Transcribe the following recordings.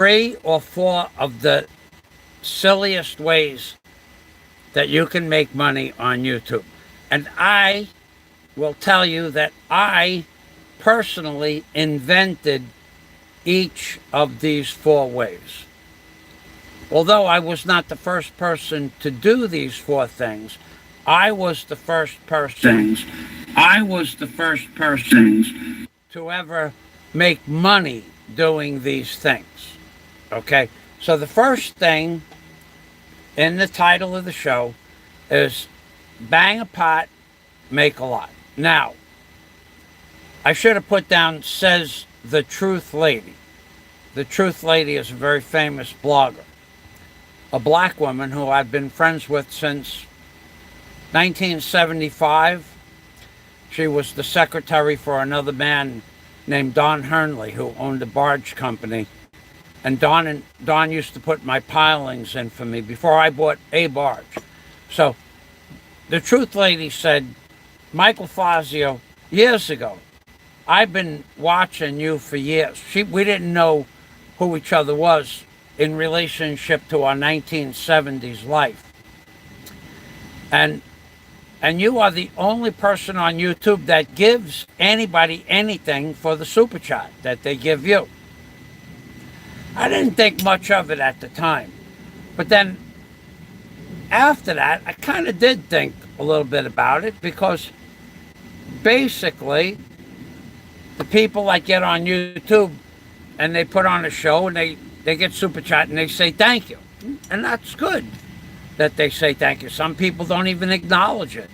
3 or 4 of the silliest ways that you can make money on YouTube. And I will tell you that I personally invented each of these 4 ways. Although I was not the first person to do these 4 things, I was the first person to ever make money doing these things. Okay? So the first thing in the title of the show is bang a pot, make a lot. Now, I should have put down says the Truth Lady. The Truth Lady is a very famous blogger, a black woman who I've been friends with since 1975. She was the secretary for another man named Don Hernley, who owned a barge company. And Don used to put my pilings in for me before I bought a barge. So the Truth Lady said, Michael Fazzio, years ago, I've been watching you for years. We didn't know who each other was in relationship to our 1970s life. And you are the only person on YouTube that gives anybody anything for the super chat that they give you. I didn't think much of it at the time. But then after that, I kind of did think a little bit about it, because basically the people that get on YouTube and they put on a show and they get super chat and they say thank you. And that's good that they say thank you. Some people don't even acknowledge it.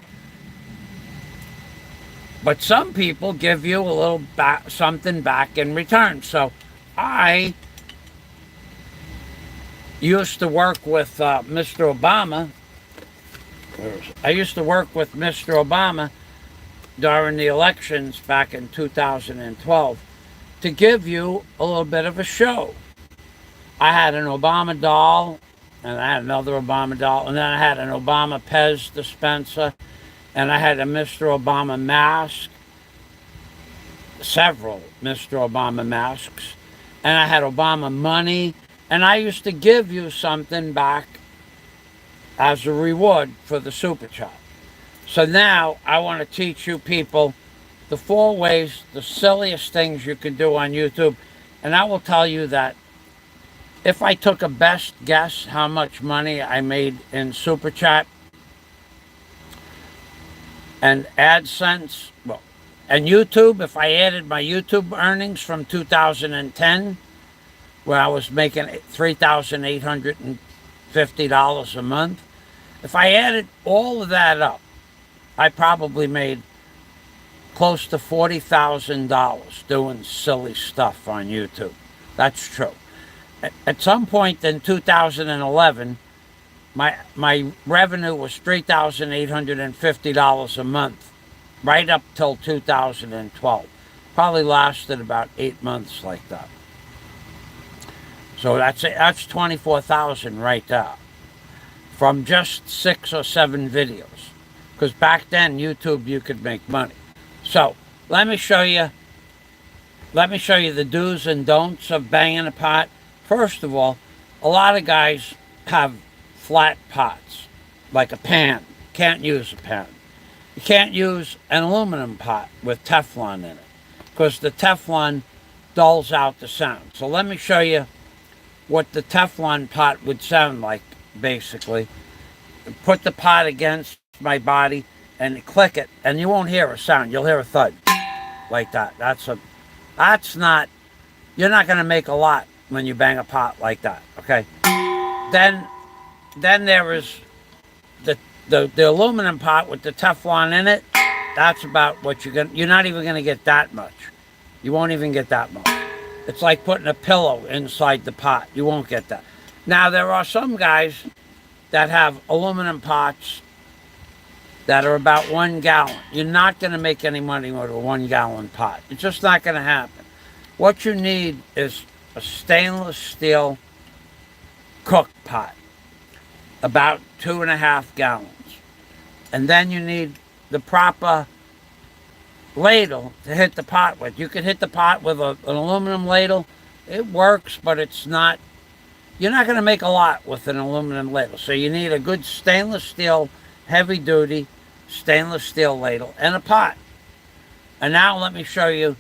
But some people give you a little something back in return. So I used to work with Mr. Obama. I used to work with Mr. Obama during the elections back in 2012 to give you a little bit of a show. I had an Obama doll, and I had another Obama doll, and then I had an Obama Pez dispenser, and I had a Mr. Obama mask, several Mr. Obama masks, and I had Obama money, and I used to give you something back as a reward for the super chat. So now I want to teach you people the 4 ways, the silliest things you can do on YouTube. And I will tell you that if I took a best guess how much money I made in super chat and AdSense, well, and YouTube, if I added my YouTube earnings from 2010, where I was making $3,850 a month, if I added all of that up, I probably made close to $40,000 doing silly stuff on YouTube. That's true. At some point in 2011, my revenue was $3,850 a month, right up till 2012. Probably lasted about 8 months like that. So that's $24,000 right there, from just 6 or 7 videos. Because back then, YouTube, you could make money. So let me show you the do's and don'ts of banging a pot. First of all, a lot of guys have flat pots, like a pan. Can't use a pan. You can't use an aluminum pot with Teflon in it, because the Teflon dulls out the sound. So let me show you what the Teflon pot would sound like, basically. Put the pot against my body and click it, and you won't hear a sound. You'll hear a thud like that. You're not going to make a lot when you bang a pot like that, okay? Then there is the aluminum pot with the Teflon in it. That's about what you're not even going to get that much. You won't even get that much. It's like putting a pillow inside the pot. You won't get that. Now, there are some guys that have aluminum pots that are about 1 gallon. You're not going to make any money with a 1 gallon pot. It's just not going to happen. What you need is a stainless steel cook pot, about 2.5 gallons. And then you need the proper ladle to hit the pot with. You can hit the pot with an aluminum ladle, It works, but it's not, you're not going to make a lot with an aluminum ladle. So you need a good stainless steel, heavy duty stainless steel ladle and a pot. And now let me show you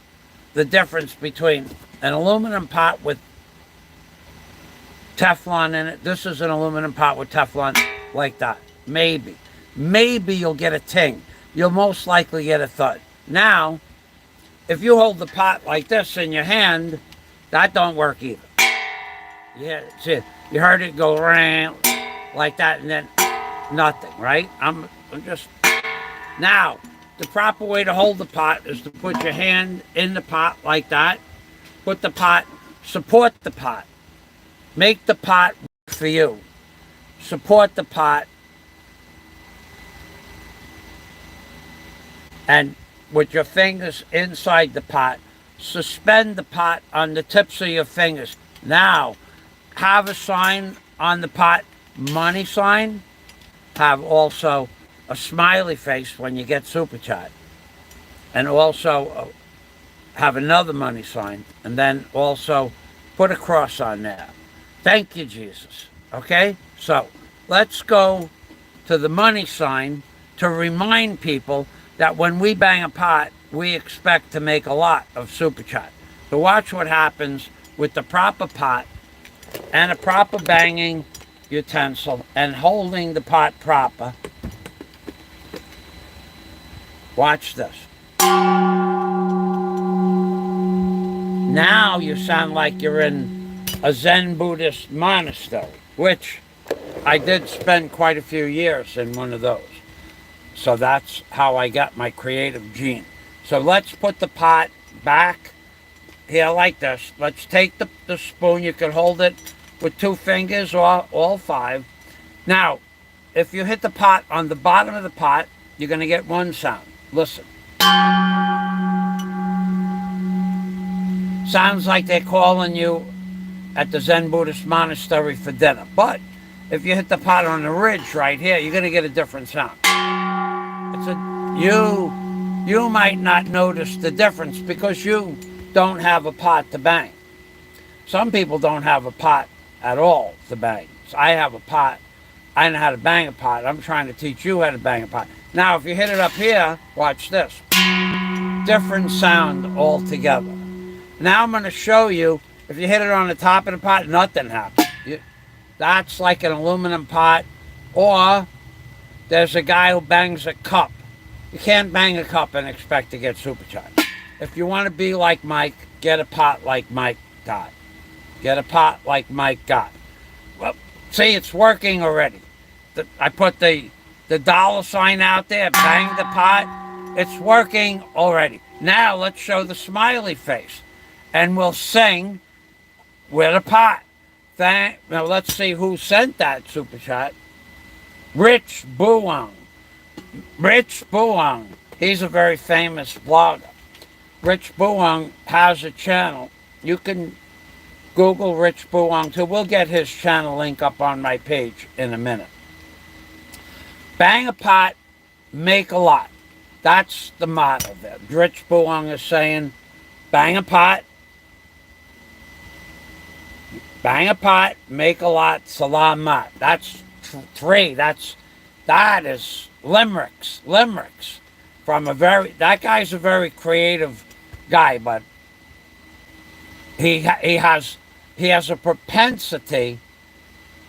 the difference between an aluminum pot with Teflon in it. This is an aluminum pot with Teflon like that. Maybe. Maybe you'll get a ting. You'll most likely get a thud. Now, if you hold the pot like this in your hand, that don't work either. Yeah, see, you heard it go around like that and then nothing, right? I'm just... Now, the proper way to hold the pot is to put your hand in the pot like that. Put the pot, support the pot. Make the pot work for you. Support the pot. And with your fingers inside the pot, suspend the pot on the tips of your fingers. Now, have a sign on the pot, money sign. Have also a smiley face when you get super chat. And also have another money sign. And then also put a cross on there. Thank you, Jesus. Okay? So, let's go to the money sign to remind people that when we bang a pot, we expect to make a lot of super chat. So watch what happens with the proper pot and a proper banging utensil and holding the pot proper. Watch this. Now you sound like you're in a Zen Buddhist monastery, which I did spend quite a few years in one of those. So that's how I got my creative gene. So let's put the pot back here like this. Let's take the spoon. You can hold it with 2 fingers or all 5. Now, if you hit the pot on the bottom of the pot, you're going to get one sound. Listen. Sounds like they're calling you at the Zen Buddhist monastery for dinner. But if you hit the pot on the ridge right here, you're going to get a different sound. You might not notice the difference because you don't have a pot to bang. Some people don't have a pot at all to bang. So I have a pot. I know how to bang a pot. I'm trying to teach you how to bang a pot. Now, if you hit it up here, watch this. Different sound altogether. Now I'm going to show you, if you hit it on the top of the pot, nothing happens. That's like an aluminum pot. Or there's a guy who bangs a cup. You can't bang a cup and expect to get supercharged. If you want to be like Mike, get a pot like Mike got. Get a pot like Mike got. Well, see, it's working already. I put the dollar sign out there, bang the pot. It's working already. Now let's show the smiley face. And we'll sing with a pot. Now let's see who sent that super chat. Rich Buang. Rich Buang. He's a very famous blogger. Rich Buang has a channel. You can Google Rich Buang too. We'll get his channel link up on my page in a minute. Bang a pot, make a lot. That's the motto there. Rich Buang is saying, bang a pot, make a lot, salamat. That's 3. That is limericks. From that guy's a very creative guy, but he has a propensity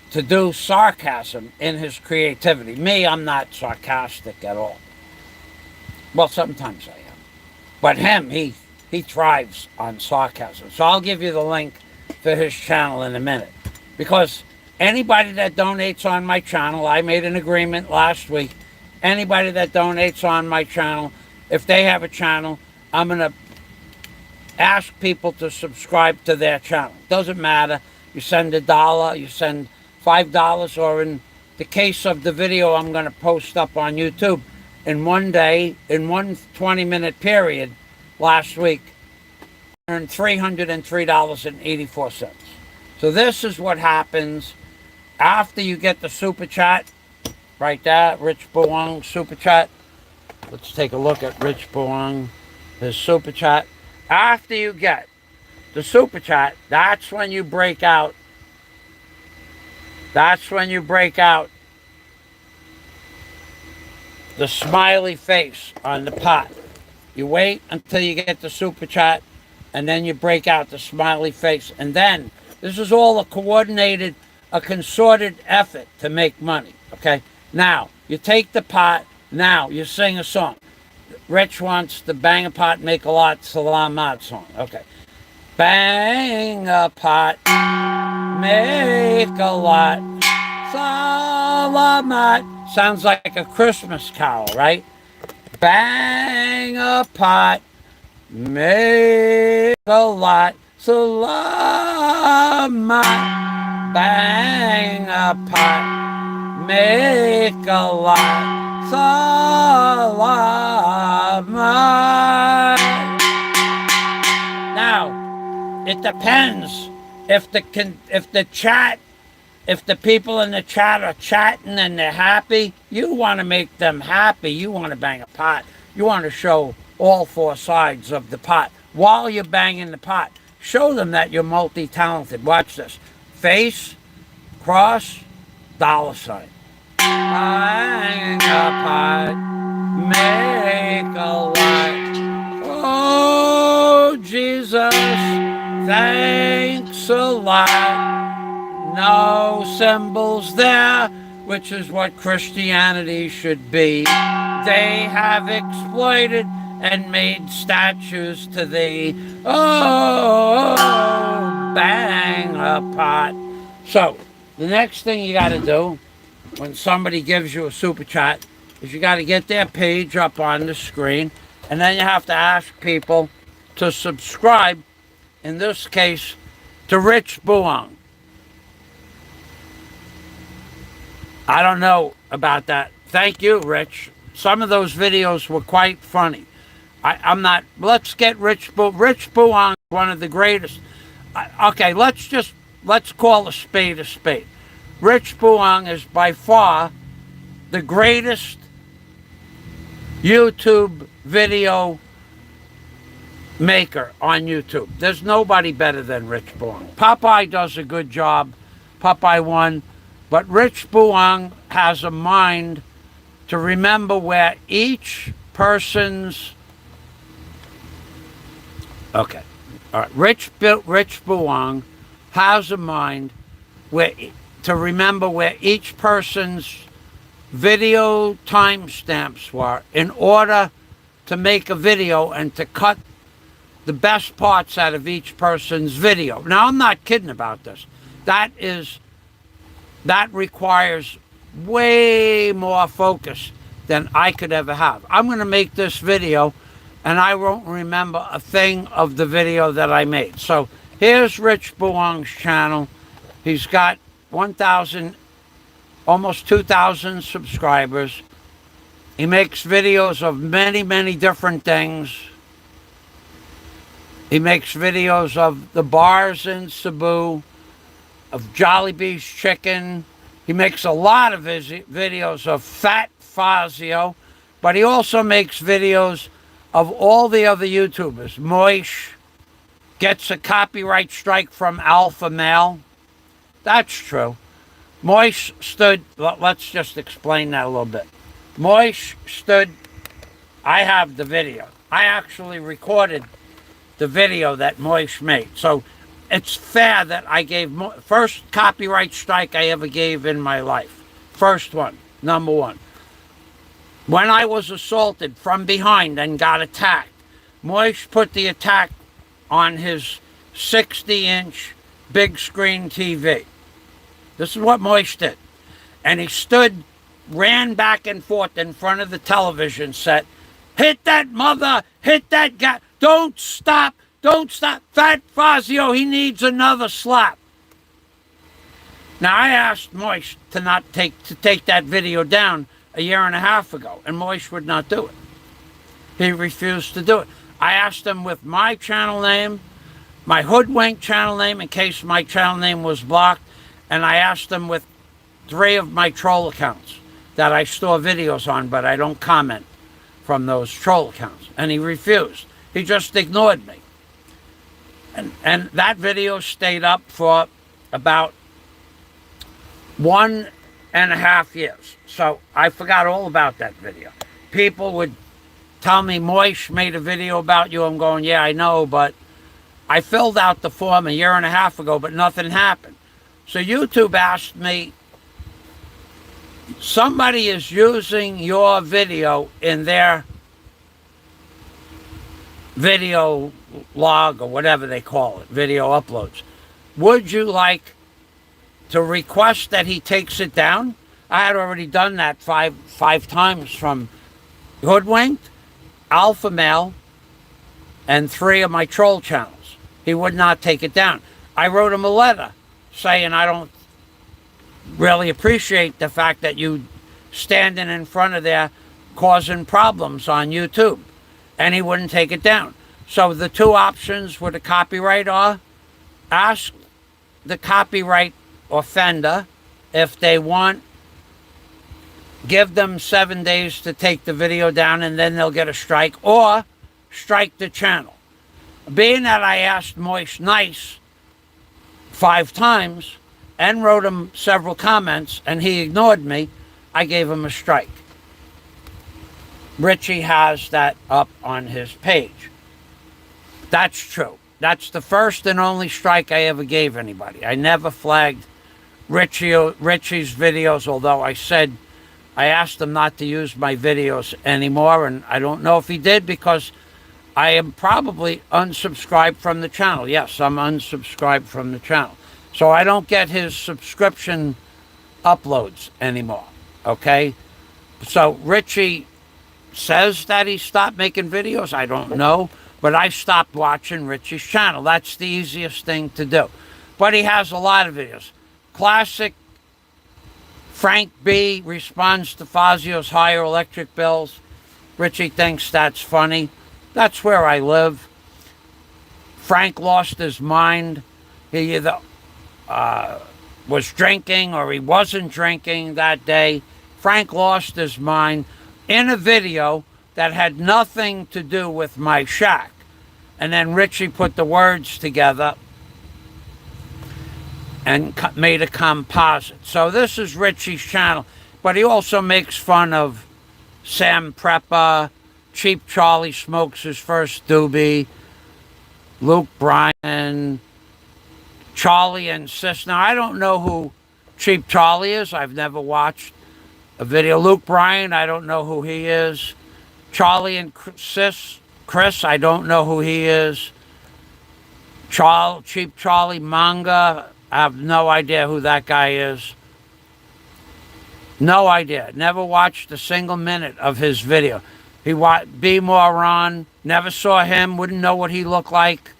to do sarcasm in his creativity. Me, I'm not sarcastic at all. Well, sometimes I am. But him, he thrives on sarcasm. So I'll give you the link for his channel in a minute. Because anybody that donates on my channel, I made an agreement last week, anybody that donates on my channel, if they have a channel, I'm going to ask people to subscribe to their channel. Doesn't matter. You send $1, you send $5, or in the case of the video I'm going to post up on YouTube, in one day, in one 20-minute period last week, I earned $303.84. So this is what happens after you get the super chat. Right there, Rich Buang super chat. Let's take a look at Rich Buang, his super chat. After you get the super chat, that's when you break out. That's when you break out the smiley face on the pot. You wait until you get the super chat, and then you break out the smiley face. And then, this is all a coordinated, a concerted effort to make money, okay? Now, you take the pot, now you sing a song. Rich wants the Bang a Pot, Make a Lot, Salamat song. Okay. Bang a pot, make a lot, salamat. Sounds like a Christmas carol, right? Bang a pot, make a lot, salamat. Bang a pot, make a lot, salamat. Now, it depends if the people in the chat are chatting and they're happy. You want to make them happy. You want to bang a pot. You want to show all four sides of the pot while you're banging the pot. Show them that you're multi-talented. Watch this. Face, cross, dollar sign. Bang a pot, make a lot. Oh, Jesus, thanks a lot. No symbols there, which is what Christianity should be. They have exploited and made statues to thee. Oh, bang a pot. So, the next thing you got to do when somebody gives you a super chat is you got to get their page up on the screen, and then you have to ask people to subscribe, in this case, to Rich Buang. I don't know about that. Thank you, Rich. Some of those videos were quite funny. I'm not... Let's get Rich Buang, one of the greatest. Okay, let's call a spade a spade. Rich Buang is by far the greatest YouTube video maker on YouTube. There's nobody better than Rich Buang. Popeye does a good job. Popeye won. But Rich Buang has a mind to remember where each person's... Okay. All right. Rich Buang has a mind to remember where each person's video timestamps were in order to make a video and to cut the best parts out of each person's video. Now, I'm not kidding about this. That requires way more focus than I could ever have. I'm going to make this video, and I won't remember a thing of the video that I made. So here's Rich Buang's channel. He's got 1,000, almost 2,000 subscribers. He makes videos of many, many different things. He makes videos of the bars in Cebu, of Jollibee's chicken. He makes a lot of videos of Fat Fazzio, but he also makes videos of all the other YouTubers. Moish gets a copyright strike from Alpha Male. That's true. Moish stood... Let's just explain that a little bit. Moish stood... I have the video. I actually recorded the video that Moish made. So it's fair that I gave... First copyright strike I ever gave in my life. First one. Number one. When I was assaulted from behind and got attacked, Moish put the attack on his 60-inch big screen TV. This is what Moish did. And he stood, ran back and forth in front of the television set. Hit that mother, hit that guy. Don't stop, don't stop. Fat Fazzio, he needs another slap. Now, I asked Moish to take that video down a year and a half ago, and Moish would not do it. He refused to do it. I asked him with my channel name, my Hoodwink channel name, in case my channel name was blocked, and I asked him with 3 of my troll accounts that I store videos on, but I don't comment from those troll accounts. And he refused. He just ignored me. And that video stayed up for about 1.5 years. So I forgot all about that video. People would tell me, Moish made a video about you. I'm going, yeah, I know, but I filled out the form 1.5 years ago, but nothing happened. So YouTube asked me, somebody is using your video in their video log or whatever they call it, video uploads. Would you like to request that he takes it down? I had already done that five times from Hoodwinked, Alpha Male, and 3 of my troll channels. He would not take it down. I wrote him a letter saying I don't really appreciate the fact that you standing in front of there causing problems on YouTube. And he wouldn't take it down. So the 2 options with the copyright are, ask the copyright offender if they want, give them 7 days to take the video down and then they'll get a strike, or strike the channel. Being that I asked Moish Nice 5 times and wrote him several comments and he ignored me, I gave him a strike. Richie has that up on his page. That's true. That's the first and only strike I ever gave anybody. I never flagged Richie's videos, although I asked him not to use my videos anymore, and I don't know if he did because I am probably unsubscribed from the channel. Yes, I'm unsubscribed from the channel. So I don't get his subscription uploads anymore, okay? So Richie says that he stopped making videos. I don't know, but I stopped watching Richie's channel. That's the easiest thing to do. But he has a lot of videos. Classic Frank B responds to Fazzio's higher electric bills. Richie thinks that's funny. That's where I live. Frank lost his mind. He either was drinking or he wasn't drinking that day. Frank lost his mind in a video that had nothing to do with my shack. And then Richie put the words together and made a composite. So this is Richie's channel, but he also makes fun of Sam Prepper, Cheap Charlie smokes his first doobie, Luke Bryan, Charlie and Sis. Now, I don't know who Cheap Charlie is. I've never watched a video. Luke Bryan, I don't know who he is. Charlie and Sis, Chris, I don't know who he is. Cheap Charlie Manga, I have no idea who that guy is. No idea. Never watched a single minute of his video. B Moron, never saw him, wouldn't know what he looked like.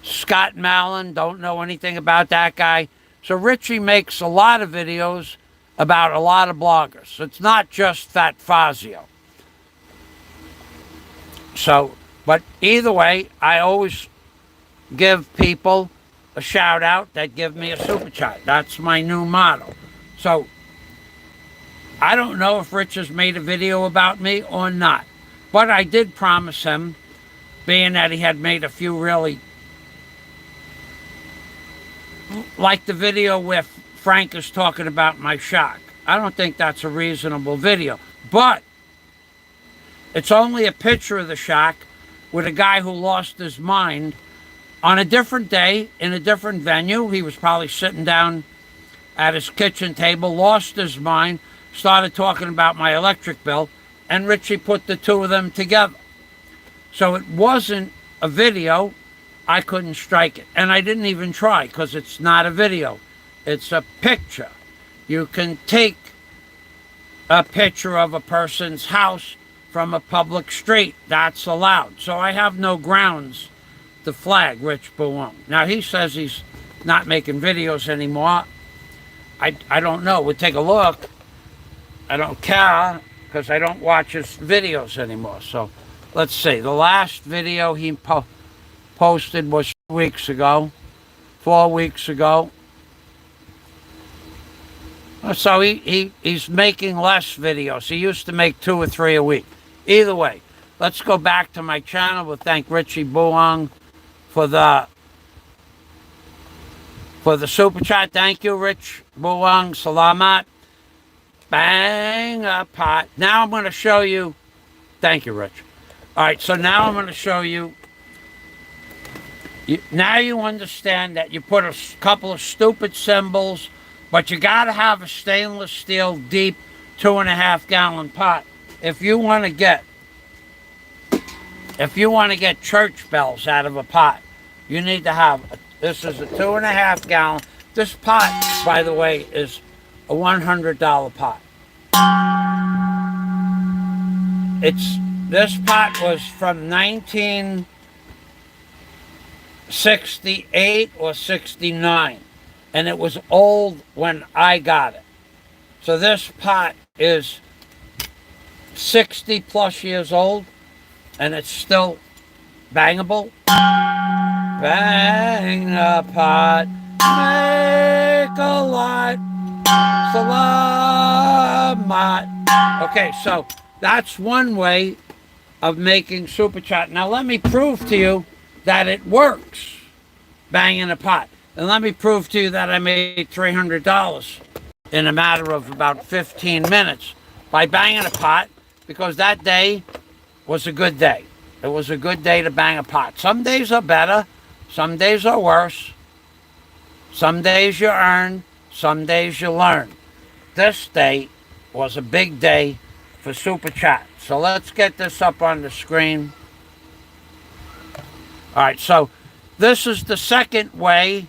Scott Mallon, don't know anything about that guy. So Richie makes a lot of videos about a lot of bloggers. It's not just Fat Fazzio. So, but either way, I always give people a shout out that give me a super chat. That's my new motto. So, I don't know if Rich has made a video about me or not. But I did promise him, being that he had made a few really, like the video where Frank is talking about my shack. I don't think that's a reasonable video. But it's only a picture of the shack with a guy who lost his mind on a different day in a different venue. He was probably sitting down at his kitchen table, lost his mind, started talking about my electric bill, and Richie put the 2 of them together. So it wasn't a video. I couldn't strike it. And I didn't even try because it's not a video. It's a picture. You can take a picture of a person's house from a public street. That's allowed. So I have no grounds to flag Rich Buang. Now, he says he's not making videos anymore. I don't know. We'll take a look. I don't care because I don't watch his videos anymore. So let's see. The last video he posted was 4 weeks ago. So he's making less videos. He used to make 2 or 3 a week. Either way, let's go back to my channel. We'll thank Richie Buang for the for the super chat. Thank you, Rich Buang. Salamat. Bang a pot. Now I'm going to show you. Thank you, Rich. All right, so now I'm going to show you. Now you understand that you put a couple of stupid symbols, but you got to have a stainless steel deep 2.5 gallon pot. If you want to get church bells out of a pot, you need to have. This is a 2.5 gallon. This pot, by the way, is a $100 pot. This pot was from 1968 or 69, and it was old when I got it. So this pot is 60 plus years old, and it's still bangable. Bang a pot, make a lot, salamat. Okay, so that's one way of making super chat. Now let me prove to you that it works, banging a pot. And let me prove to you that I made $300 in a matter of about 15 minutes by banging a pot, because that day was a good day. It was a good day to bang a pot. Some days are better, some days are worse. Some days you earn, some days you learn. This day was a big day for super chat. So let's get this up on the screen. All right, so this is the second way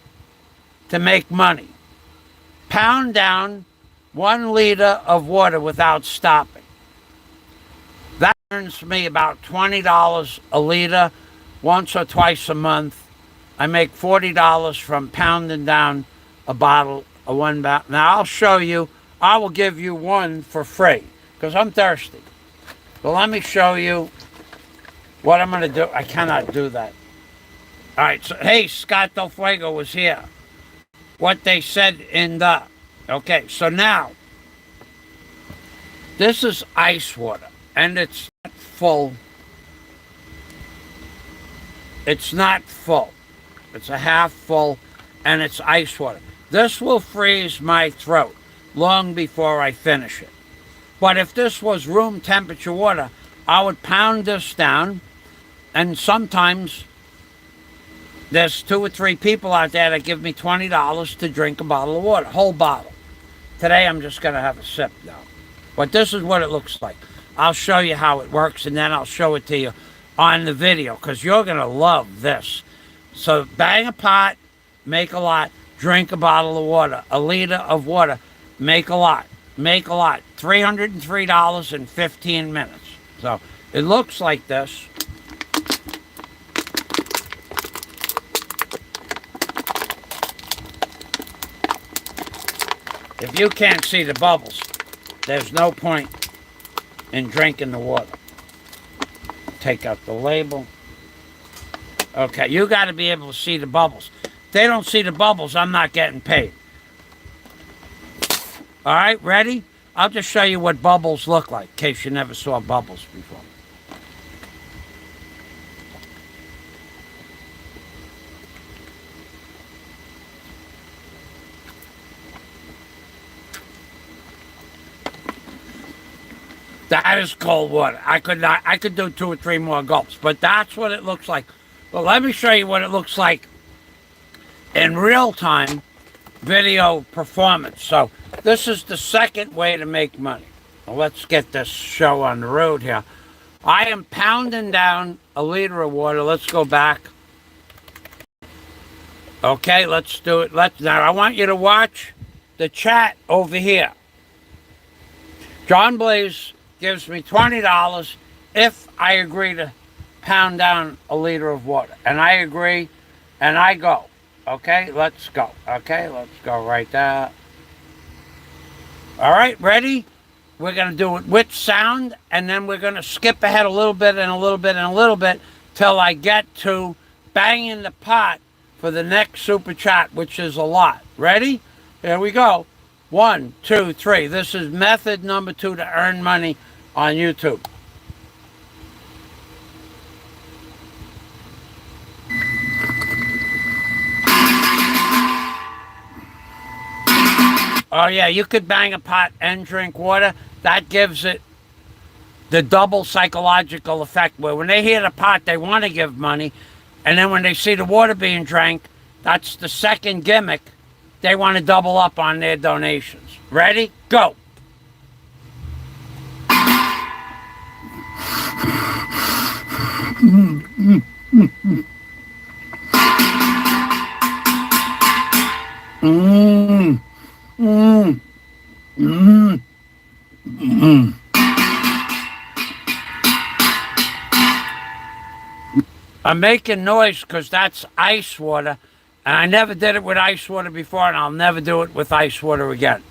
to make money. Pound down 1 liter of water without stopping. That earns me about $20 a liter once or twice a month. I make $40 from pounding down a bottle of 1 bottle. Now I'll show you. I will give you one for free because I'm thirsty. But let me show you what I'm going to do. I cannot do that. All right, so hey, Scott Del Fuego was here. What they said in the... Okay, so now, this is ice water, and it's not full. It's not full. It's a half full, and it's ice water. This will freeze my throat long before I finish it. But if this was room temperature water, I would pound this down, and sometimes there's 2 or 3 people out there that give me $20 to drink a bottle of water, whole bottle. Today I'm just going to have a sip now. But this is what it looks like. I'll show you how it works, and then I'll show it to you on the video, because you're going to love this. So bang a pot, make a lot, drink a bottle of water, a liter of water, make a lot, make a lot. $303 in 15 minutes. So it looks like this. If you can't see the bubbles, there's no point in drinking the water. Take out the label. Okay, you got to be able to see the bubbles. If they don't see the bubbles, I'm not getting paid. All right, ready? I'll just show you what bubbles look like, in case you never saw bubbles before. That is cold water. I could do 2 or 3 more gulps, but that's what it looks like. Well, let me show you what it looks like in real-time video performance. So this is the second way to make money. Well, let's get this show on the road here. I am pounding down a liter of water. Let's go back. Okay, let's do it. Now, I want you to watch the chat over here. John Blaze gives me $20 if I agree to pound down a liter of water. And I agree, and I go. Okay, let's go. Okay, let's go right there. All right, ready? We're going to do it with sound, and then we're going to skip ahead a little bit and a little bit and a little bit till I get to banging the pot for the next super chat, which is a lot. Ready? Here we go. 1, 2, 3. This is method number 2 to earn money on YouTube. Oh, yeah, you could bang a pot and drink water. That gives it the double psychological effect where when they hear the pot, they want to give money. And then when they see the water being drank, that's the second gimmick. They want to double up on their donations. Ready? Go. I'm making noise because that's ice water, and I never did it with ice water before, and I'll never do it with ice water again.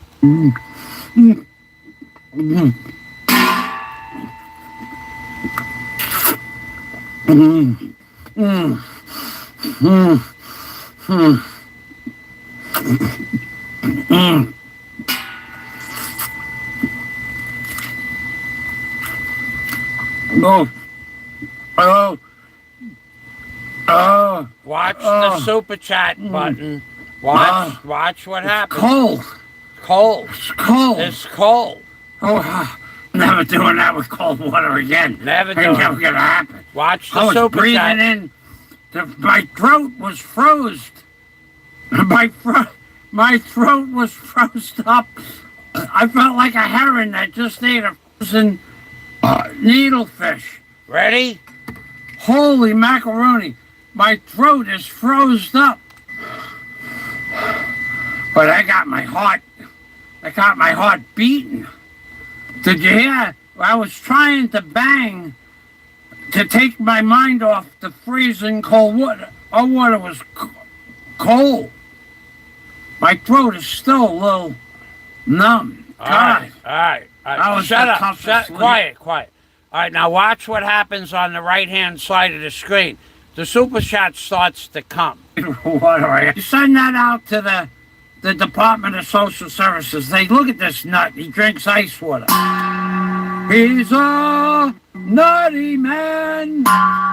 Watch the super chat button. Watch what happens. Cold. Cold. It's cold. It's cold. Never doing that with cold water again. Never Ain't doing it. never gonna happen. Watch the I was super breathing chat. in. My throat was froze. My throat was frozen up. I felt like a heron that just ate a frozen needlefish. Ready? Holy macaroni. My throat is froze up. But I got my heart beating. Did you hear? I was trying to bang to take my mind off the freezing cold water. Our water was cold. My throat is still a little numb. All right. Shut up. Quiet. All right, now watch what happens on the right-hand side of the screen. The super chat starts to come. Water. You send that out to the Department of Social Services. They look at this nut. He drinks ice water. He's a nutty man.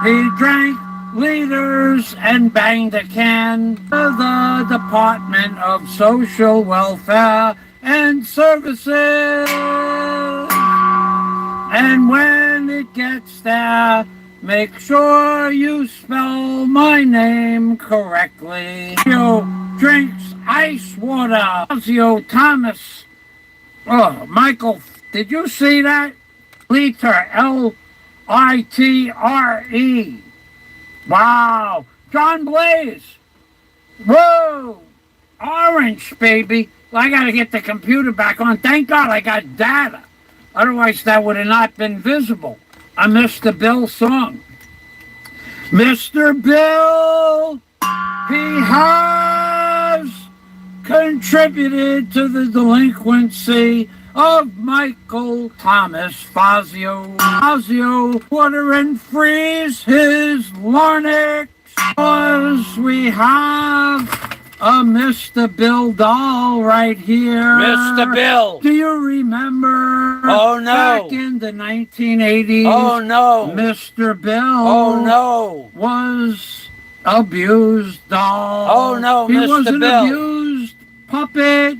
He drank liters and banged a can. The Department of Social Welfare and Services. And when it gets there, make sure you spell my name correctly. Fazzio drinks ice water. Fazzio Thomas. Oh, Michael, did you see that? Liter, L-I-T-R-E. Wow. John Blaze. Whoa. Orange, baby. I got to get the computer back on. Thank God I got data. Otherwise, that would have not been visible. I missed the Bill song. Mr. Bill, he has contributed to the delinquency of Michael Thomas Fazzio. Fazzio, water and freeze his larynx. Cause we have a Mr. Bill doll right here. Mr. Bill. Do you remember? Oh, no. Back in the 1980s. Oh, no. Mr. Bill. Oh, no. Was abused doll. Oh, no, he Mr. was an Bill. abused puppet.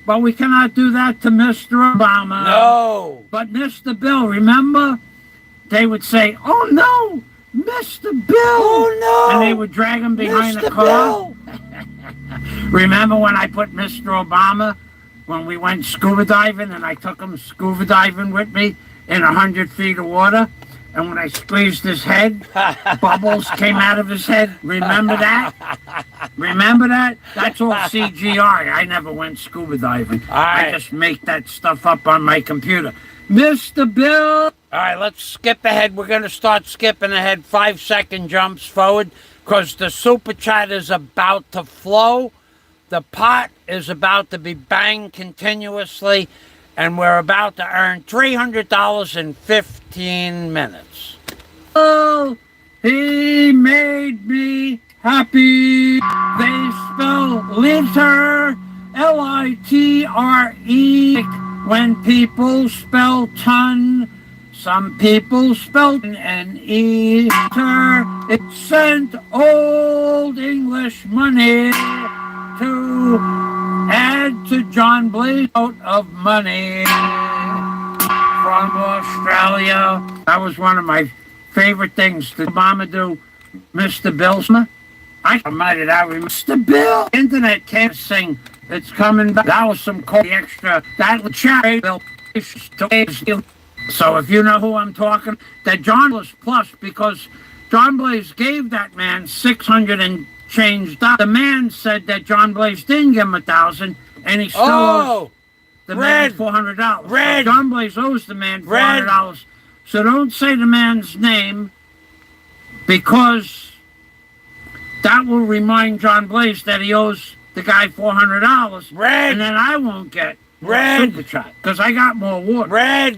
But we cannot do that to Mr. Obama. No. But Mr. Bill, remember? They would say, oh, no, Mr. Bill. Oh, no. And they would drag him behind Mr. the car. Bill. Remember when I put Mr. Obama, when we went scuba diving, and I took him scuba diving with me in 100 feet of water? And when I squeezed his head, bubbles came out of his head. Remember that? Remember that? That's all CGI. I never went scuba diving. Right. I just make that stuff up on my computer. Mr. Bill. All right, let's skip ahead. We're going to start skipping ahead 5-second jumps forward because the super chat is about to flow. The pot is about to be banged continuously, and we're about to earn $300 in 15 minutes. Oh, he made me happy. They spell liter, L-I-T-R-E. When people spell ton, some people spell N-E. It sent old English money to add to John Blaze out of money from Australia. That was one of my favorite things to Obama do. Mr. Billsma. I might have remember Mr. Bill. Internet can't sing. It's coming back. That was some cool extra. That would chat Bill. So if you know who I'm talking, that John was plus because John Blaze gave that man 600 and change. The man said that John Blaze didn't give him 1,000, and he still owes the man $400. So John Blaze owes the man $400. So don't say the man's name, because that will remind John Blaze that he owes the guy $400. And then I won't get super chat because I got more water.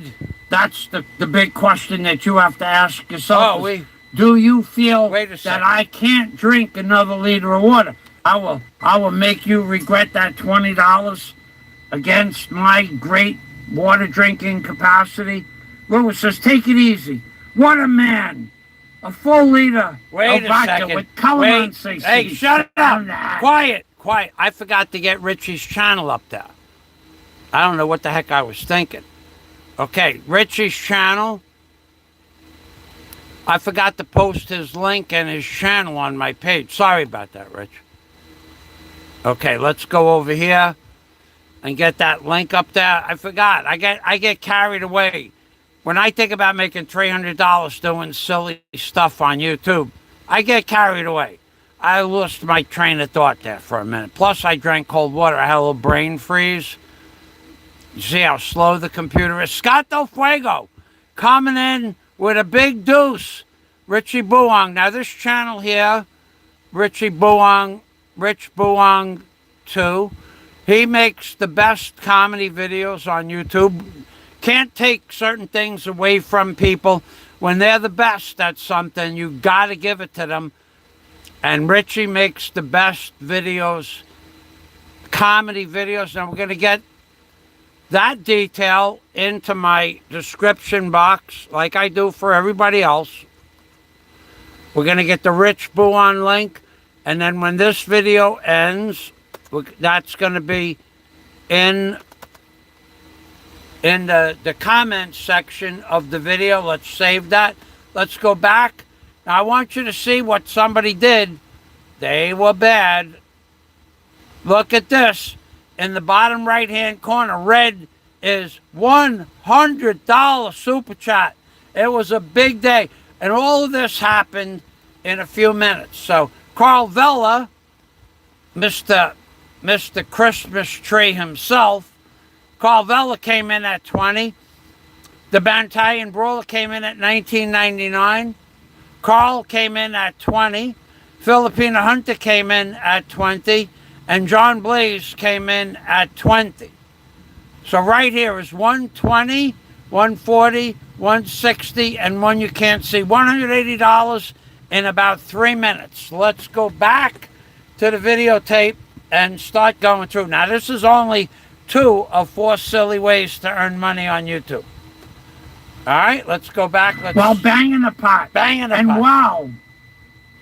That's the big question that you have to ask yourself. Do you feel that I can't drink another liter of water? I will make you regret that $20 against my great water drinking capacity. Lewis says, take it easy. What a man. A full liter of vodka with calamansi. Hey, shut up. Quiet. I forgot to get Richie's channel up there. I don't know what the heck I was thinking. Okay, Richie's channel. I forgot to post his link and his channel on my page. Sorry about that, Rich. Okay, let's go over here and get that link up there. I forgot. I get carried away. When I think about making $300 doing silly stuff on YouTube, I get carried away. I lost my train of thought there for a minute. Plus, I drank cold water. I had a little brain freeze. You see how slow the computer is? Scott Del Fuego coming in with a big deuce. Richie Buang. Now, this channel here, Richie Buang, Rich Buang 2, he makes the best comedy videos on YouTube. Can't take certain things away from people. When they're the best at something, you got to give it to them. And Richie makes the best videos, comedy videos. Now we're going to get that detail into my description box like I do for everybody else. We're going to get the Rich Buon link. And then when this video ends, that's going to be in the comments section of the video. Let's save that. Let's go back. Now I want you to see what somebody did. They were bad. Look at this. In the bottom right hand corner, red is $100 super chat. It was a big day. And all of this happened in a few minutes. So Carl Vella, Mr. Christmas Tree himself, Carl Vella came in at 20. The Bantallion Brawler came in at $19.99. Carl came in at 20. Filipino Hunter came in at 20. And John Blaze came in at 20. So right here is 120, 140, 160, and one you can't see. $180 in about 3 minutes. Let's go back to the videotape and start going through. Now, this is only 2 of 4 silly ways to earn money on YouTube. All right, let's go back. While banging the pot. And wow,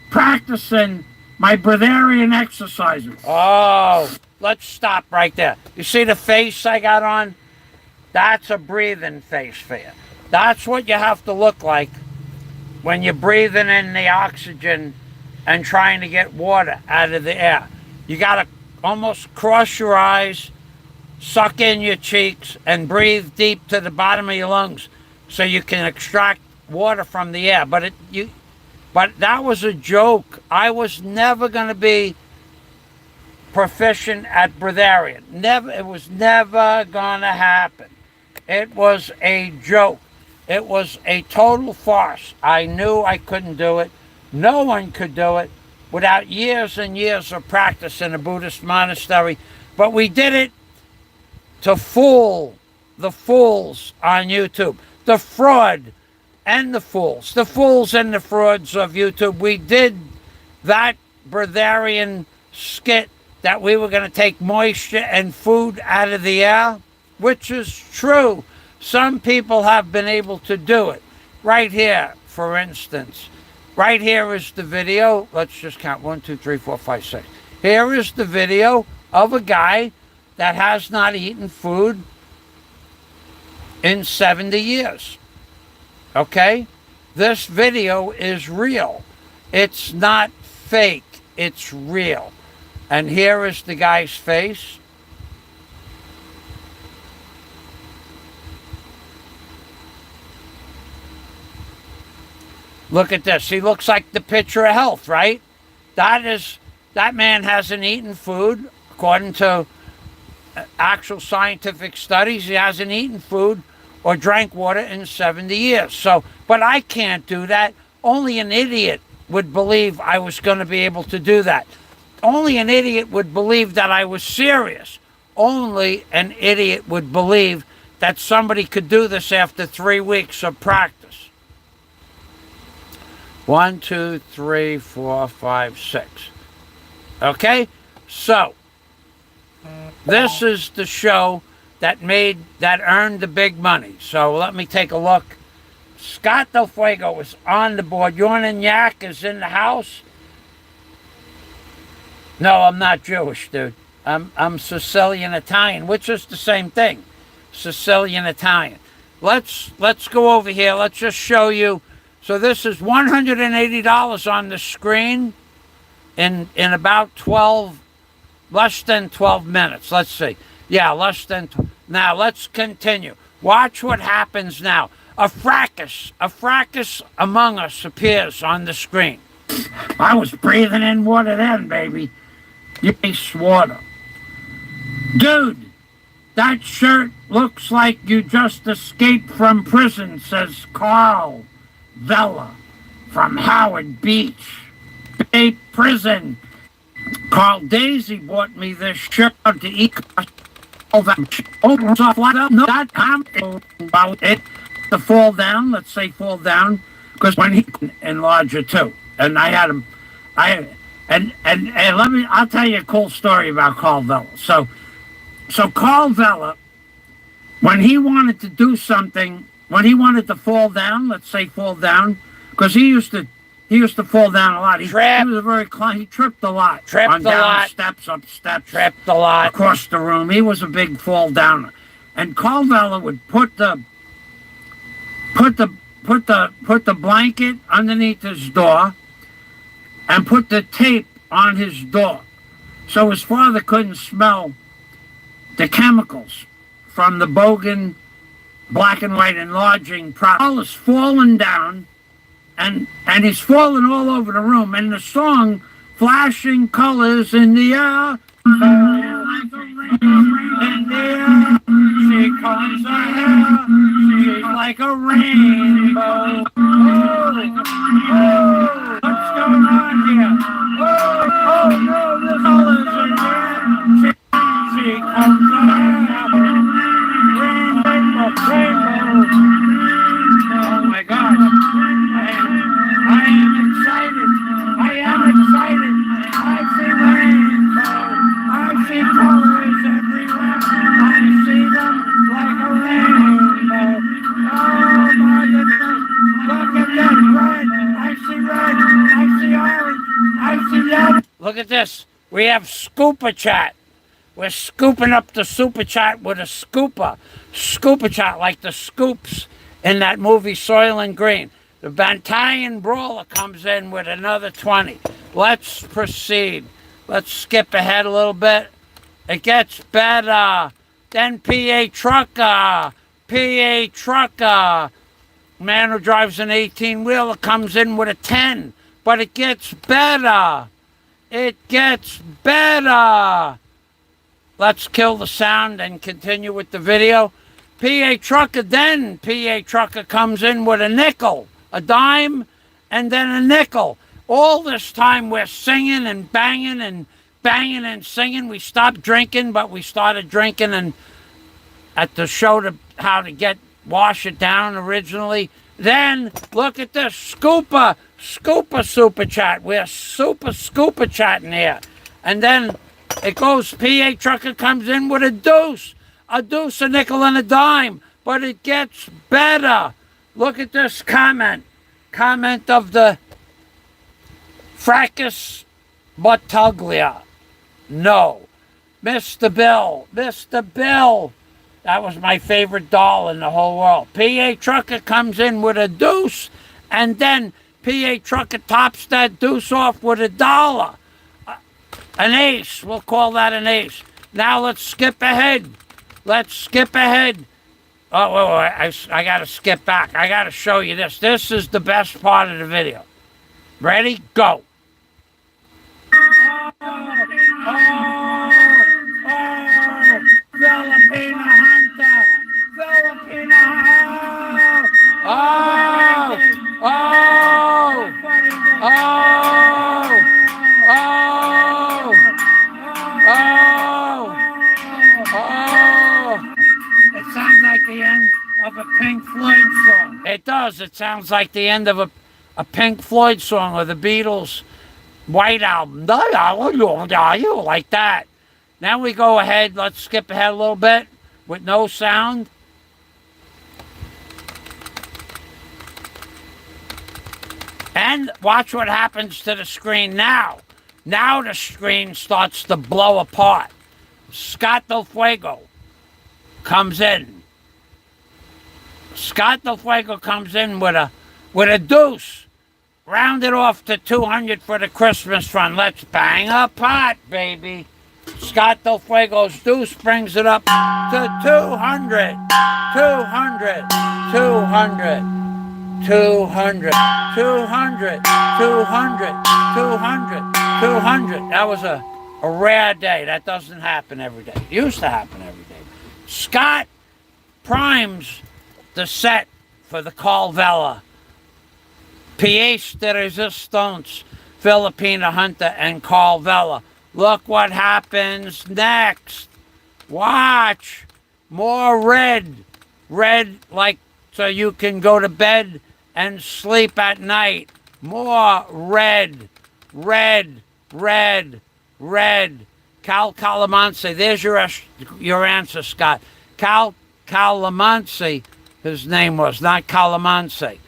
practicing my Bavarian exercises. Oh, let's stop right there. You see the face I got on? That's a breathing face for you. That's what you have to look like when you're breathing in the oxygen and trying to get water out of the air. You got to almost cross your eyes, suck in your cheeks, and breathe deep to the bottom of your lungs so you can extract water from the air. But that was a joke. I was never going to be proficient at breatharian. It was never going to happen. It was a joke. It was a total farce. I knew I couldn't do it. No one could do it without years and years of practice in a Buddhist monastery. But we did it to fool the fools on YouTube. The fraud and the fools. The fools and the frauds of YouTube. We did that breatharian skit that we were going to take moisture and food out of the air, which is true. Some people have been able to do it. Right here, for instance. Right here is the video. Let's just count. 1, 2, 3, 4, 5, 6. Here is the video of a guy that has not eaten food in 70 years. Okay? This video is real. It's not fake. It's real. And here is the guy's face. Look at this. He looks like the picture of health, right? That man hasn't eaten food, according to actual scientific studies. He hasn't eaten food or drank water in 70 years. So, but I can't do that. Only an idiot would believe I was going to be able to do that. Only an idiot would believe that I was serious. Only an idiot would believe that somebody could do this after 3 weeks of practice. 1, 2, 3, 4, 5, 6. Okay? So, this is the show that earned the big money. So let me take a look. Scott Del Fuego is on the board. Yorn Yak is in the house. No, I'm not Jewish, dude. I'm Sicilian Italian, which is the same thing. Sicilian Italian. Let's go over here. Let's just show you. So this is $180 on the screen in about less than 12 minutes. Let's see. Yeah, less than. Now let's continue. Watch what happens now. A fracas among us appears on the screen. I was breathing in water then, baby. Yes, water. Dude, that shirt looks like you just escaped from prison, says Carl Vella from Howard Beach. Bay prison. Carl Daisy bought me this shirt to eat. About it to fall down. Let's say fall down, because when he enlarge it too, and I had him, I'll tell you a cool story about Carl Vella. So Carl Vella, when he wanted to do something, when he wanted to fall down, let's say fall down, because he used to fall down a lot. He was a very he tripped a lot. Steps, up steps. Tripped a lot. Across the room. He was a big fall downer. And Carl Vella would put the blanket underneath his door and put the tape on his door. So his father couldn't smell the chemicals from the Bogan black and white enlarging product. Carl is falling down. And he's falling all over the room. And the song, Flashing Colors in the Air, in the air, she comes her hair, she's like a rainbow. Oh, what's going on here? Oh no, the colors in the air, she comes her hair, rainbow. Oh my God. I am excited. I see rainbow. I see colors everywhere. I see them like a rainbow. Oh my goodness. Look at that red. I see red. I see orange. I see yellow. Look at this. We have Scooper Chat. We're scooping up the Super Chat with a scooper. Scooper Chat like the scoops in that movie Soylent Green. The Bantayan Brawler comes in with another 20. Let's proceed. Let's skip ahead a little bit. It gets better. Then PA Trucker. Man who drives an 18-wheeler comes in with a 10. But it gets better. Let's kill the sound and continue with the video. PA Trucker comes in with a nickel, a dime, and then a nickel. All this time we're singing and banging and singing. We stopped drinking, but we started drinking and at the show how to wash it down originally. Then look at this Scooper Super Chat. We're super Scooper Chatting here. And then it goes, PA Trucker comes in with a deuce, a nickel, and a dime. But it gets better. Look at this comment. Comment of the Fracas Battaglia. No. Mr. Bill. Mr. Bill. That was my favorite doll in the whole world. P.A. Trucker comes in with a deuce, and then P.A. Trucker tops that deuce off with $1. An ace. We'll call that an ace. Now let's skip ahead. Let's skip ahead. Oh, wait. I got to skip back. I got to show you this. This is the best part of the video. Ready? Go. Filipino hunter! Filipino hunter! Oh! Oh! Oh! Oh! It sounds like the end of a Pink Floyd song. It does. It sounds like the end of a Pink Floyd song or the Beatles' White Album. Like that. Now we go ahead. Let's skip ahead a little bit with no sound. And watch what happens to the screen now. Now the screen starts to blow apart. Scott Del Fuego comes in. Scott Del Fuego comes in with a deuce. Rounded off to 200 for the Christmas fund. Let's bang a pot, baby. Scott Del Fuego's deuce brings it up to 200. 200. 200. 200. 200. 200. 200. 200. That was a rare day. That doesn't happen every day. It used to happen every day. Scott primes the set for the Calvella. Pièce de Resistance, Filipino Hunter, and Calvella. Look what happens next. Watch. More red. Red, like so you can go to bed and sleep at night. More red. Red. Red. Red. Cal Calamansi. There's your answer, Scott. Cal Calamansi, his name was, not Calamansi.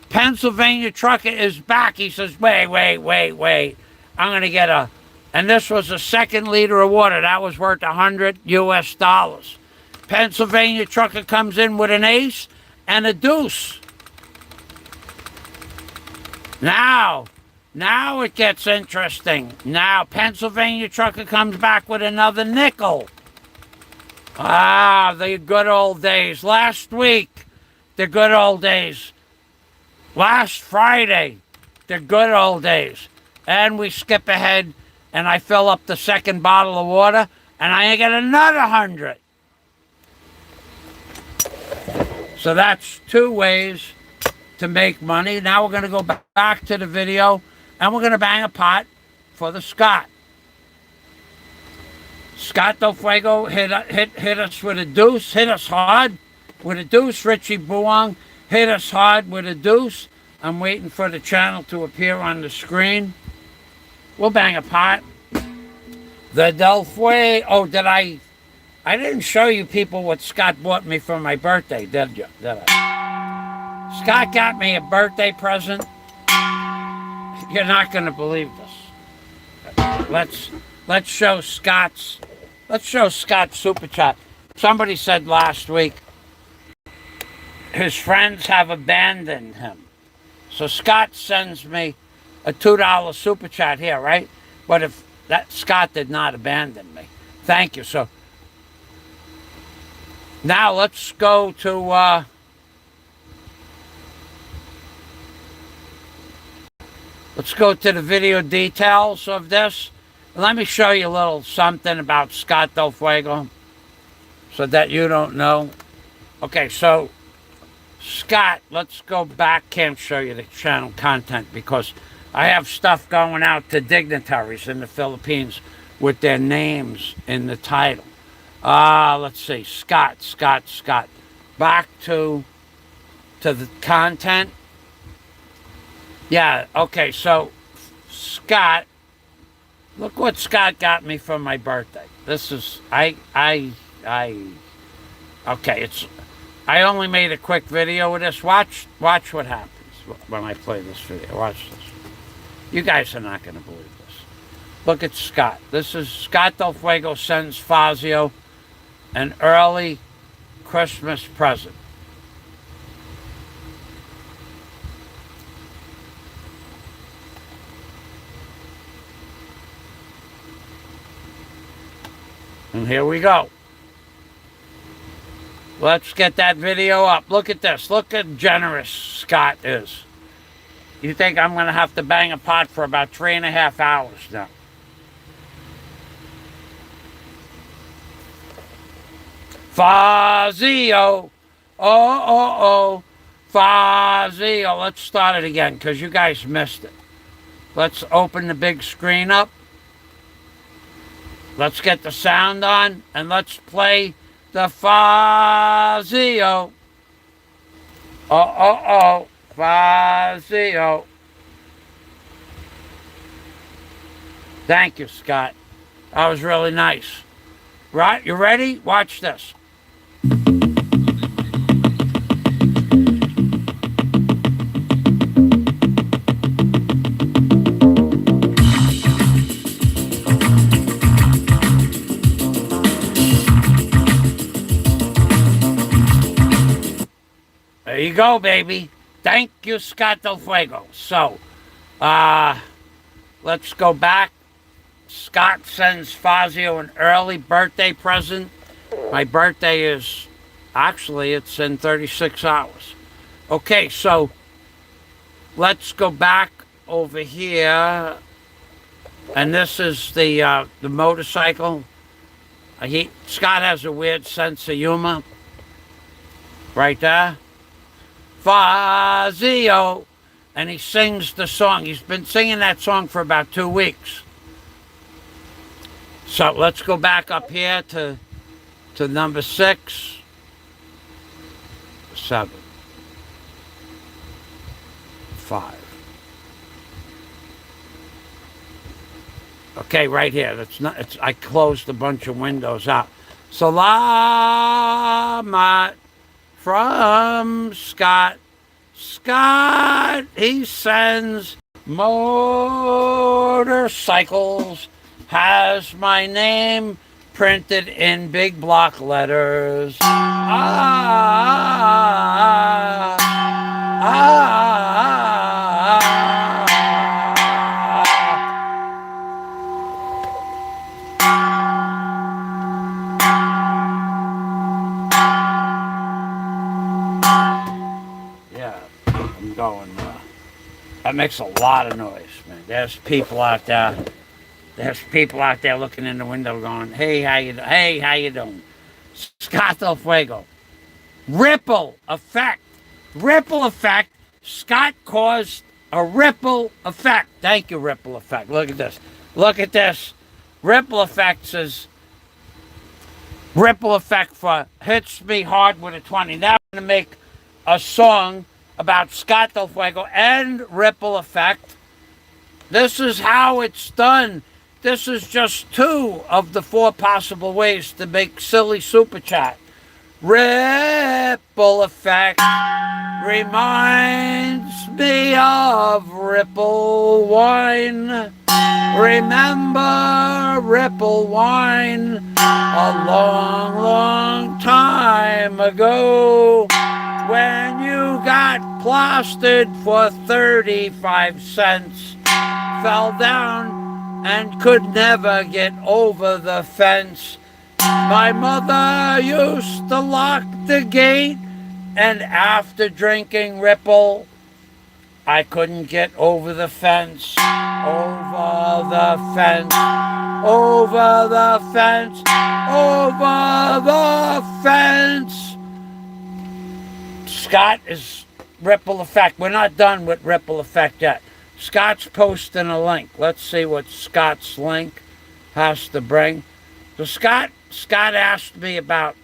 Pennsylvania Trucker is back. He says, wait. I'm going to get and this was a 2nd liter of water. That was worth $100 US. Pennsylvania Trucker comes in with an ace and a deuce. Now it gets interesting. Now Pennsylvania Trucker comes back with another nickel. Ah, the good old days. Last week, the good old days. Last Friday, the good old days. And we skip ahead, and I fill up the 2nd bottle of water, and I get another 100. So that's 2 ways to make money. Now we're going to go back to the video, and we're going to bang a pot for the Scott. Scott Del Fuego hit us with a deuce, hit us hard with a deuce. Richie Buang hit us hard with a deuce. I'm waiting for the channel to appear on the screen. We'll bang a pot. The Del Fuego. Oh, I didn't show you people what Scott bought me for my birthday, did you? Did I? Scott got me a birthday present. You're not going to believe this. Let's show Scott's super chat. Somebody said last week his friends have abandoned him. So Scott sends me a $2 super chat here, right? But if that Scott did not abandon me. Thank you. So now let's go to the video details of this. Let me show you a little something about Scott Del Fuego so that you don't know. Okay, so Scott, let's go back. Can't show you the channel content because I have stuff going out to dignitaries in the Philippines with their names in the title. Let's see. Scott. Back to the content. Yeah, okay, so Scott, look what Scott got me for my birthday. This is, okay, I only made a quick video with this. Watch what happens when I play this video. Watch this. You guys are not going to believe this. Look at Scott. This is Scott Del Fuego sends Fazio an early Christmas present. And here we go. Let's get that video up. Look at this. Look how generous Scott is. You think I'm going to have to bang a pot for about 3.5 hours now. Fazio. Oh. Fazio. Let's start it again because you guys missed it. Let's open the big screen up. Let's get the sound on and let's play the Fazzio. Oh. Fazzio. Thank you, Scott. That was really nice. Right? You ready? Watch this. There you go, baby. Thank you, Scott Del Fuego. So, let's go back. Scott sends Fazzio an early birthday present. My birthday is, actually, it's in 36 hours. Okay, so let's go back over here. And this is the motorcycle. Scott has a weird sense of humor. Right there. Fazzio. And he sings the song. He's been singing that song for about 2 weeks. So let's go back up here to number 6, 7, 5. Okay, right here. That's not. It's. I closed a bunch of windows out. Salamat from Scott. Scott, he sends motorcycles. Has my name printed in big block letters. Yeah, I'm going. That makes a lot of noise, man. There's people out there. There's people out there looking in the window going, hey, how you doing? Scott Del Fuego. Ripple effect. Ripple effect. Scott caused a ripple effect. Thank you, ripple effect. Look at this. Look at this. Ripple effect says, ripple effect for hits me hard with a 20. Now I'm going to make a song about Scott Del Fuego and ripple effect. This is how it's done. This is just 2 of the 4 possible ways to make silly super chat. Ripple effect reminds me of Ripple wine. Remember Ripple wine a long, long time ago when you got plastered for 35 cents, fell down and could never get over the fence. My mother used to lock the gate, and after drinking Ripple, I couldn't get over the fence. Over the fence. Over the fence. Over the fence. Scott is ripple effect. We're not done with ripple effect yet. Scott's posting a link. Let's see what Scott's link has to bring. So Scott asked me about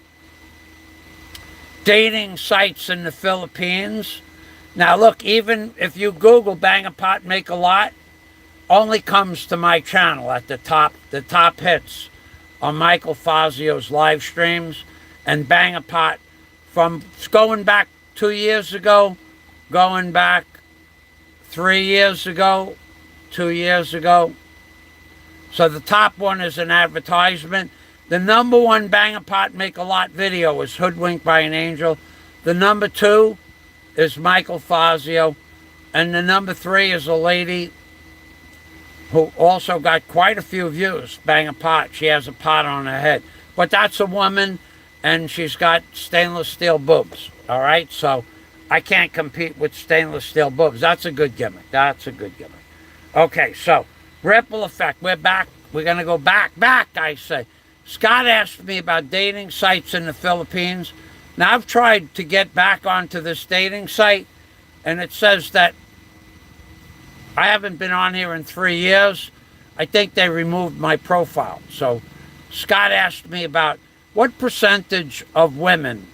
dating sites in the Philippines. Now look, even if you Google Bang a Pot, Make a Lot, only comes to my channel at the top. The top hits on Michael Fazzio's live streams, and Bang a Pot from going back 2 years ago, going back 3 years ago, 2 years ago, So the top one is an advertisement. The number one Bang a Pot Make a Lot video is Hoodwinked by an Angel. The number two is Michael Fazzio. And the number three is a lady who also got quite a few views, Bang a Pot. She has a pot on her head. But that's a woman, and she's got stainless steel boobs, all right? So I can't compete with stainless steel boobs. That's a good gimmick. That's a good gimmick. Okay, so ripple effect. We're back. We're going to go back, I say. Scott asked me about dating sites in the Philippines. Now, I've tried to get back onto this dating site, and it says that I haven't been on here in 3 years. I think they removed my profile. So Scott asked me about what percentage of women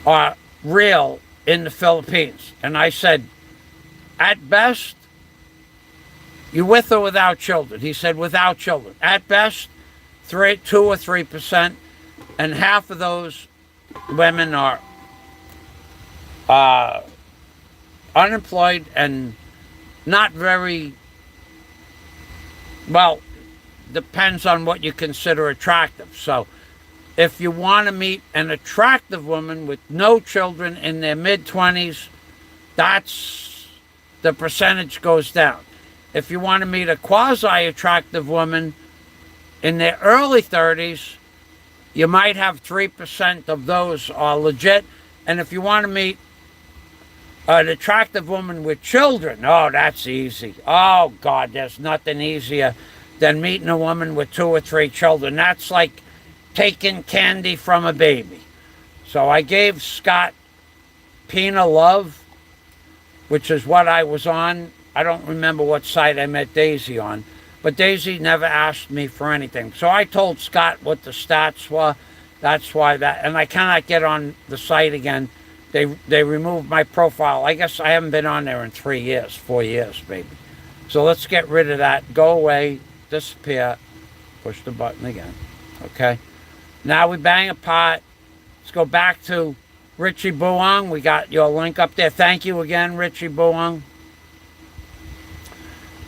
are real in the Philippines. And I said, at best, you with or without children? He said, without children. At best, 2 or 3%. And half of those women are unemployed and not very, well, depends on what you consider attractive. So if you want to meet an attractive woman with no children in their mid-20s, that's, the percentage goes down. If you want to meet a quasi-attractive woman in their early 30s, you might have 3% of those are legit. And if you want to meet an attractive woman with children, oh, that's easy. Oh, God, there's nothing easier than meeting a woman with 2 or 3 children. That's like taking candy from a baby. So I gave Scott Pina Love, which is what I was on. I don't remember what site I met Daisy on, but Daisy never asked me for anything. So I told Scott what the stats were. That's why that, and I cannot get on the site again. They removed my profile. I guess I haven't been on there in 3 years, 4 years maybe. So let's get rid of that. Go away, disappear, push the button again. Okay. Now we bang a pot. Let's go back to Richie Buang. We got your link up there. Thank you again, Richie Buang.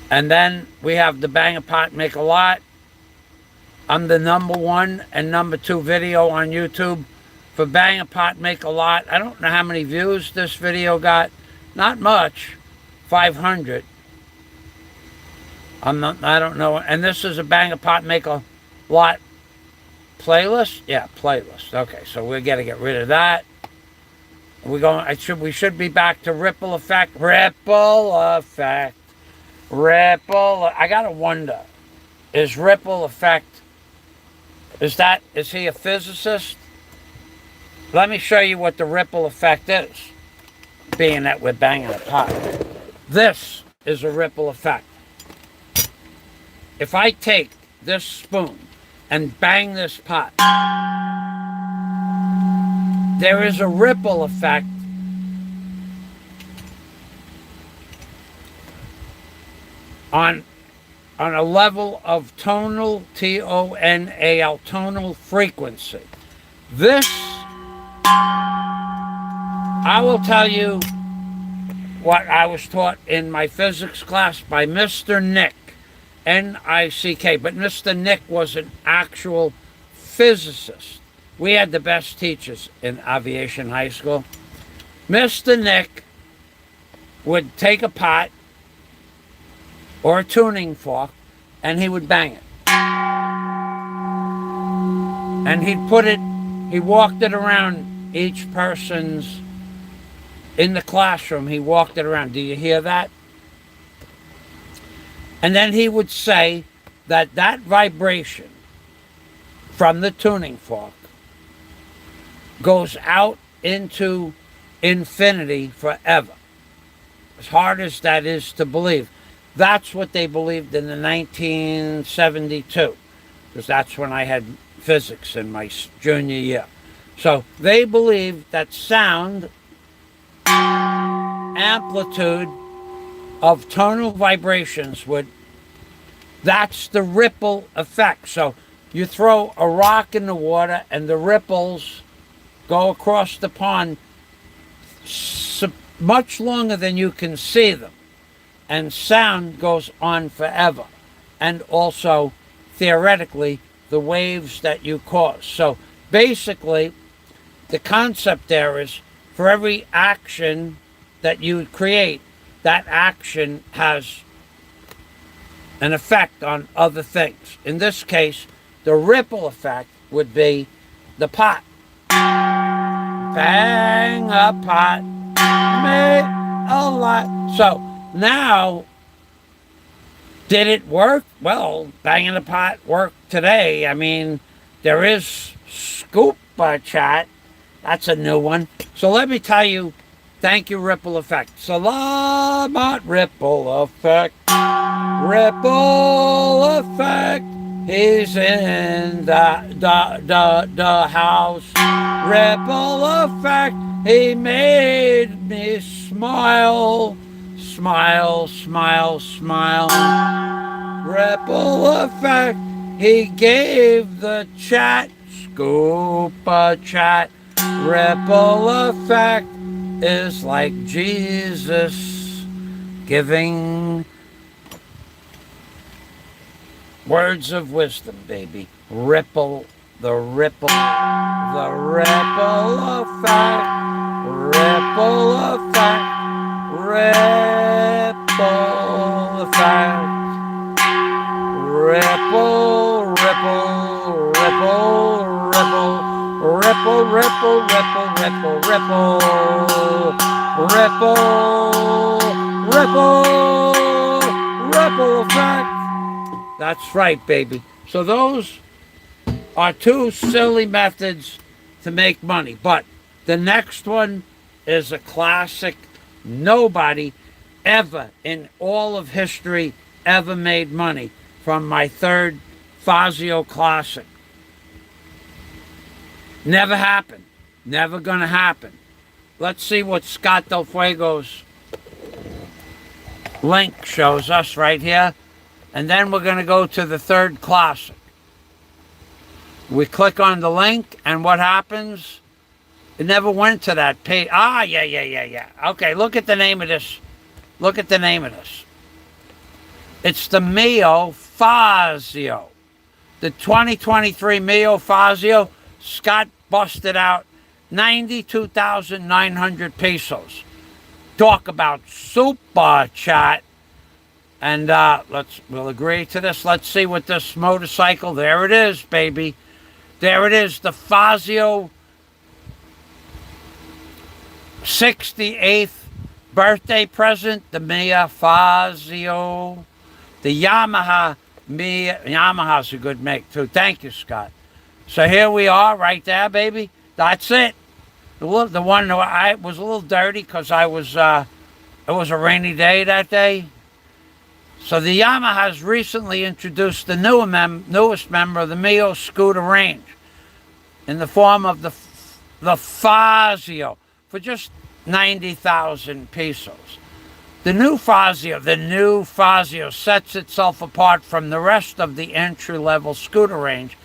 And then we have the Bang a Pot Make a Lot. I'm the number 1 and number 2 video on YouTube for Bang a Pot Make a Lot. I don't know how many views this video got. Not much. 500. I don't know. And this is a Bang a Pot Make a Lot playlist. Yeah, playlist. Okay, so we're gonna get rid of that. We're going. We should be back to ripple effect. Ripple effect. Ripple. I gotta wonder. Is ripple effect? Is he a physicist? Let me show you what the ripple effect is, being that we're banging a pot. This is a ripple effect. If I take this spoon and bang this pot, there is a ripple effect on a level of tonal, T-O-N-A-L, tonal frequency. This, I will tell you what I was taught in my physics class by Mr. Nick, N-I-C-K. But Mr. Nick was an actual physicist. We had the best teachers in aviation high school. Mr. Nick would take a pot or a tuning fork and he would bang it. And he walked it around each person's, in the classroom, he walked it around. Do you hear that? And then he would say that vibration from the tuning fork goes out into infinity forever. As hard as that is to believe. That's what they believed in the 1972, because that's when I had physics in my junior year. So they believed that sound amplitude of tonal vibrations that's the ripple effect. So you throw a rock in the water and the ripples go across the pond much longer than you can see them. And sound goes on forever. and also theoretically the waves that you cause. So basically, the concept there is for every action that you create, that action has an effect on other things. In this case, the ripple effect would be the pot. Bang a pot, made a lot. So now, did it work? Well, banging the pot worked today. I mean, there is scoop chat. That's a new one. So let me tell you, thank you, Ripple Effect. Salamat, Ripple Effect. Ripple Effect. He's in the house. Ripple Effect. He made me smile. Smile, smile, smile. Ripple Effect. He gave the chat. Scoop chat. Ripple Effect is like Jesus giving words of wisdom, baby. Ripple, the ripple effect, ripple effect, ripple effect, ripple, ripple, ripple, ripple, ripple, ripple, ripple, ripple, ripple, ripple, ripple, ripple effect. That's right, baby. So those are two silly methods to make money. But the next one is a classic. Nobody ever in all of history ever made money from my third FAZIO classic. Never happened. Never gonna happen. Let's see what Scott Del Fuego's link shows us right here. And then we're going to go to the third classic. We click on the link, and what happens? It never went to that page. Yeah. Okay, look at the name of this. Look at the name of this. It's the Mio Fazzio. The 2023 Mio Fazzio. Scott busted out 92,900 pesos. Talk about super chat. And we'll agree to this. Let's see what this motorcycle. There it is, baby. There it is. The FAZIO 68th birthday present. The Mia FAZIO. The Yamaha. Yamaha's a good make too. Thank you, Scott. So here we are, right there, baby. That's it. The one I was a little dirty because it was a rainy day that day. So the Yamaha has recently introduced the newest member of the Mio scooter range in the form of the FAZIO for just 90,000 pesos. The new FAZIO sets itself apart from the rest of the entry-level scooter range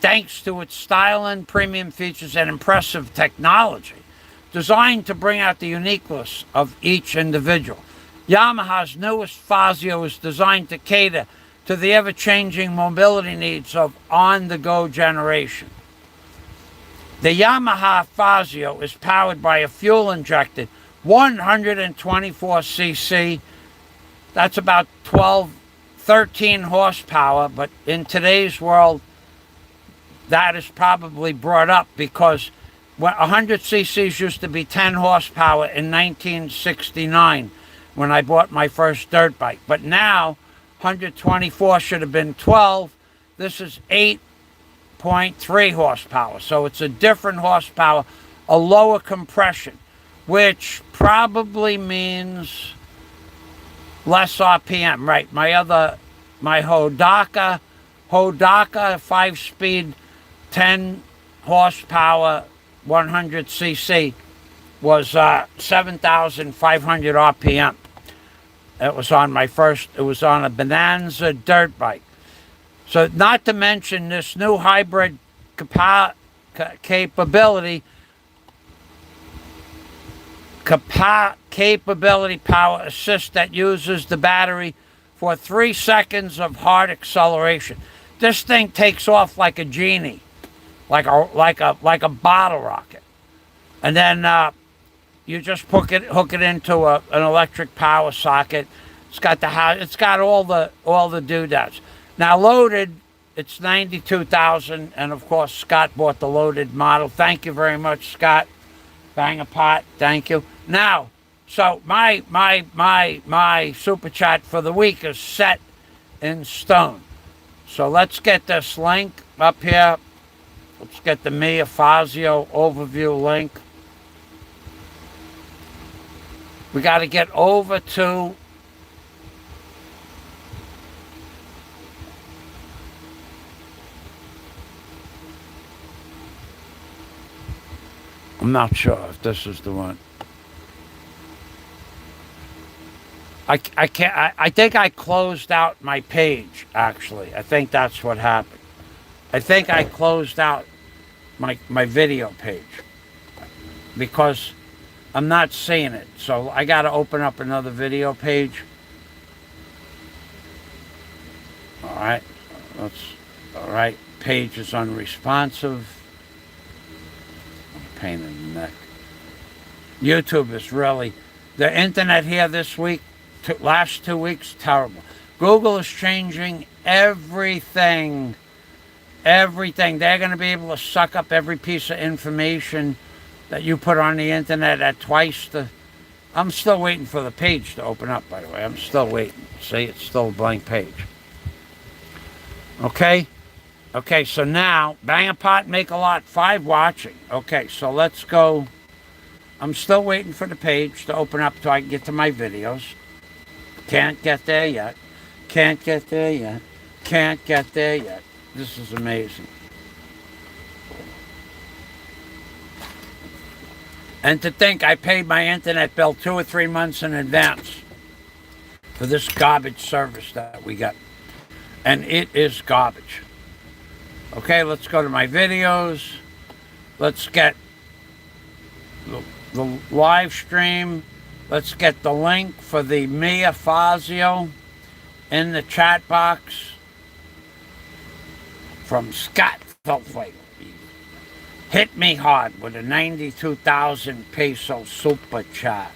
thanks to its style and premium features and impressive technology designed to bring out the uniqueness of each individual. Yamaha's newest FAZIO is designed to cater to the ever-changing mobility needs of on-the-go generation. The Yamaha FAZIO is powered by a fuel-injected 124cc. That's about 13 horsepower, but in today's world, that is probably brought up because 100 cc's used to be 10 horsepower in 1969. When I bought my first dirt bike. But now, 124 should have been 12. This is 8.3 horsepower. So it's a different horsepower, a lower compression, which probably means less RPM. Right, my Hodaka 5-speed, 10 horsepower, 100cc was 7,500 RPM. It was on a Bonanza dirt bike. So not to mention this new hybrid capability power assist that uses the battery for 3 seconds of hard acceleration. This thing takes off like a genie, like a bottle rocket, and then you just hook it into an electric power socket. It's got all the doodads. Now loaded, it's 92,000, and of course Scott bought the loaded model. Thank you very much, Scott. Bang a pot, thank you. Now, so my super chat for the week is set in stone. So let's get this link up here. Let's get the FAZIO overview link. We got to get over to I'm not sure if this is the one. I can't. I think I closed out my page, actually. I think that's what happened. I think I closed out my video page because I'm not seeing it. So I got to open up another video page. All right. All right. Page is unresponsive. Pain in the neck. YouTube is really... The internet here this week, last 2 weeks, terrible. Google is changing everything. Everything. They're going to be able to suck up every piece of information that you put on the internet at twice the... I'm still waiting for the page to open up, by the way. I'm still waiting. See, it's still a blank page. Okay? Okay, so now, Bang a Pot, Make a Lot, 5 watching. Okay, so let's go. I'm still waiting for the page to open up so I can get to my videos. Can't get there yet. Can't get there yet. Can't get there yet. This is amazing. And to think I paid my internet bill 2 or 3 months in advance for this garbage service that we got. And it is garbage. Okay, let's go to my videos. Let's get the live stream. Let's get the link for the FAZIO in the chat box from Scott Feltway. Hit me hard with a 92,000 peso super chat.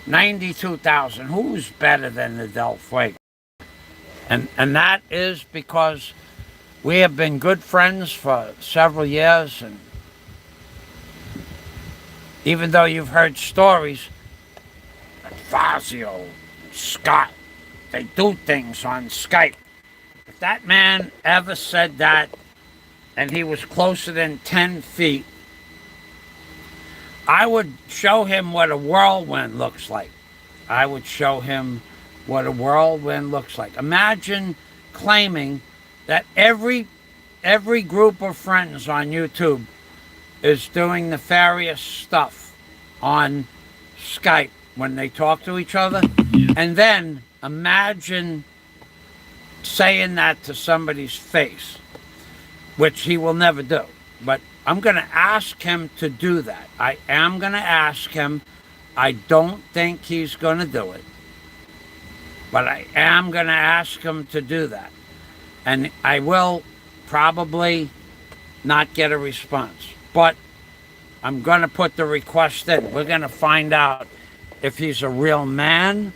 92,000. Who's better than the Del Fuego? And that is because we have been good friends for several years, and even though you've heard stories that Fazzio, Scott, they do things on Skype. If that man ever said that and he was closer than 10 feet, I would show him what a whirlwind looks like. I would show him what a whirlwind looks like. Imagine claiming that every group of friends on YouTube is doing nefarious stuff on Skype when they talk to each other. And then imagine saying that to somebody's face, which he will never do. But I'm going to ask him to do that. I am going to ask him. I don't think he's going to do it. But I am going to ask him to do that. And I will probably not get a response. But I'm going to put the request in. We're going to find out if he's a real man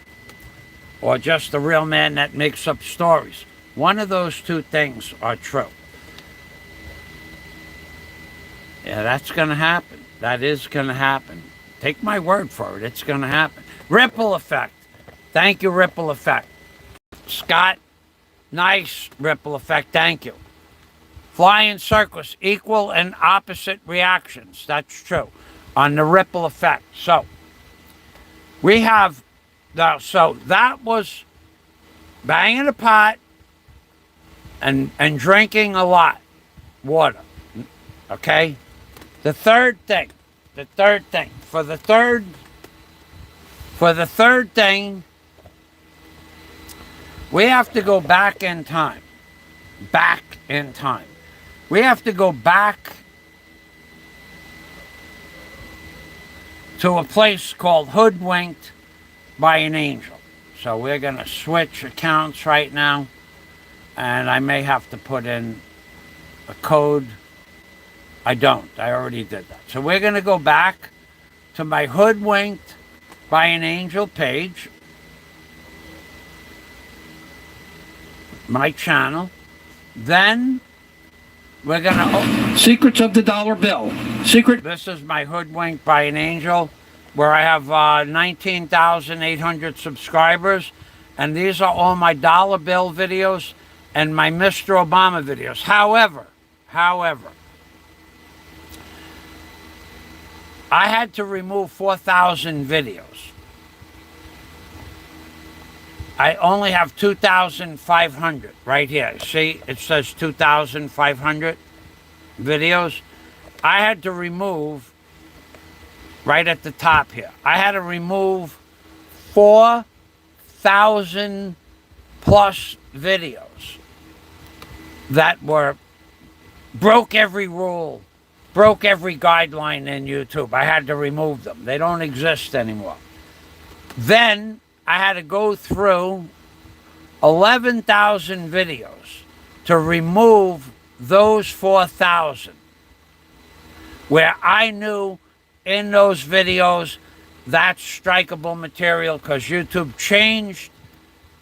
or just a real man that makes up stories. One of those two things are true. Yeah, that's going to happen. That is going to happen. Take my word for it. It's going to happen. Ripple effect. Thank you, Ripple effect. Scott, nice ripple effect. Thank you. Flying circus, equal and opposite reactions. That's true. On the ripple effect. So, we have, so that was banging a pot and drinking a lot. Water. Okay? The third thing. For the third thing, we have to go back in time. Back in time. We have to go back to a place called Hoodwinked by an Angel. So we're going to switch accounts right now. And I may have to put in a code. I don't. I already did that. So we're going to go back to my Hoodwinked by an Angel page. My channel. Then we're going to... Secrets of the dollar bill. This is my Hoodwinked by an Angel, where I have 19,800 subscribers. And these are all my dollar bill videos and my Mr. Obama videos. However, I had to remove 4,000 videos. I only have 2,500 right here. See, it says 2,500 videos. I had to remove, right at the top here, I had to remove 4,000 plus videos that broke every rule, broke every guideline in YouTube. I had to remove them. They don't exist anymore. Then I had to go through 11,000 videos to remove those 4,000 where I knew in those videos that's strikeable material because YouTube changed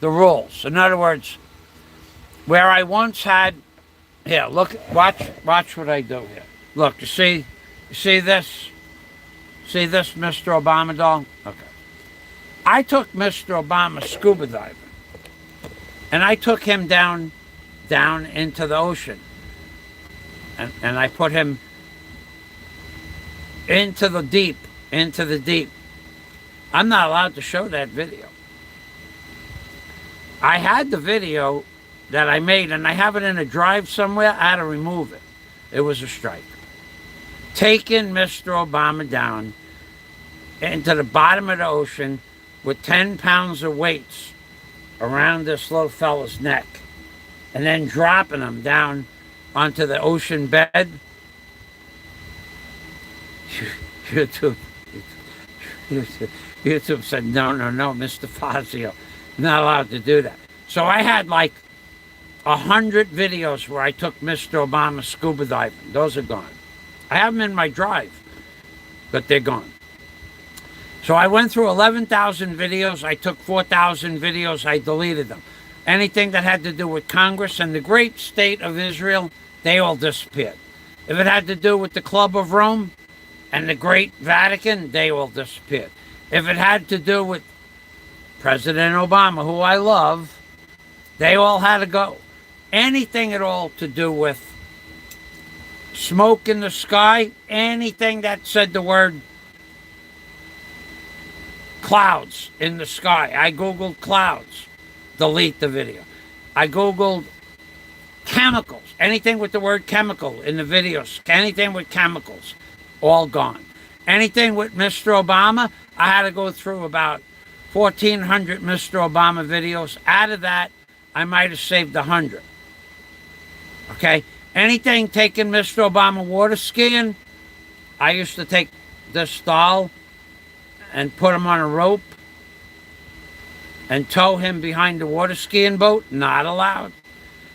the rules. In other words, where I once had, here, look, watch what I do here. Look, you see this? See this Mr. Obama doll? Okay. I took Mr. Obama scuba diving, and I took him down into the ocean, and I put him into the deep. I'm not allowed to show that video. I had the video that I made, and I have it in a drive somewhere. I had to remove it. It was a strike. Taking Mr. Obama down into the bottom of the ocean with 10 pounds of weights around this little fella's neck, and then dropping him down onto the ocean bed. YouTube said, no, Mr. Fazzio, not allowed to do that. So I had like 100 videos where I took Mr. Obama scuba diving. Those are gone. I have them in my drive, but they're gone. So I went through 11,000 videos. I took 4,000 videos. I deleted them. Anything that had to do with Congress and the great state of Israel, they all disappeared. If it had to do with the Club of Rome and the Great Vatican, they all disappeared. If it had to do with President Obama, who I love, they all had to go. Anything at all to do with smoke in the sky, anything that said the word clouds in the sky. I Googled clouds, delete the video. I Googled chemicals, anything with the word chemical in the videos, anything with chemicals, all gone. Anything with Mr. Obama, I had to go through about 1,400 Mr. Obama videos. Out of that, I might have saved 100. Okay? Anything taking Mr. Obama water skiing, I used to take this doll and put him on a rope and tow him behind the water skiing boat. Not allowed.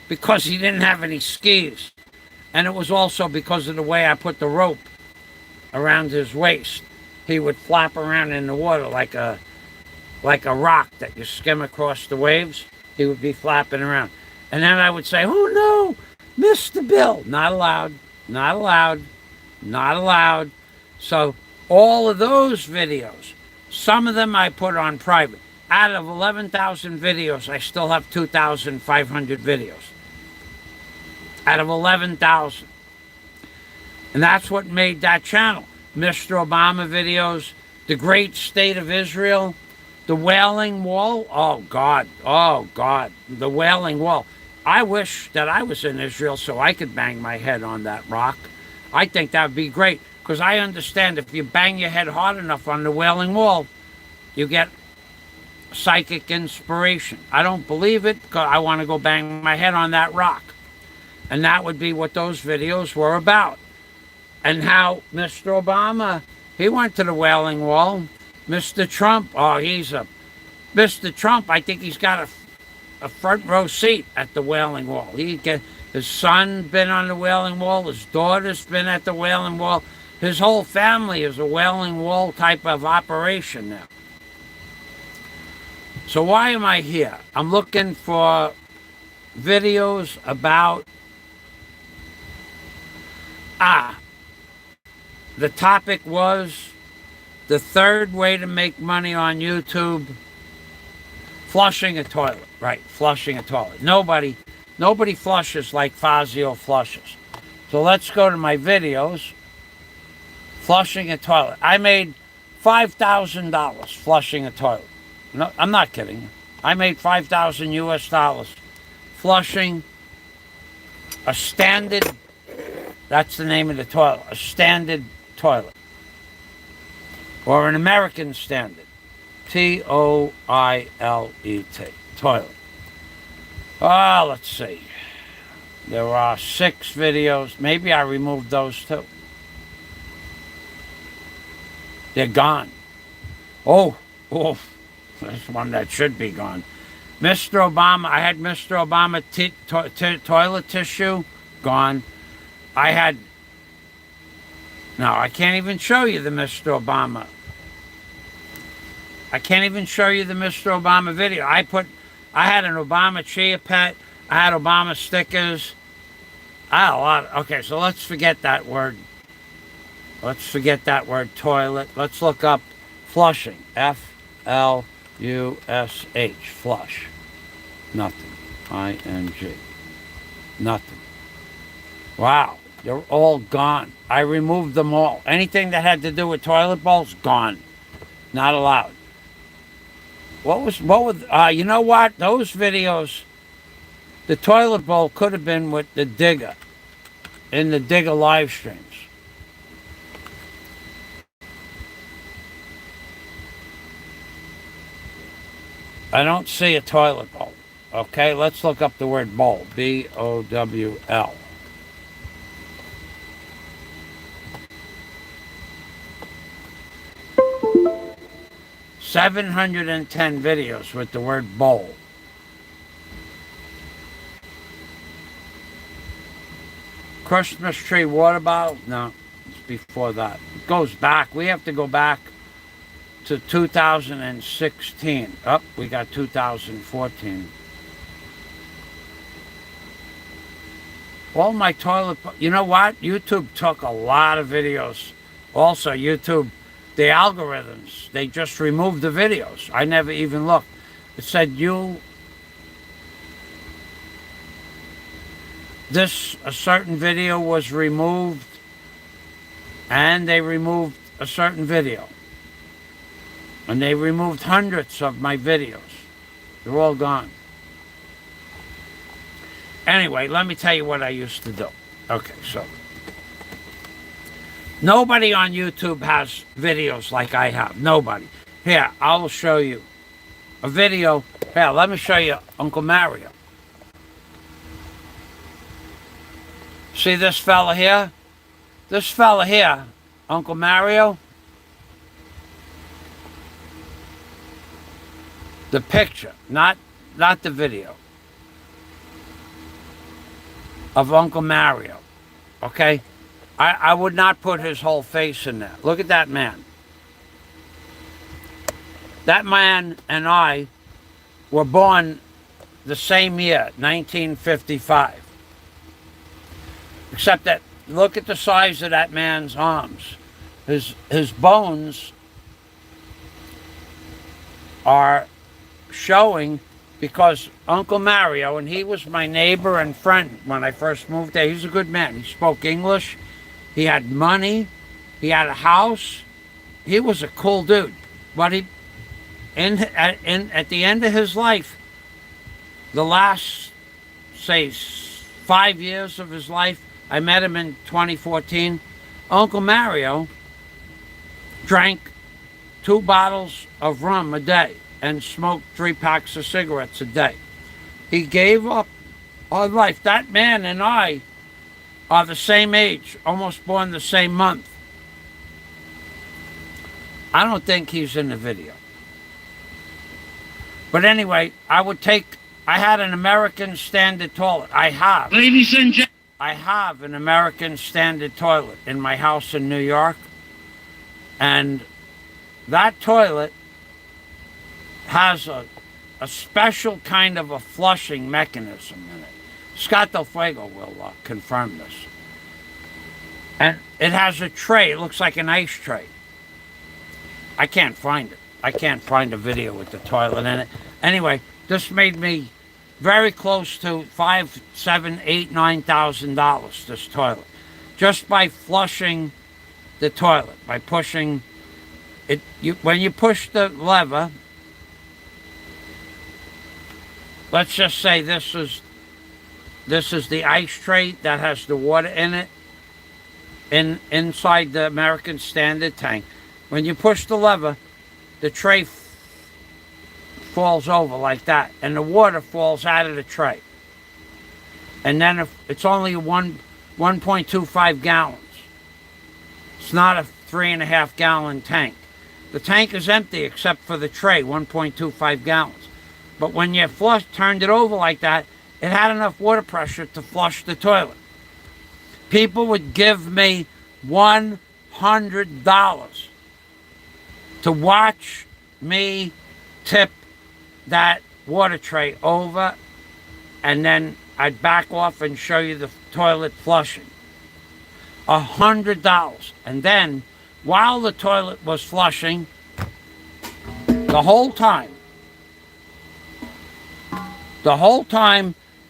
Because he didn't have any skis. And it was also because of the way I put the rope around his waist. He would flap around in the water like a rock that you skim across the waves. He would be flapping around. And then I would say, oh no, Mr. Bill. Not allowed, not allowed, not allowed. So all of those videos, some of them I put on private. Out of 11,000 videos, I still have 2,500 videos. Out of 11,000. And that's what made that channel. Mr. Obama videos, the great state of Israel, the Wailing Wall. Oh, God. The Wailing Wall. I wish that I was in Israel so I could bang my head on that rock. I think that would be great. Because I understand if you bang your head hard enough on the Wailing Wall, you get psychic inspiration. I don't believe it because I want to go bang my head on that rock. And that would be what those videos were about. And how Mr. Obama, he went to the Wailing Wall. Mr. Trump, oh, he's a Mr. Trump, I think he's got a front row seat at the Wailing Wall. His son been on the Wailing Wall. His daughter's been at the Wailing Wall. His whole family is a Wailing Wall type of operation now. So why am I here? I'm looking for videos about the topic was the third way to make money on YouTube. Flushing a toilet. Right, flushing a toilet. Nobody flushes like Fazzio flushes. So let's go to my videos. Flushing a toilet. I made $5,000 flushing a toilet. No, I'm not kidding you. I made $5,000 US flushing a standard, that's the name of the toilet, a standard toilet. Or an American standard. Toilet. Toilet. Let's see. There are 6 videos. Maybe I removed those too. They're gone. Oh, there's one that should be gone. Mr. Obama, I had Mr. Obama toilet tissue, gone. I can't even show you the Mr. Obama. I can't even show you the Mr. Obama video. I had an Obama chia pet. I had Obama stickers. I had a lot. Okay, so let's forget that word. Let's forget that word toilet. Let's look up flushing. Flush. Flush. Nothing. ING. Nothing. Wow. They're all gone. I removed them all. Anything that had to do with toilet bowls, gone. Not allowed. You know what? Those videos, the toilet bowl could have been with the digger in the digger live streams. I don't see a toilet bowl. Okay, let's look up the word bowl. B-O-W-L. $710 videos with the word bowl. Christmas tree water bottle? No, it's before that. It goes back. We have to go back to 2016. We got 2014. All my toilet... You know what? YouTube took a lot of videos. Also, YouTube... The algorithms, they just removed the videos. I never even looked. It said a certain video was removed, and they removed a certain video. And they removed hundreds of my videos. They're all gone. Anyway, let me tell you what I used to do. Okay, so... Nobody on YouTube has videos like I have. Nobody. Here, I will show you a video. Here, let me show you Uncle Mario. See this fella here? This fella here, Uncle Mario. The picture, not the video, of Uncle Mario. Okay? I would not put his whole face in there. Look at that man. That man and I were born the same year, 1955. Except that, look at the size of that man's arms. His bones are showing because Uncle Mario, and he was my neighbor and friend when I first moved there. He's a good man. He spoke English. He had money. He had a house. He was a cool dude. But at the end of his life, the last, say, 5 years of his life, I met him in 2014. Uncle Mario drank 2 bottles of rum a day and smoked 3 packs of cigarettes a day. He gave up on life. That man and I are the same age, almost born the same month. I don't think he's in the video. But anyway, I had an American Standard toilet. Ladies and gentlemen. I have an American Standard toilet in my house in New York. And that toilet has a special kind of a flushing mechanism in it. Scott Del Fuego will confirm this. And it has a tray. It looks like an ice tray. I can't find it. I can't find a video with the toilet in it. Anyway, this made me very close to $5,000, $7,000, $8,000, $9,000, this toilet. Just by flushing the toilet, by pushing it. When you push the lever, let's just say this is the ice tray that has the water in it, inside the American Standard tank. When you push the lever, the tray falls over like that, and the water falls out of the tray. And then if it's only 1.25 gallons. It's not a 3.5 gallon tank. The tank is empty except for the tray, 1.25 gallons. But when you turned it over like that, it had enough water pressure to flush the toilet. People would give me $100 to watch me tip that water tray over, and then I'd back off and show you the toilet flushing. $100. And then, while the toilet was flushing, the whole time,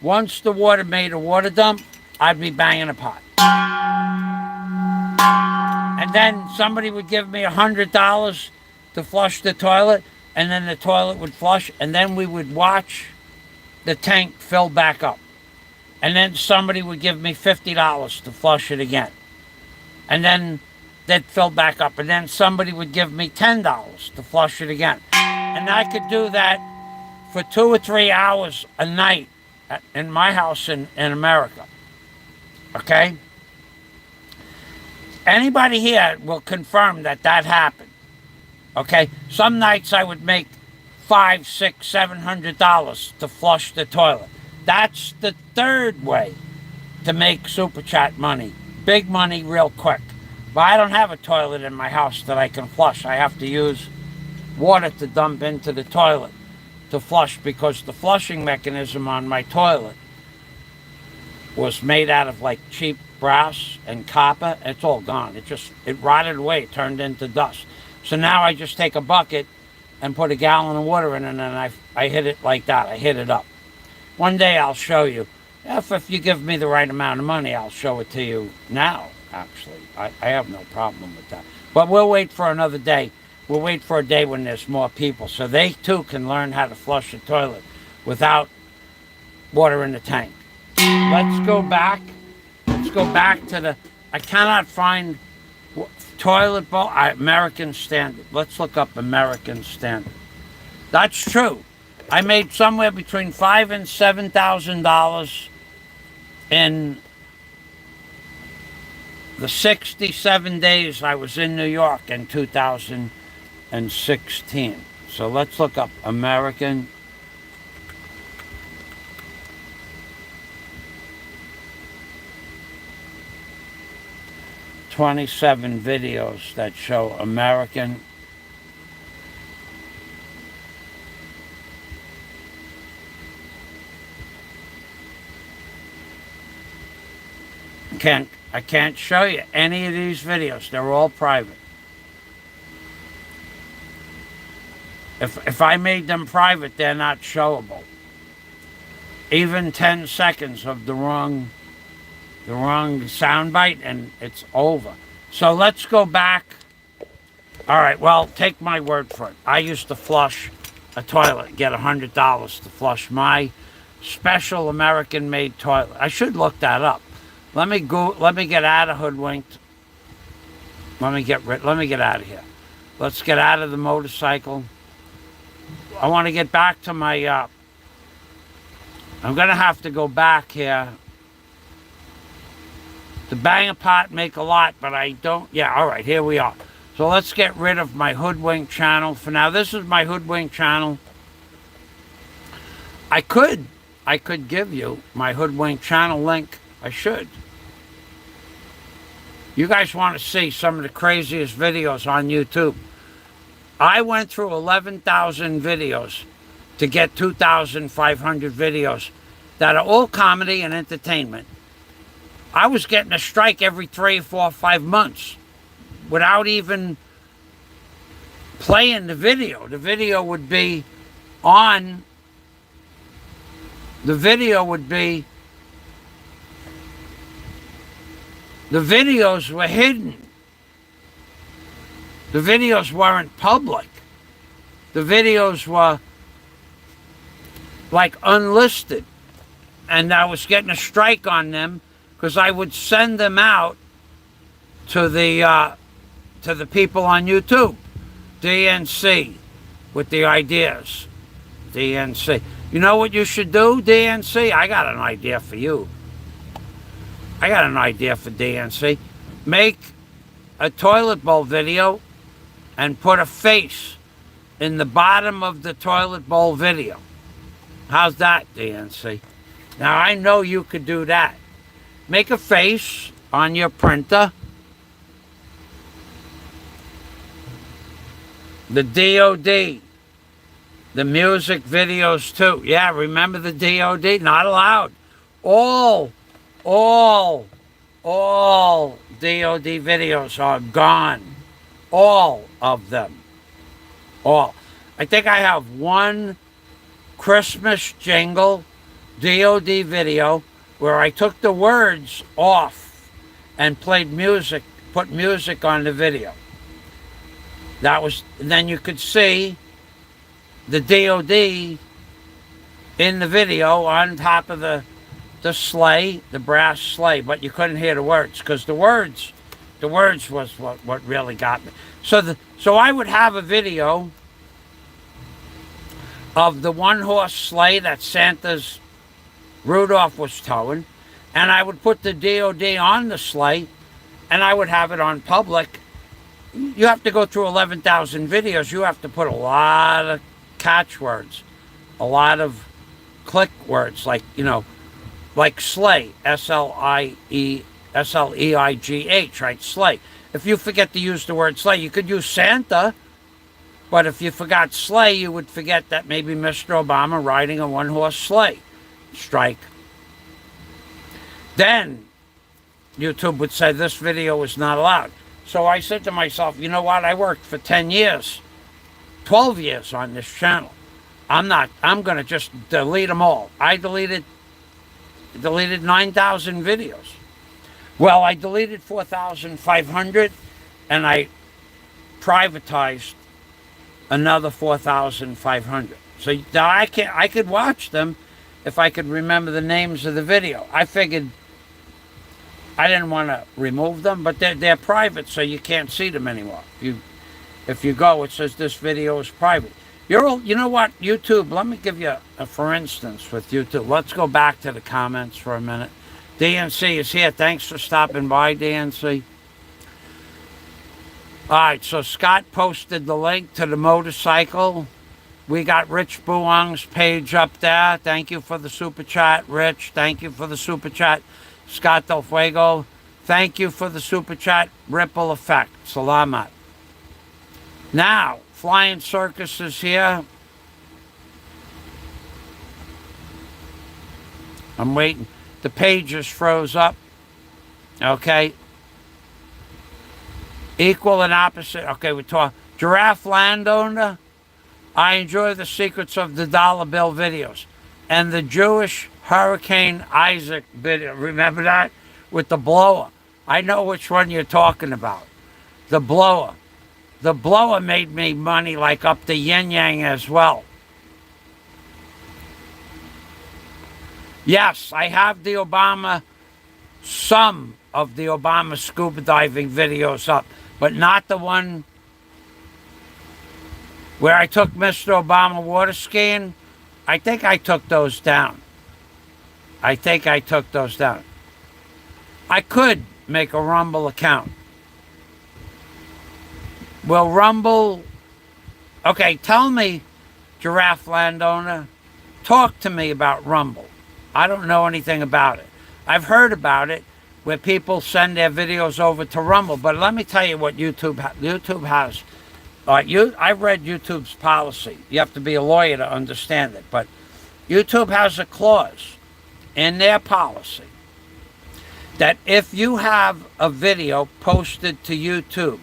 once the water made a water dump, I'd be banging a pot. And then somebody would give me $100 to flush the toilet, and then the toilet would flush, and then we would watch the tank fill back up. And then somebody would give me $50 to flush it again. And then they'd fill back up, and then somebody would give me $10 to flush it again. And I could do that for 2 or 3 hours a night in my house in America. Okay? Anybody here will confirm that happened. Okay? Some nights I would make $500, $600, $700 to flush the toilet. That's the third way to make Super Chat money. Big money real quick. But I don't have a toilet in my house that I can flush. I have to use water to dump into the toilet to flush, because the flushing mechanism on my toilet was made out of like cheap brass and copper. It's all gone. It rotted away. It turned into dust. So now I just take a bucket and put a gallon of water in it, and I hit it like that. I hit it up. One day I'll show you. If you give me the right amount of money, I'll show it to you now, actually. I have no problem with that. But we'll wait for another day. We'll wait for a day when there's more people, so they too can learn how to flush a toilet without water in the tank. Let's go back. Let's go back to the... I cannot find toilet bowl. American Standard. Let's look up American Standard. That's true. I made somewhere between $5,000 and $7,000 in the 67 days I was in New York in 2016. So let's look up American. $27 videos that show American. I can't show you any of these videos. They're all private. If I made them private, they're not showable. Even 10 seconds of the wrong soundbite, and it's over. So let's go back. All right, well, take my word for it. I used to flush a toilet, get $100 to flush my special American-made toilet. I should look that up. Let me get out of hoodwinked. Let me get out of here. Let's get out of the motorcycle. I want to get back to my, I'm going to have to go back here. To bang a pot, make a lot, but I don't, yeah, all right, here we are. So let's get rid of my hoodwink channel for now. This is my hoodwink channel. I could give you my Hoodwink channel link. I should. You guys want to see some of the craziest videos on YouTube? I went through 11,000 videos to get 2,500 videos that are all comedy and entertainment. I was getting a strike every 3, 4, 5 months without even playing the video. The video would be on. The videos were hidden. The videos weren't public. The videos were like unlisted. And I was getting a strike on them because I would send them out to the people on YouTube. DNC with the ideas. DNC. You know what you should do, DNC? I got an idea for you. I got an idea for DNC. Make a toilet bowl video and put a face in the bottom of the toilet bowl video. How's that, DNC? Now, I know you could do that. Make a face on your printer. The DOD. The music videos, too. Yeah, remember the DOD? Not allowed. All DOD videos are gone. All of them. All. I think I have one Christmas jingle DOD video where I took the words off and played music, put music on the video. That was, and then you could see the DOD in the video on top of the sleigh, the brass sleigh, but you couldn't hear the words because the words was what really got me. So I would have a video of the one-horse sleigh that Santa's Rudolph was towing, and I would put the DOD on the sleigh, and I would have it on public. You have to go through 11,000 videos. You have to put a lot of catchwords, a lot of click words, like, you know, like sleigh, S-L-E-I-G-H, right? Sleigh. If you forget to use the word sleigh, you could use Santa, but if you forgot sleigh, you would forget that maybe Mr. Obama riding a one-horse sleigh. Strike. Then YouTube would say this video is not allowed. So I said to myself, you know what? I worked for 10 years, 12 years on this channel. I'm going to just delete them all. I deleted 9,000 videos. Well, I deleted 4,500 and I privatized another 4,500. So now I could watch them if I could remember the names of the video. I figured I didn't want to remove them, but they're private, so you can't see them anymore. If you go, it says this video is private. You know what, YouTube, let me give you a for instance with YouTube. Let's go back to the comments for a minute. DNC is here. Thanks for stopping by, DNC. All right, so Scott posted the link to the motorcycle. We got Rich Buang's page up there. Thank you for the super chat, Rich. Thank you for the super chat, Scott Del Fuego. Thank you for the super chat, Ripple Effect. Salamat. Now, Flying Circus is here. I'm waiting. The page just froze up. Okay. Equal and opposite. Okay, we talk. Giraffe Landowner. I enjoy the secrets of the dollar bill videos. And the Jewish Hurricane Isaac video. Remember that? With the blower. I know which one you're talking about. The blower. The blower made me money like up to yin yang as well. Yes, I have the some of the Obama scuba diving videos up, but not the one where I took Mr. Obama water skiing. I think I took those down. I could make a Rumble account. Will Rumble... Okay, tell me, Giraffe Landowner, talk to me about Rumble. I don't know anything about it. I've heard about it where people send their videos over to Rumble, but let me tell you what YouTube has. I read YouTube's policy. You have to be a lawyer to understand it, but YouTube has a clause in their policy that if you have a video posted to YouTube,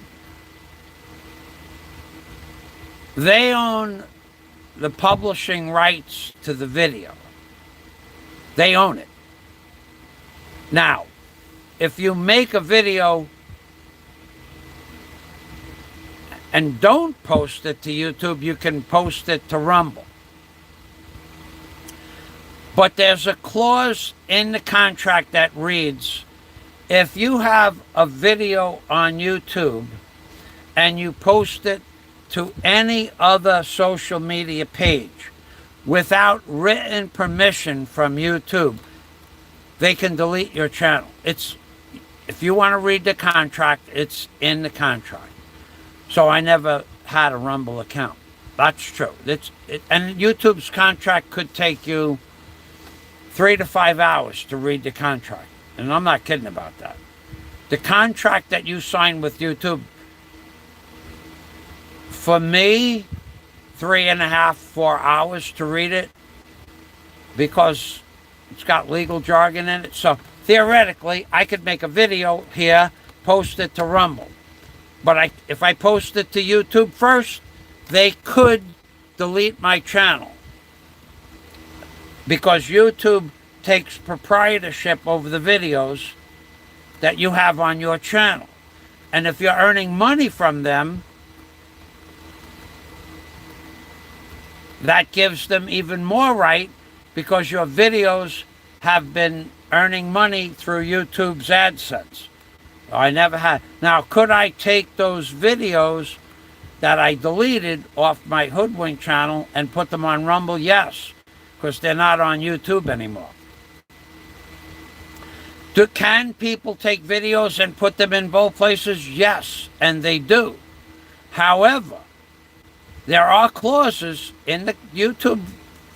they own the publishing rights to the video. They own it. Now, if you make a video and don't post it to YouTube, you can post it to Rumble. But there's a clause in the contract that reads, if you have a video on YouTube and you post it to any other social media page without written permission from YouTube, they can delete your channel. If you want to read the contract, it's in the contract. So I never had a Rumble account. That's true. And YouTube's contract could take you 3 to 5 hours to read the contract. And I'm not kidding about that. The contract that you sign with YouTube, for me, 3.5, 4 hours to read it, because it's got legal jargon in it. So theoretically, I could make a video here, post it to Rumble. But if I post it to YouTube first, they could delete my channel, because YouTube takes proprietorship over the videos that you have on your channel. And if you're earning money from them, that gives them even more right, because your videos have been earning money through YouTube's AdSense. I never had. Now, could I take those videos that I deleted off my Hoodwink channel and put them on Rumble? Yes, because they're not on YouTube anymore. Can people take videos and put them in both places? Yes, and they do. However, there are clauses in the YouTube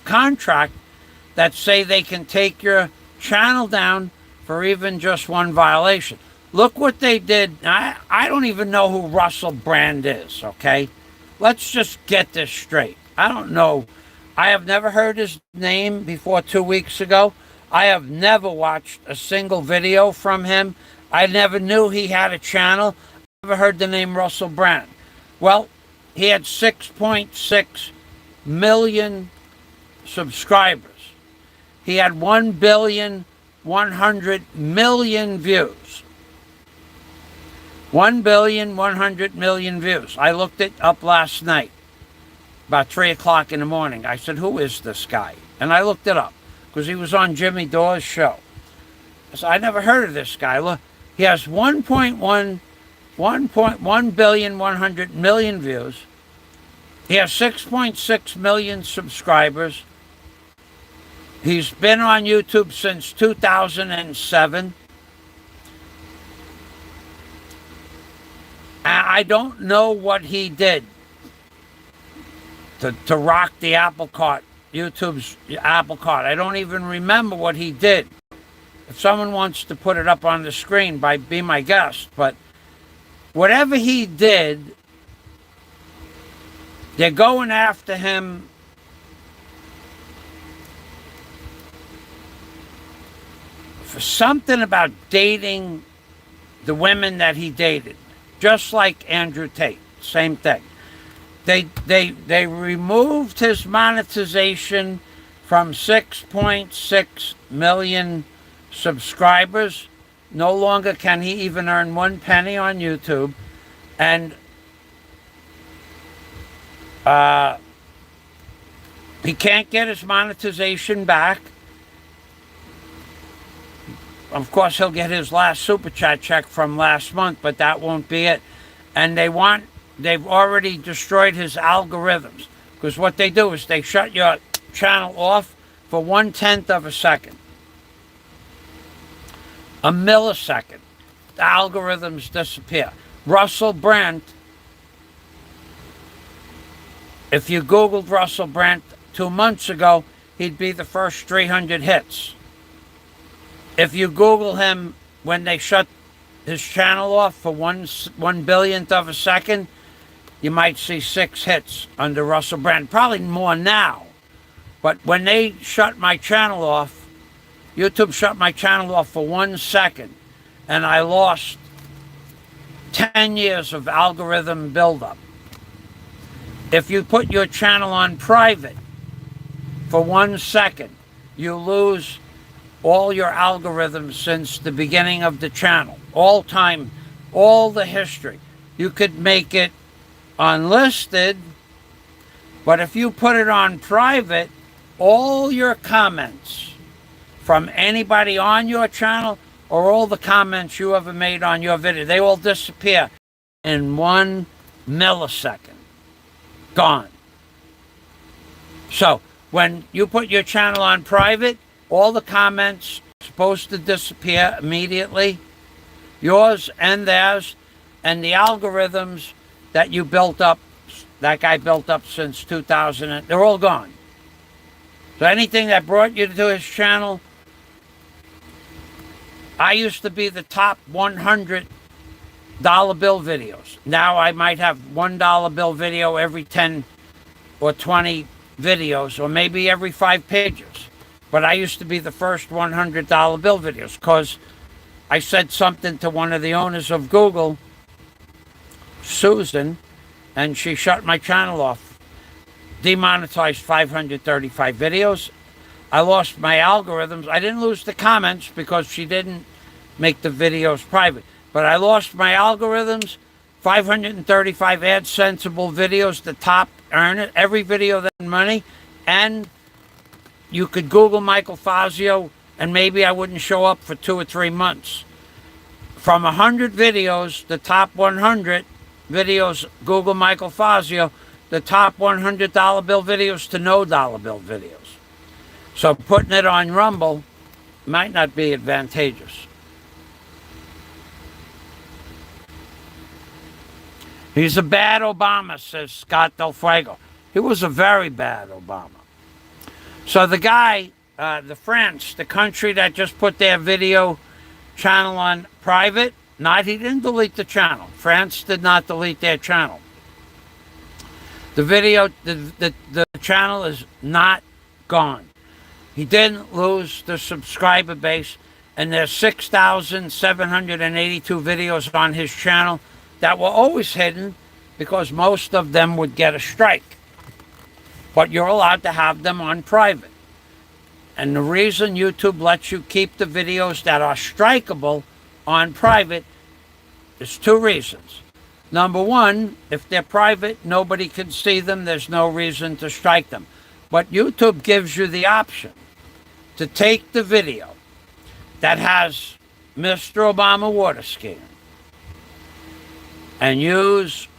contract that say they can take your channel down for even just one violation. Look what they did. I don't even know who Russell Brand is, okay? Let's just get this straight. I don't know. I have never heard his name before 2 weeks ago. I have never watched a single video from him. I never knew he had a channel. I never heard the name Russell Brand. Well, he had 6.6 million subscribers. He had 1,100,000,000 views. 1,100,000,000 views. I looked it up last night, about 3 o'clock in the morning. I said, who is this guy? And I looked it up, because he was on Jimmy Dore's show. So I never heard of this guy. Look, he has 1,100,000,000 views. He has 6.6 million subscribers. He's been on YouTube since 2007. I don't know what he did to rock the apple cart, YouTube's apple cart. I don't even remember what he did. If someone wants to put it up on the screen, be my guest. But whatever he did, they're going after him for something about dating the women that he dated. Just like Andrew Tate, same thing. They removed his monetization from 6.6 million subscribers. No longer can he even earn 1 penny on YouTube. And he can't get his monetization back. Of course, he'll get his last Super Chat check from last month, but that won't be it. And they've already destroyed his algorithms, because what they do is they shut your channel off for 1/10 of a second. A millisecond. The algorithms disappear. Russell Brand, if you Googled Russell Brand 2 months ago, he'd be the first 300 hits. If you Google him when they shut his channel off for one billionth of a second, you might see 6 hits under Russell Brand. Probably more now. But when they shut my channel off, YouTube shut my channel off for 1 second, and I lost 10 years of algorithm buildup. If you put your channel on private for 1 second, you lose all your algorithms since the beginning of the channel. All time, all the history. You could make it unlisted, but if you put it on private, all your comments from anybody on your channel or all the comments you ever made on your video, they all disappear in 1 millisecond. Gone. So when you put your channel on private, all the comments are supposed to disappear immediately, yours and theirs, and the algorithms that you built up, that guy built up since 2000, they're all gone. So anything that brought you to his channel, I used to be the top 100 dollar bill videos. Now I might have $1 bill video every 10 or 20 videos, or maybe every 5 pages. But I used to be the first $100 bill videos because I said something to one of the owners of Google, Susan, and she shut my channel off. Demonetized 535 videos. I lost my algorithms. I didn't lose the comments because she didn't make the videos private. But I lost my algorithms, 535 ad-sensible videos, the top earner, every video that earned money, and you could Google Michael Fazzio, and maybe I wouldn't show up for 2 or 3 months. From 100 videos, the top 100 videos, Google Michael Fazzio, the top $100 bill videos to no dollar bill videos. So putting it on Rumble might not be advantageous. He's a bad Obama, says Scott Del Fuego. He was a very bad Obama. So the guy, the France, the country that just put their video channel on private, he didn't delete the channel. France did not delete their channel. The video, the channel is not gone. He didn't lose the subscriber base, and there's 6,782 videos on his channel that were always hidden because most of them would get a strike. But you're allowed to have them on private. And the reason YouTube lets you keep the videos that are strikeable on private is 2 reasons. Number 1, if they're private, nobody can see them. There's no reason to strike them. But YouTube gives you the option to take the video that has Mr. Obama water skiing and use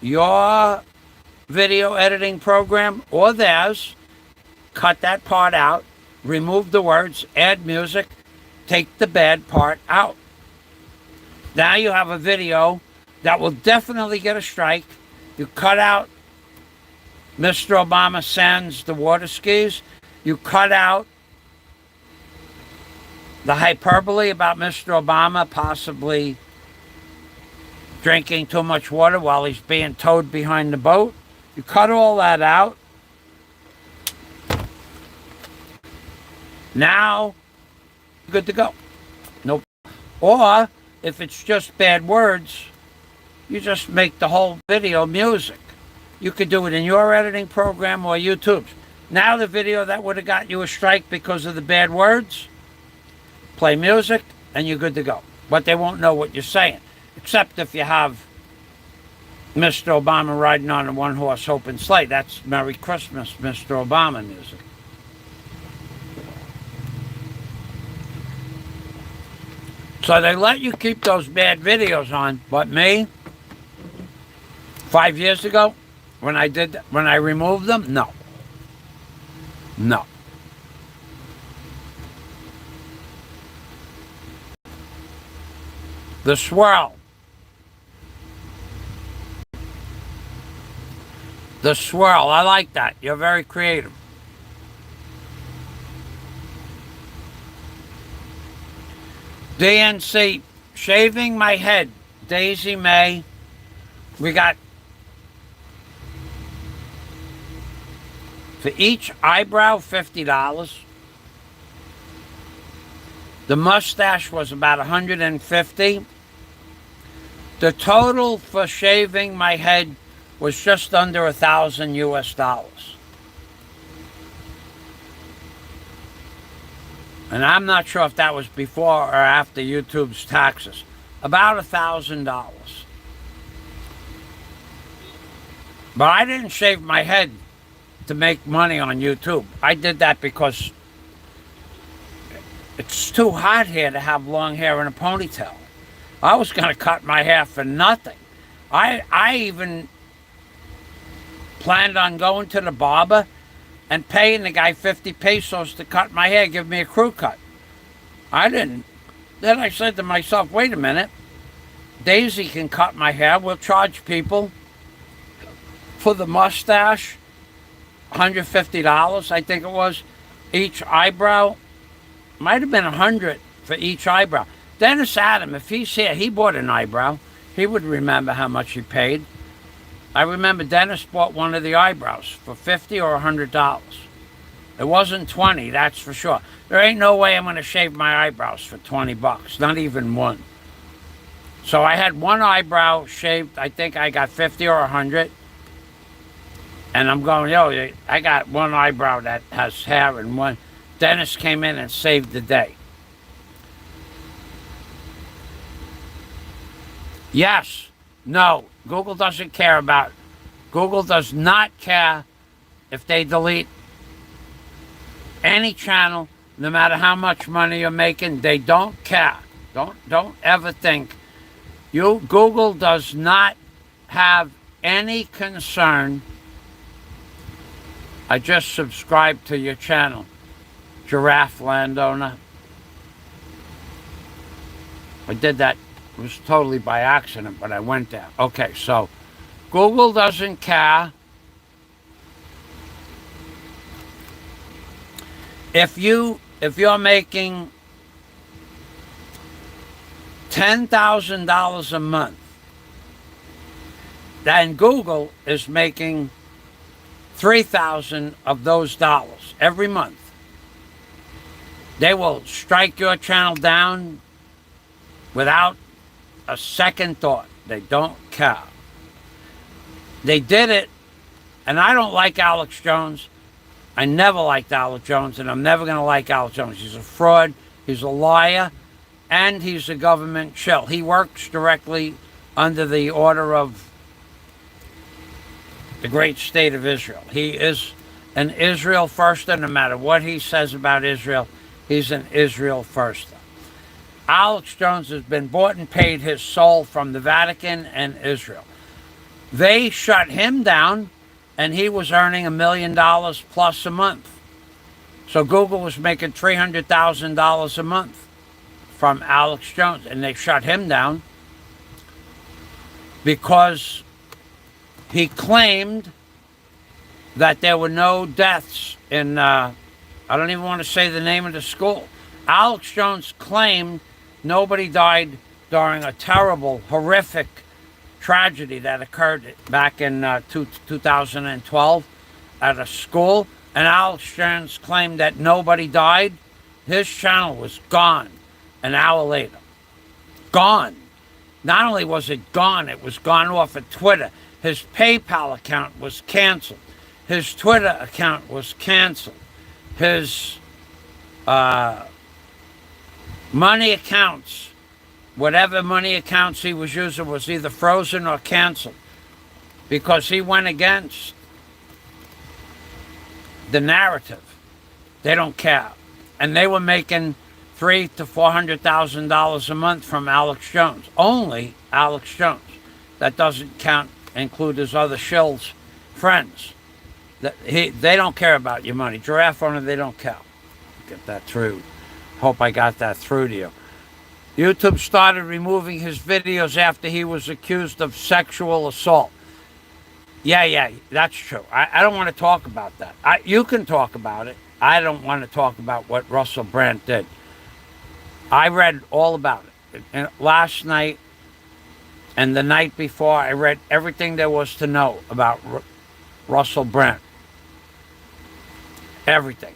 your video editing program or theirs, cut that part out, remove the words, add music, take the bad part out. Now you have a video that will definitely get a strike. You cut out Mr. Obama sans the water skis. You cut out the hyperbole about Mr. Obama possibly drinking too much water while he's being towed behind the boat. You cut all that out. Now, good to go. Nope. Or, if it's just bad words, you just make the whole video music. You could do it in your editing program or YouTube's. Now the video that would have got you a strike because of the bad words, play music, and you're good to go. But they won't know what you're saying. Except if you have Mr. Obama riding on a one-horse open sleigh. That's Merry Christmas, Mr. Obama music. So they let you keep those bad videos on, but me, 5 years ago, when I removed them, no. No. The swirl. The swirl, I like that. You're very creative. DNC, shaving my head, Daisy May. We got, for each eyebrow, $50. The mustache was about $150. The total for shaving my head was just under $1,000 US. And I'm not sure if that was before or after YouTube's taxes. About $1,000. But I didn't shave my head to make money on YouTube. I did that because it's too hot here to have long hair in a ponytail. I was going to cut my hair for nothing. I even planned on going to the barber and paying the guy 50 pesos to cut my hair, give me a crew cut. I didn't. Then I said to myself, wait a minute. Daisy can cut my hair. We'll charge people for the mustache, $150, I think it was, each eyebrow. Might have been $100 for each eyebrow. Dennis Adam, if he's here, he bought an eyebrow. He would remember how much he paid. I remember Dennis bought one of the eyebrows for $50 or $100. It wasn't 20, that's for sure. There ain't no way I'm going to shave my eyebrows for 20 bucks, not even one. So I had one eyebrow shaved. I think I got 50 or 100. And I'm going, yo, I got one eyebrow that has hair and one. Dennis came in and saved the day. Yes, no, Google doesn't care about, Google does not care if they delete any channel, no matter how much money you're making. They don't care. Don't ever think. Google does not have any concern. I just subscribed to your channel, Giraffe Landowner. I did that. It was totally by accident, but I went there. Okay, so Google doesn't care. If you're making $10,000 a month, then Google is making 3,000 of those dollars every month. They will strike your channel down without a second thought. They don't care. They did it, and I don't like Alex Jones. I never liked Alex Jones, and I'm never going to like Alex Jones. He's a fraud, he's a liar, and he's a government shill. He works directly under the order of the great state of Israel. He is an Israel firster. No matter what he says about Israel, he's an Israel firster. Alex Jones has been bought and paid his soul from the Vatican and Israel. They shut him down, and he was earning $1 million plus a month. So Google was making $300,000 a month from Alex Jones, and they shut him down because he claimed that there were no deaths in, I don't even want to say the name of the school. Alex Jones claimed nobody died during a terrible, horrific tragedy that occurred back in 2012 at a school. And Alex Jones claimed that nobody died. His channel was gone an hour later. Gone. Not only was it gone, it was gone off of Twitter. His PayPal account was canceled. His Twitter account was canceled. His money accounts, whatever money accounts he was using, was either frozen or canceled because he went against the narrative. They don't care. And they were making $300,000 to $400,000 a month from Alex Jones. Only Alex Jones. That doesn't include his other shills friends. They don't care about your money. Giraffe owner, they don't care. Get that through. Hope I got that through to you. YouTube started removing his videos after he was accused of sexual assault. Yeah, that's true. I don't want to talk about that. You can talk about it. I don't want to talk about what Russell Brand did. I read all about it. And last night and the night before, I read everything there was to know about Russell Brand. Everything.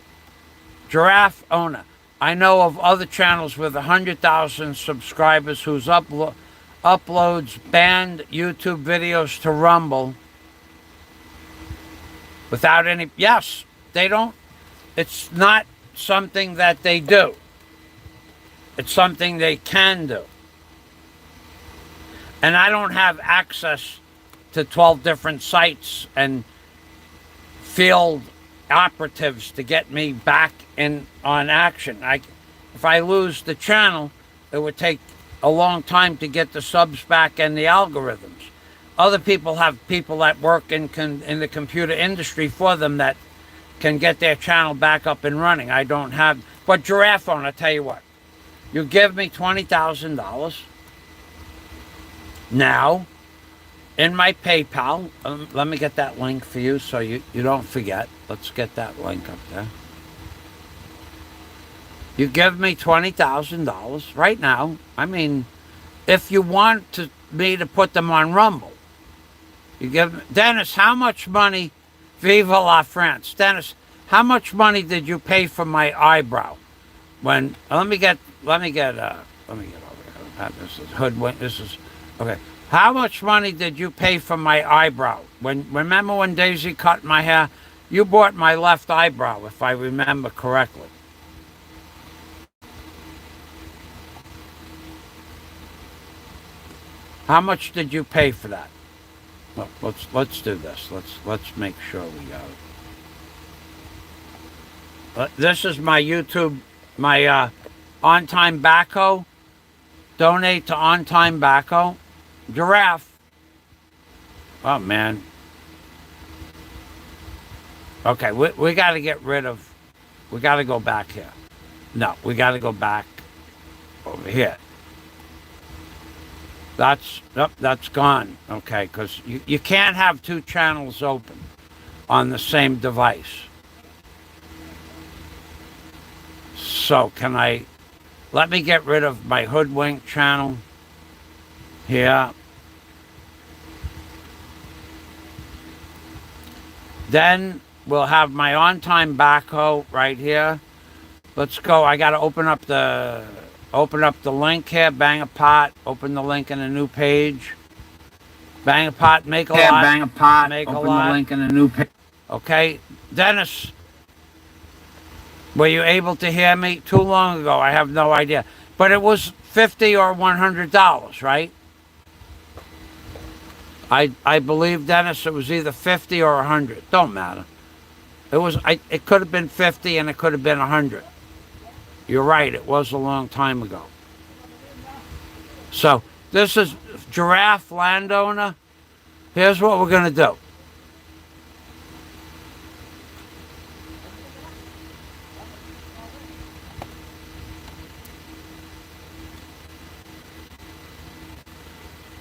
Giraffe owner. I know of other channels with 100,000 subscribers whose uploads banned YouTube videos to Rumble without any. Yes, they don't. It's not something that they do. It's something they can do. And I don't have access to 12 different sites and field operatives to get me back in on action. If I lose the channel, it would take a long time to get the subs back and the algorithms. Other people have people that work in the computer industry for them that can get their channel back up and running. I don't have. But Giraffe Phone, I'll tell you what. You give me $20,000 now in my PayPal. Let me get that link for you so you don't forget. Let's get that link up there. You give me $20,000 right now. I mean, if you want me to put them on Rumble, you give me, Dennis, how much money? Vive la France. Dennis, how much money did you pay for my eyebrow? When let me get over here. This is hoodwink. This is okay. How much money did you pay for my eyebrow? Remember when Daisy cut my hair? You bought my left eyebrow, if I remember correctly. How much did you pay for that? Well, let's do this. Let's make sure we got it. This is my YouTube, my On Time Backhoe. Donate to On Time Backhoe. Giraffe. Oh man. Okay, we got to get rid of. We got to go back here. No, we got to go back over here. That's gone. Okay, because you can't have two channels open on the same device. So let me get rid of my hoodwink channel here. Then we'll have my On Time Backhoe right here. Let's go. I got to open up the link here. Bang a pot. Open the link in a new page. Bang a pot. Make a lot. Bang a pot. Make open a lot. The link in a new page. Okay, Dennis. Were you able to hear me? Too long ago. I have no idea. But it was $50 or $100, right? I believe, Dennis, it was either 50 or 100. Don't matter. It could have been 50 and it could have been 100. You're right. It was a long time ago. So this is Giraffe Landowner. Here's what we're going to do.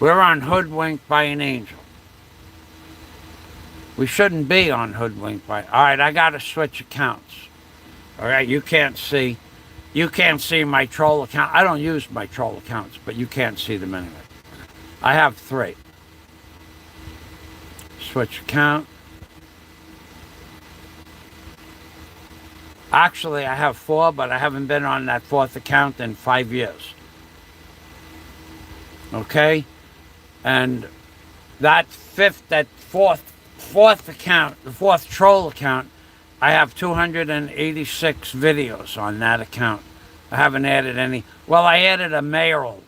We're on Hoodwinked by an Angel. We shouldn't be on Hoodwinked by... All right, I got to switch accounts. All right, you can't see my troll account. I don't use my troll accounts, but you can't see them anyway. I have 3. Switch account. Actually, I have 4, but I haven't been on that 4th account in 5 years. Okay? And that fourth account, the 4th troll account, I have 286 videos on that account. I haven't added any. Well, I added a mayoral,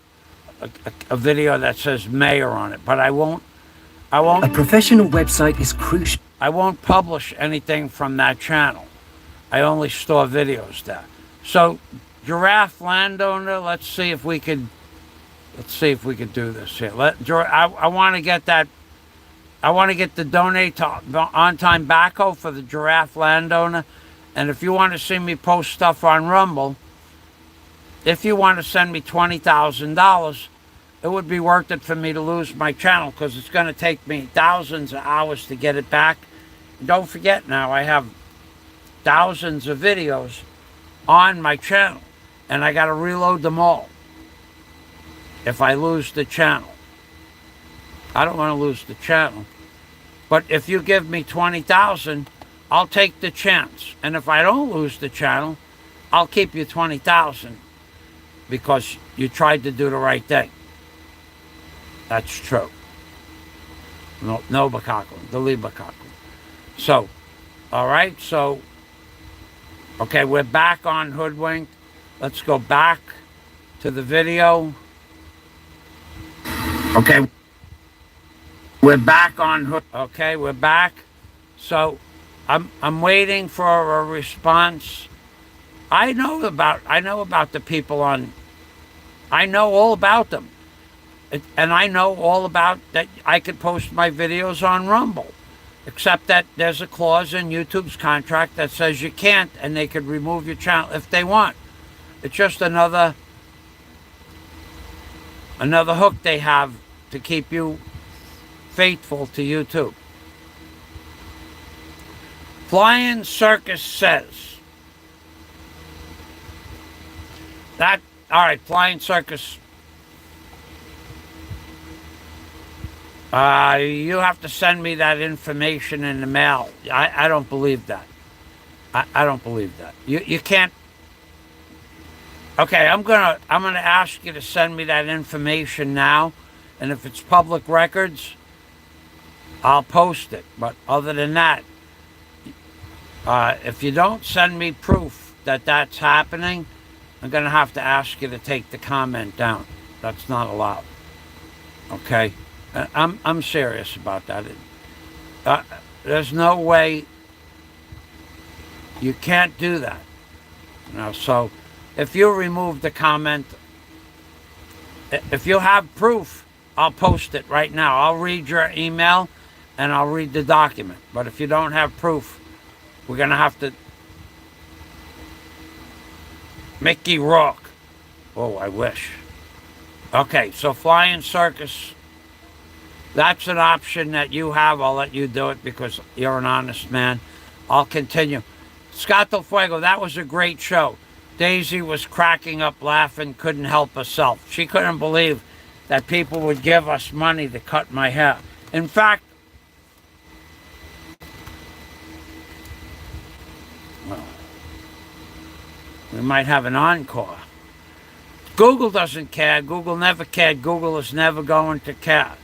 a video that says mayor on it, but I won't. A professional website is crucial. I won't publish anything from that channel. I only store videos there. So, Giraffe Landowner, let's see if we could do this here. I want to get that. I want to get the donate to On Time Backhoe for the Giraffe Landowner. And if you want to see me post stuff on Rumble, if you want to send me $20,000, it would be worth it for me to lose my channel because it's going to take me thousands of hours to get it back. Don't forget now, I have thousands of videos on my channel. and I got to reload them all if I lose the channel. I don't want to lose the channel. But if you give me 20,000, I'll take the chance. And if I don't lose the channel, I'll keep you 20,000 because you tried to do the right thing. That's true. No bakakon, the bakakon. So, all right, so, okay, we're back on Hoodwinked. Let's go back to the video. Okay, we're back on Hood. Okay, we're back. So, I'm waiting for a response. I know about the people on. I know all about them, and I know all about that. I could post my videos on Rumble, except that there's a clause in YouTube's contract that says you can't, and they could remove your channel if they want. It's just another hook they have to keep you faithful to YouTube. Flying Circus says that, all right, Flying Circus, you have to send me that information in the mail. I don't believe that. I don't believe that. You can't. Okay, I'm gonna ask you to send me that information now, and if it's public records, I'll post it. But other than that, if you don't send me proof that that's happening, I'm gonna have to ask you to take the comment down. That's not allowed. Okay, I'm serious about that. There's no way you can't do that. So if you remove the comment, if you have proof, I'll post it right now. I'll read your email and I'll read the document. But if you don't have proof, we're going to have to... Mickey Rourke. Oh, I wish. Okay, so Flying Circus, that's an option that you have. I'll let you do it because you're an honest man. I'll continue. Scott Del Fuego, that was a great show. Daisy was cracking up laughing, couldn't help herself. She couldn't believe that people would give us money to cut my hair. In fact, well, we might have an encore. Google doesn't care. Google never cared. Google is never going to care.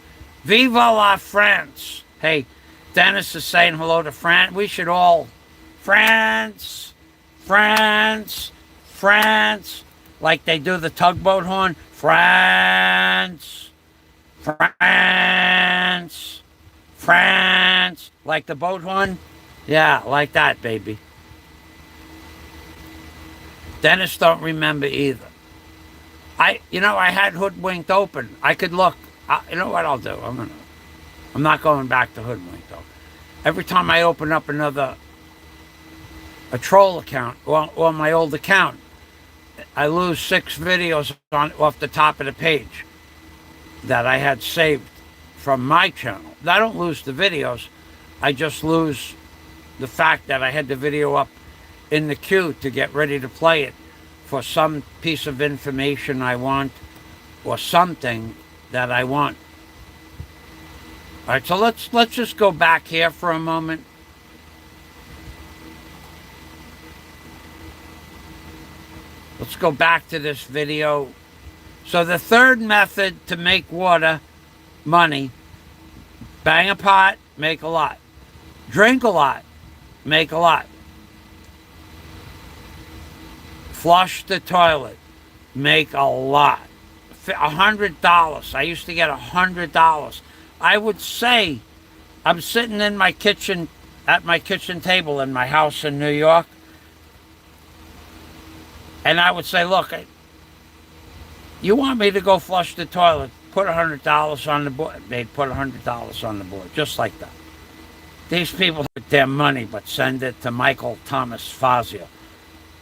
Viva la France. Hey, Dennis is saying hello to France. We should all... France, France, France, like they do the tugboat horn. France, France, France, like the boat horn. Yeah, like that, baby. Dennis don't remember either. I had Hoodwinked open. I could look. You know what I'll do? I'm not going back to Hoodwinked though. Every time I open up a troll account or my old account, I lose 6 videos off the top of the page that I had saved from my channel. I don't lose the videos. I just lose the fact that I had the video up in the queue to get ready to play it for some piece of information I want or something that I want. All right, so let's just go back here for a moment. Let's go back to this video. So the third method to make money, bang a pot, make a lot. Drink a lot, make a lot. Flush the toilet, make a lot. $100. I used to get $100. I would say, I'm sitting in my kitchen, at my kitchen table in my house in New York, and I would say, look, you want me to go flush the toilet, put $100 on the board. They'd put $100 on the board, just like that. These people get their money, but send it to Michael Thomas Fazzio.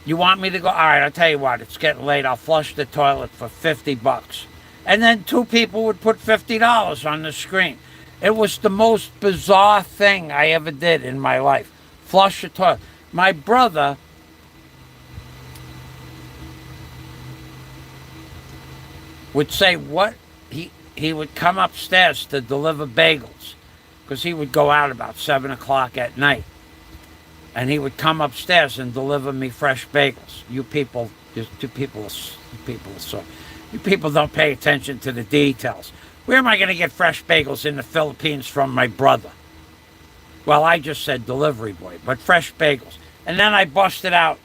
You want me to go? All right, I'll tell you what, it's getting late. I'll flush the toilet for $50. And then 2 people would put $50 on the screen. It was the most bizarre thing I ever did in my life. Flush the toilet. My brother would say what he would come upstairs to deliver bagels, because he would go out about 7 o'clock at night, and he would come upstairs and deliver me fresh bagels. You people don't pay attention to the details. Where am I going to get fresh bagels in the Philippines from my brother? Well, I just said delivery boy, but fresh bagels. And then I busted out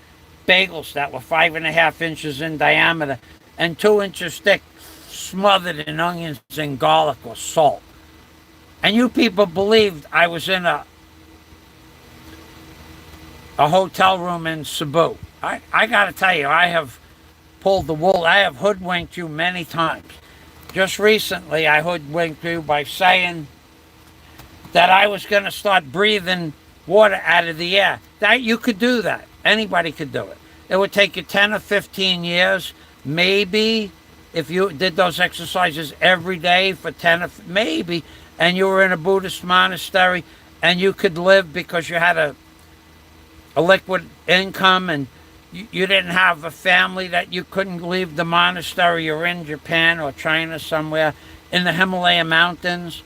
bagels that were 5.5 inches in diameter and 2 inches thick, smothered in onions and garlic or salt. And you people believed I was in a hotel room in Cebu. I got to tell you, I have pulled the wool. I have hoodwinked you many times. Just recently, I hoodwinked you by saying that I was going to start breathing water out of the air. That you could do that. Anybody could do it. It would take you 10 or 15 years, maybe, if you did those exercises every day for 10 or maybe, and you were in a Buddhist monastery, and you could live because you had a liquid income, and you didn't have a family that you couldn't leave the monastery. You're in Japan or China somewhere in the Himalaya mountains.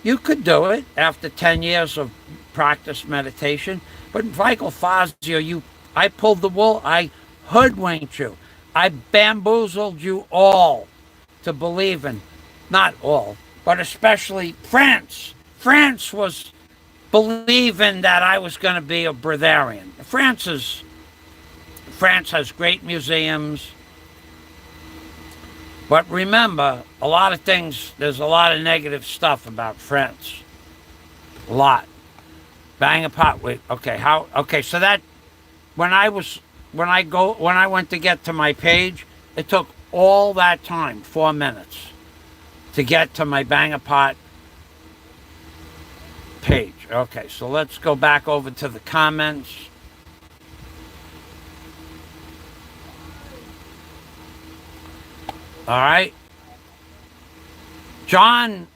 You could do it after 10 years of practice meditation. But Michael Fazzio, I pulled the wool. I hoodwinked you. I bamboozled you all to believe in, not all, but especially France. France was believing that I was going to be a breatharian. France has great museums. But remember, a lot of things, there's a lot of negative stuff about France. A lot. Bang a pot. Wait, okay, so that, when I went to get to my page, it took all that time, 4 minutes, to get to my Bang a Pot page. Okay, so let's go back over to the comments. All right. John.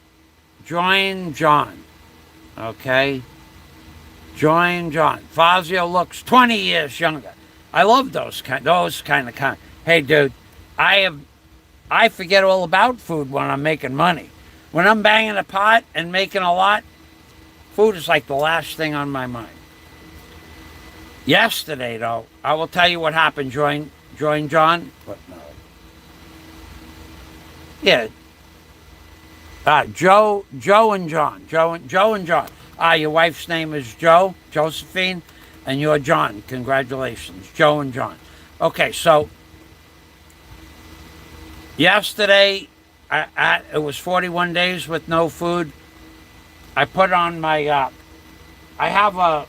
Okay. Join John. Fazzio looks 20 years younger. I love those kind of. Hey, dude, I forget all about food when I'm making money. When I'm banging a pot and making a lot, food is like the last thing on my mind. Yesterday, though, I will tell you what happened. Join John. What? No. Yeah. Joe and John. Joe and John. Your wife's name is Josephine, and you're John. Congratulations, Joe and John. Okay, so yesterday, it was 41 days with no food. I put on my, I have a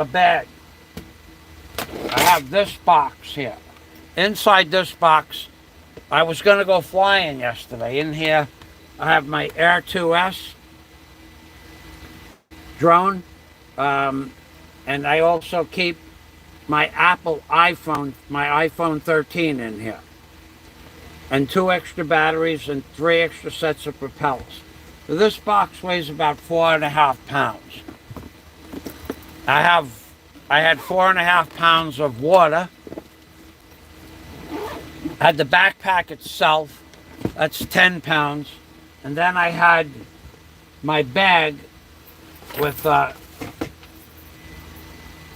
bag. I have this box here. Inside this box, I was going to go flying yesterday. In here, I have my Air 2S drone, and I also keep my iPhone 13 in here, and 2 extra batteries and 3 extra sets of propellers. So this box weighs about 4.5 pounds. I had 4.5 pounds of water. I had the backpack itself, that's 10 pounds. And then I had my bag with, I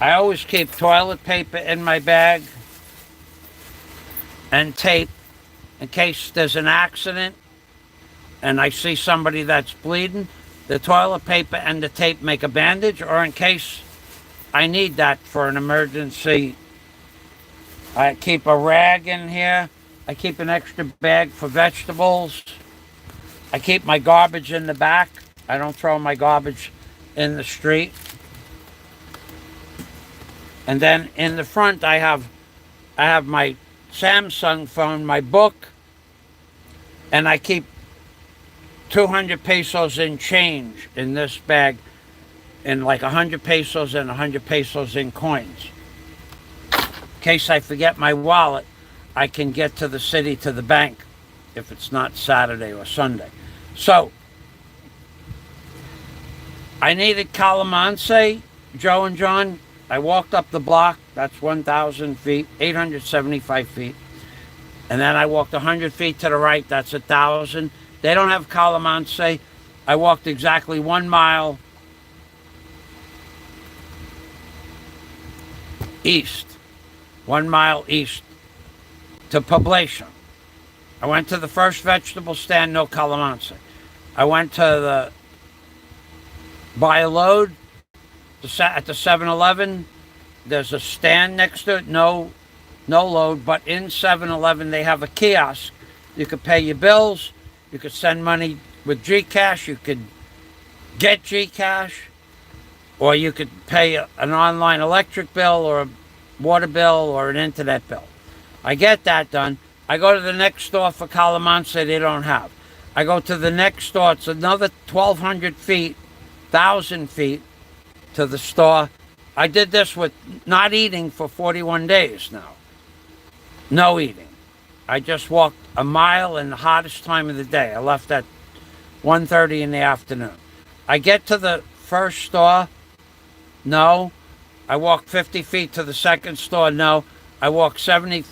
always keep toilet paper in my bag and tape in case there's an accident and I see somebody that's bleeding. The toilet paper and the tape make a bandage, or in case I need that for an emergency. I keep a rag in here. I keep an extra bag for vegetables. I keep my garbage in the back. I don't throw my garbage in the street. And then in the front, I have my Samsung phone, my book, and I keep 200 pesos in change in this bag, in like 100 pesos and 100 pesos in coins. In case I forget my wallet, I can get to the city, to the bank, if it's not Saturday or Sunday. So, I needed calamansi, Joe and John. I walked up the block, that's 1,000 feet, 875 feet. And then I walked 100 feet to the right, that's 1,000. They don't have calamansi. I walked exactly 1 mile east, 1 mile east to Poblacion. I went to the first vegetable stand, no calamansi. I went to the buy a load at the 7-Eleven. There's a stand next to it, no load, but in 7-Eleven they have a kiosk. You could pay your bills, you could send money with Gcash, you could get Gcash, or you could pay an online electric bill or a water bill or an internet bill. I get that done. I go to the next store for calamansi, they don't have. I go to the next store, it's another 1,200 feet, 1,000 feet to the store. I did this with not eating for 41 days now. No eating. I just walked a mile in the hottest time of the day. I left at 1:30 in the afternoon. I get to the first store. No. I walk 50 feet to the second store. No. I walk 70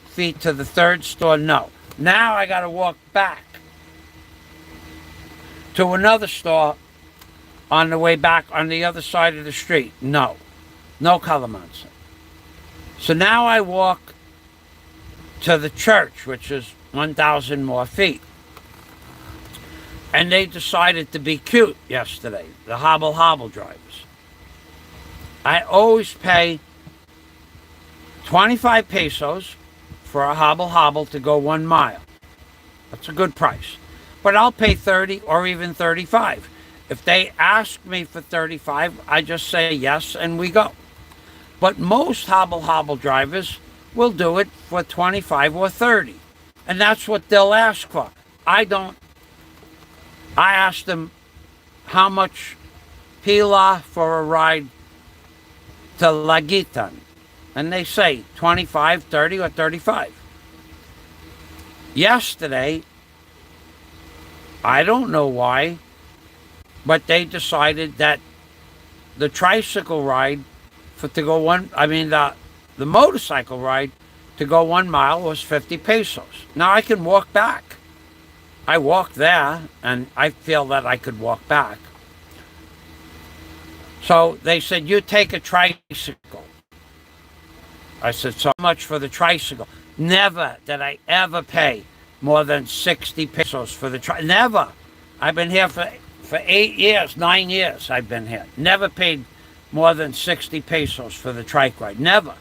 feet to the third store. No. Now I got to walk back to another store on the way back on the other side of the street. No. No calamansi. So now I walk to the church, which is 1,000 more feet. And they decided to be cute yesterday, the hobble drivers. I always pay 25 pesos for a hobble to go 1 mile. That's a good price. But I'll pay 30 or even 35. If they ask me for 35, I just say yes and we go. But most hobble drivers will do it for 25 or 30. And that's what they'll ask for. I asked them how much pila for a ride to Lagitan. And they say 25, 30, or 35. Yesterday, I don't know why, but they decided that the tricycle ride the motorcycle ride to go 1 mile was 50 pesos. Now I can walk back. I walked there and I feel that I could walk back. So they said, you take a tricycle. I said, so much for the tricycle. Never did I ever pay more than 60 pesos for the tricycle. Never. I've been here for 8 years, 9 years I've been here. Never paid more than 60 pesos for the trike ride. Never.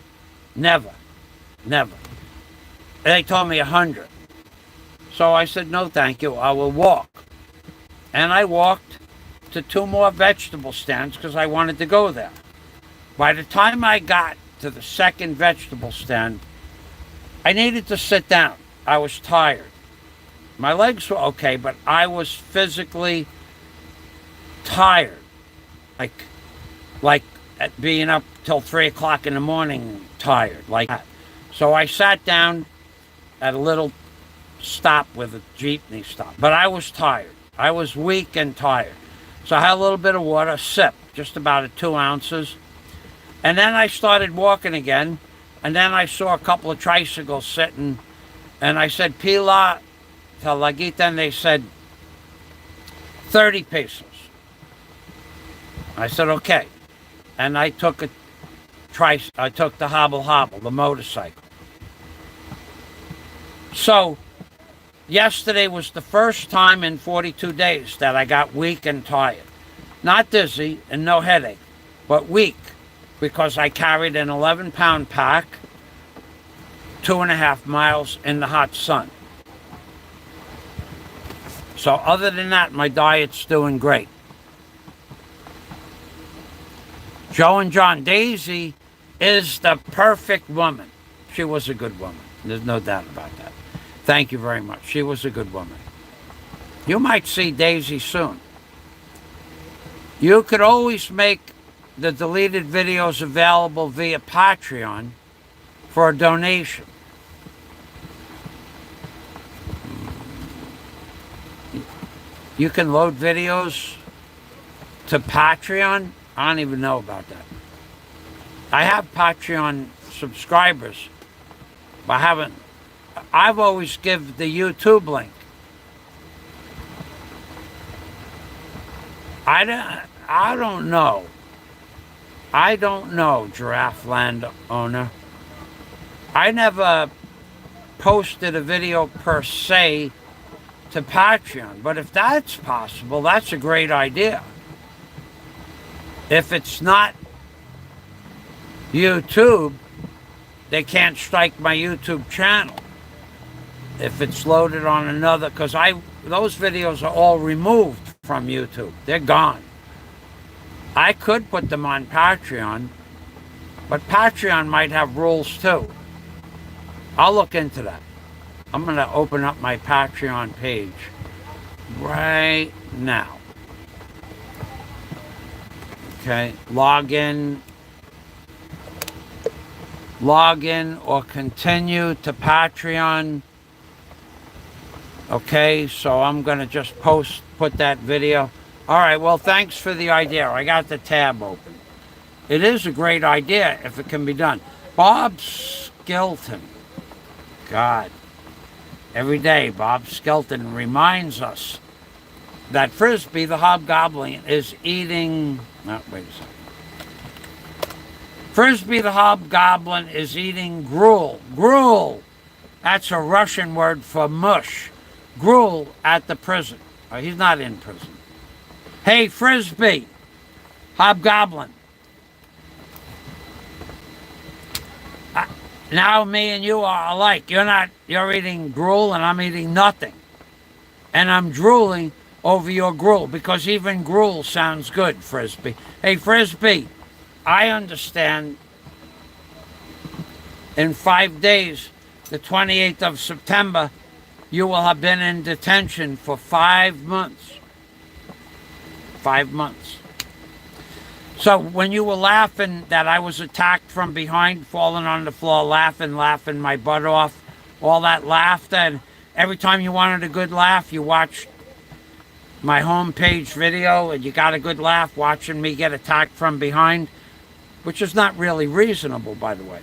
They told me 100. So I said, no, thank you. I will walk. And I walked to 2 more vegetable stands because I wanted to go there. By the time I got to the second vegetable stand, I needed to sit down. I was tired. My legs were okay, but I was physically tired. Like at being up till 3 o'clock in the morning, tired, like that. So I sat down at a little stop where the jeepney stopped. But I was tired. I was weak and tired. So I had a little bit of water, a sip, just about 2 ounces. And then I started walking again. And then I saw a couple of tricycles sitting. And I said, pila to Lagitan. And they said, 30 pesos. I said, okay. And I took I took the hobble, the motorcycle. So, yesterday was the first time in 42 days that I got weak and tired. Not dizzy and no headache, but weak because I carried an 11-pound pack, 2.5 miles in the hot sun. So other than that, my diet's doing great. Joe and John, Daisy is the perfect woman. She was a good woman. There's no doubt about that. Thank you very much. She was a good woman. You might see Daisy soon. You could always make the deleted videos available via Patreon for a donation. You can load videos to Patreon. I don't even know about that. I have Patreon subscribers, but I haven't I've always give the YouTube link. I don't know. I don't know, Giraffe Land owner. I never posted a video per se to Patreon, but if that's possible, that's a great idea. If it's not YouTube, they can't strike my YouTube channel. If it's loaded on another, because those videos are all removed from YouTube. They're gone. I could put them on Patreon, but Patreon might have rules too. I'll look into that. I'm going to open up my Patreon page right now. Okay, log in or continue to Patreon. Okay, so I'm going to just put that video. All right, well, thanks for the idea. I got the tab open. It is a great idea if it can be done. Bob Skelton. God. Every day, Bob Skelton reminds us that Frisbee the Hobgoblin is eating... Oh, wait a second. Frisbee the Hobgoblin is eating gruel. Gruel! That's a Russian word for mush. Gruel at the prison. Oh, he's not in prison. Hey, Frisbee, Hobgoblin. Now me and you are alike. You're eating gruel and I'm eating nothing. And I'm drooling over your gruel because even gruel sounds good, Frisbee. Hey, Frisbee, I understand in 5 days, the 28th of September, you will have been in detention for 5 months. 5 months. So when you were laughing that I was attacked from behind, falling on the floor, laughing my butt off, all that laughter, and every time you wanted a good laugh, you watched my homepage video and you got a good laugh watching me get attacked from behind, which is not really reasonable, by the way.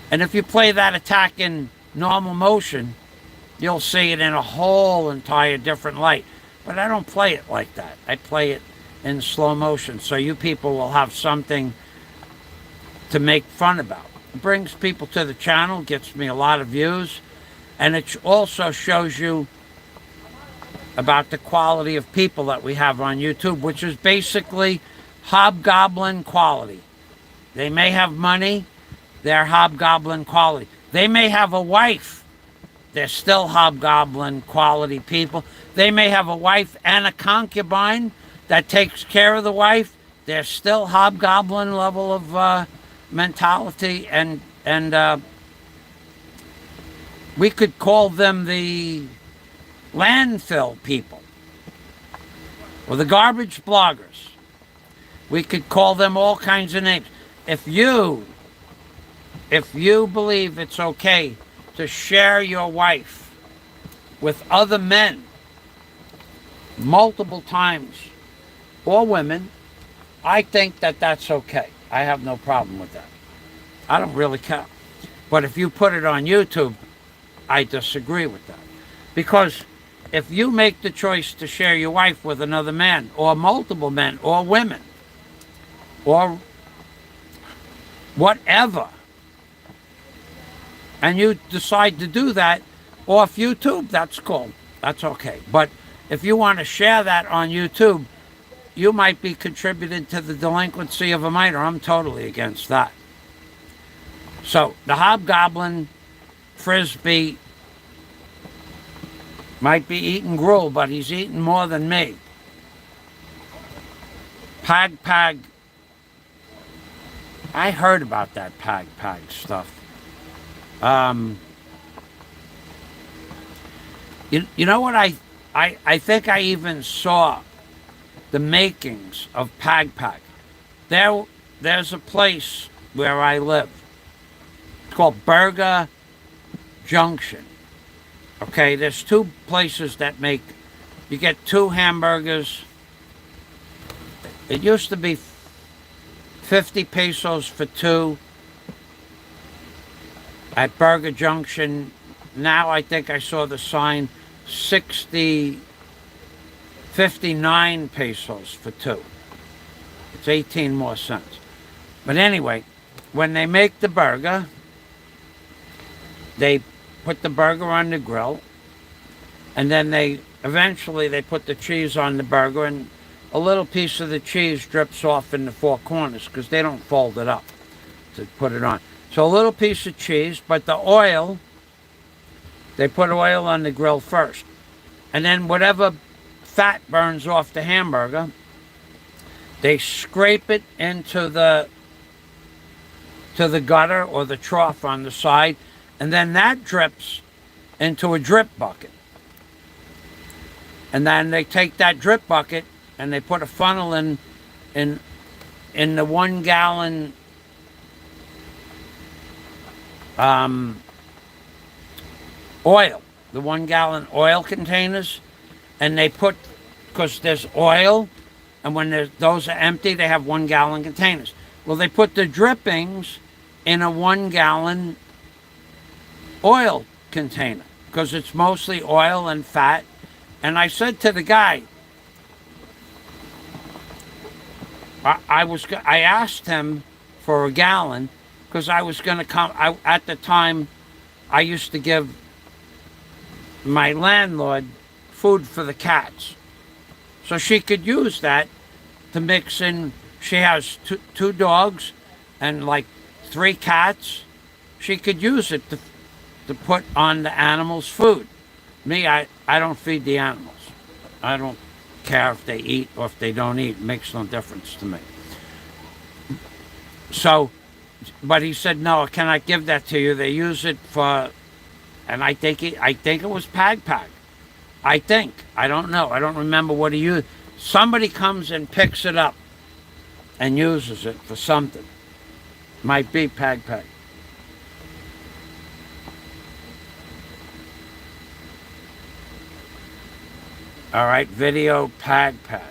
And if you play that attack in normal motion, you'll see it in a whole entire different light. But I don't play it like that. I play it in slow motion, so you people will have something to make fun about. It brings people to the channel, gets me a lot of views, and it also shows you about the quality of people that we have on YouTube, which is basically hobgoblin quality. They may have money, they're hobgoblin quality. They may have a wife, they're still hobgoblin quality people. They may have a wife and a concubine that takes care of the wife. They're still hobgoblin level of mentality, and we could call them the landfill people or the garbage bloggers. We could call them all kinds of names. If you believe it's okay to share your wife with other men multiple times, or women, I think that that's okay. I have no problem with that. I don't really care. But if you put it on YouTube, I disagree with that. Because if you make the choice to share your wife with another man, or multiple men, or women, or whatever, and you decide to do that off YouTube, that's cool. That's okay. But if you want to share that on YouTube, you might be contributing to the delinquency of a minor. I'm totally against that. So the hobgoblin Frisbee might be eating gruel, but he's eating more than me. Pagpag. I heard about that pagpag stuff. You know what, I think I even saw the makings of pagpag. There's a place where I live. It's called Burger Junction. Okay, there's two places that make, you get 2 hamburgers. It used to be 50 pesos for 2 at Burger Junction. now I think I saw the sign 59 pesos for 2. It's 18 more cents. But anyway, when they make the burger, they put the burger on the grill, and then eventually they put the cheese on the burger, and a little piece of the cheese drips off in the 4 corners because they don't fold it up to put it on. So a little piece of cheese, but the oil, they put oil on the grill first. And then whatever fat burns off the hamburger, they scrape it into the gutter or the trough on the side, and then that drips into a drip bucket. And then they take that drip bucket and they put a funnel in the 1 gallon oil, the 1 gallon oil containers, and they put, because there's oil, and when those are empty, they have 1 gallon containers. Well, they put the drippings in a 1 gallon oil container because it's mostly oil and fat. And I said to the guy, I asked him for a gallon because I was going to come. At the time, I used to give my landlord food for the cats, so she could use that to mix in. She has 2 dogs and like 3 cats. She could use it to put on the animals' food. Me, I don't feed the animals. I don't care if they eat or if they don't eat. It makes no difference to me. So, but he said, no, I cannot give that to you. They use it for, and I think it was pagpag. I think. I don't know. I don't remember what he used. Somebody comes and picks it up and uses it for something. Might be pagpag. All right, video pagpag.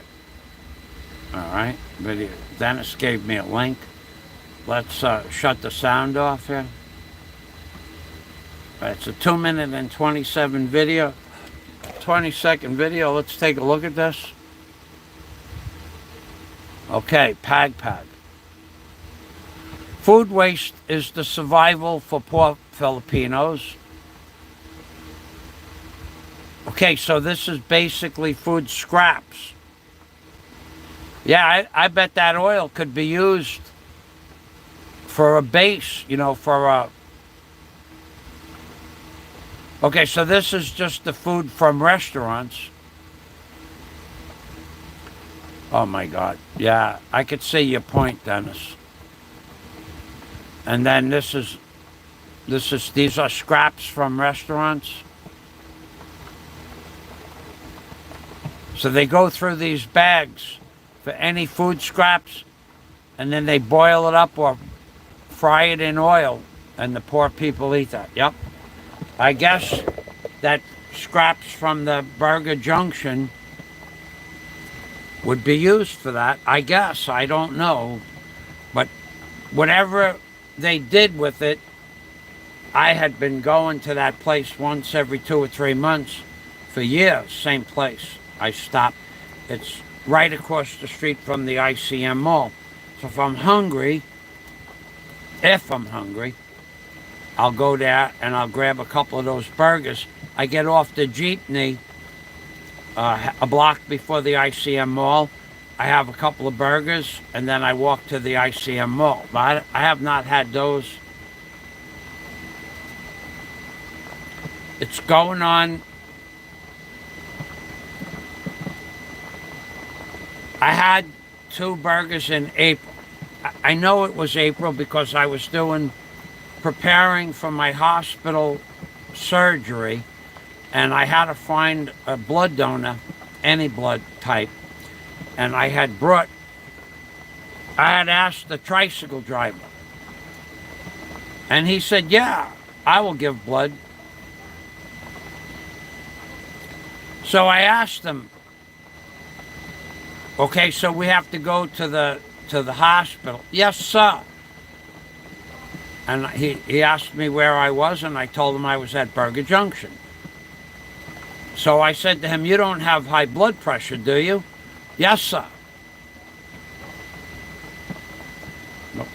All right, video. Dennis gave me a link. Let's shut the sound off here. It's a 2-minute and 27 video, 20-second video. Let's take a look at this. Okay, pagpag. Food waste is the survival for poor Filipinos. Okay, so this is basically food scraps. Yeah, I bet that oil could be used for a base, for a... Okay, so this is just the food from restaurants. Oh my God. Yeah, I could see your point, Dennis. And then these are scraps from restaurants. So they go through these bags for any food scraps, and then they boil it up or fry it in oil, and the poor people eat that. Yep. I guess that scraps from the Burger Junction would be used for that. I guess. I don't know. But whatever they did with it, I had been going to that place once every 2 or 3 months for years. Same place. I stopped. It's right across the street from the ICM mall. So if I'm hungry, I'll go there and I'll grab a couple of those burgers. I get off the jeepney a block before the ICM mall. I have a couple of burgers and then I walk to the ICM mall. But I have not had those. It's going on. I had 2 burgers in April. I know it was April because I was preparing for my hospital surgery, and I had to find a blood donor, any blood type, and I had asked the tricycle driver, and he said, yeah, I will give blood. So I asked him, okay, so we have to go to the hospital. Yes, sir. And he asked me where I was, and I told him I was at Burger Junction. So I said to him, "You don't have high blood pressure, do you?" "Yes, sir."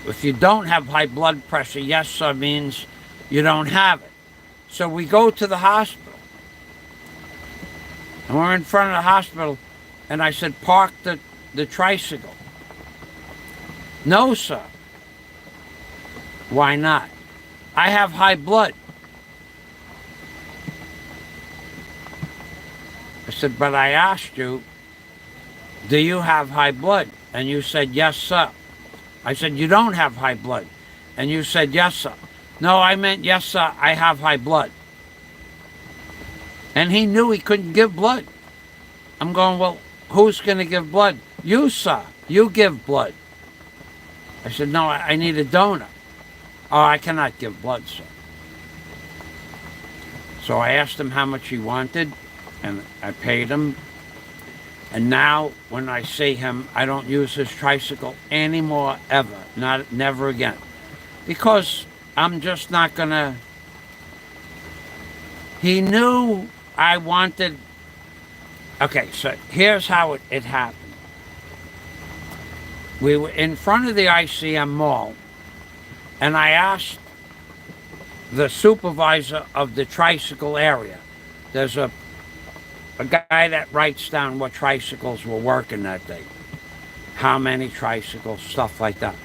If you don't have high blood pressure, yes, sir, means you don't have it. So we go to the hospital. And we're in front of the hospital, and I said, "Park the tricycle." "No, sir." "Why not?" "I have high blood." I said, "But I asked you, do you have high blood?" And you said, "Yes, sir." I said, "You don't have high blood." And you said, "Yes, sir." "No, I meant, yes, sir, I have high blood." And he knew he couldn't give blood. I'm going, "Well, who's going to give blood?" "You, sir. You give blood." I said, "No, I need a donor." "Oh, I cannot give blood, sir." So I asked him how much he wanted, and I paid him. And now, when I see him, I don't use his tricycle anymore, ever. Never again. Because I'm just not gonna... He knew I wanted... Okay, so here's how it happened. We were in front of the ICM mall, and I asked the supervisor of the tricycle area. There's a guy that writes down what tricycles were working that day, how many tricycles, stuff like that.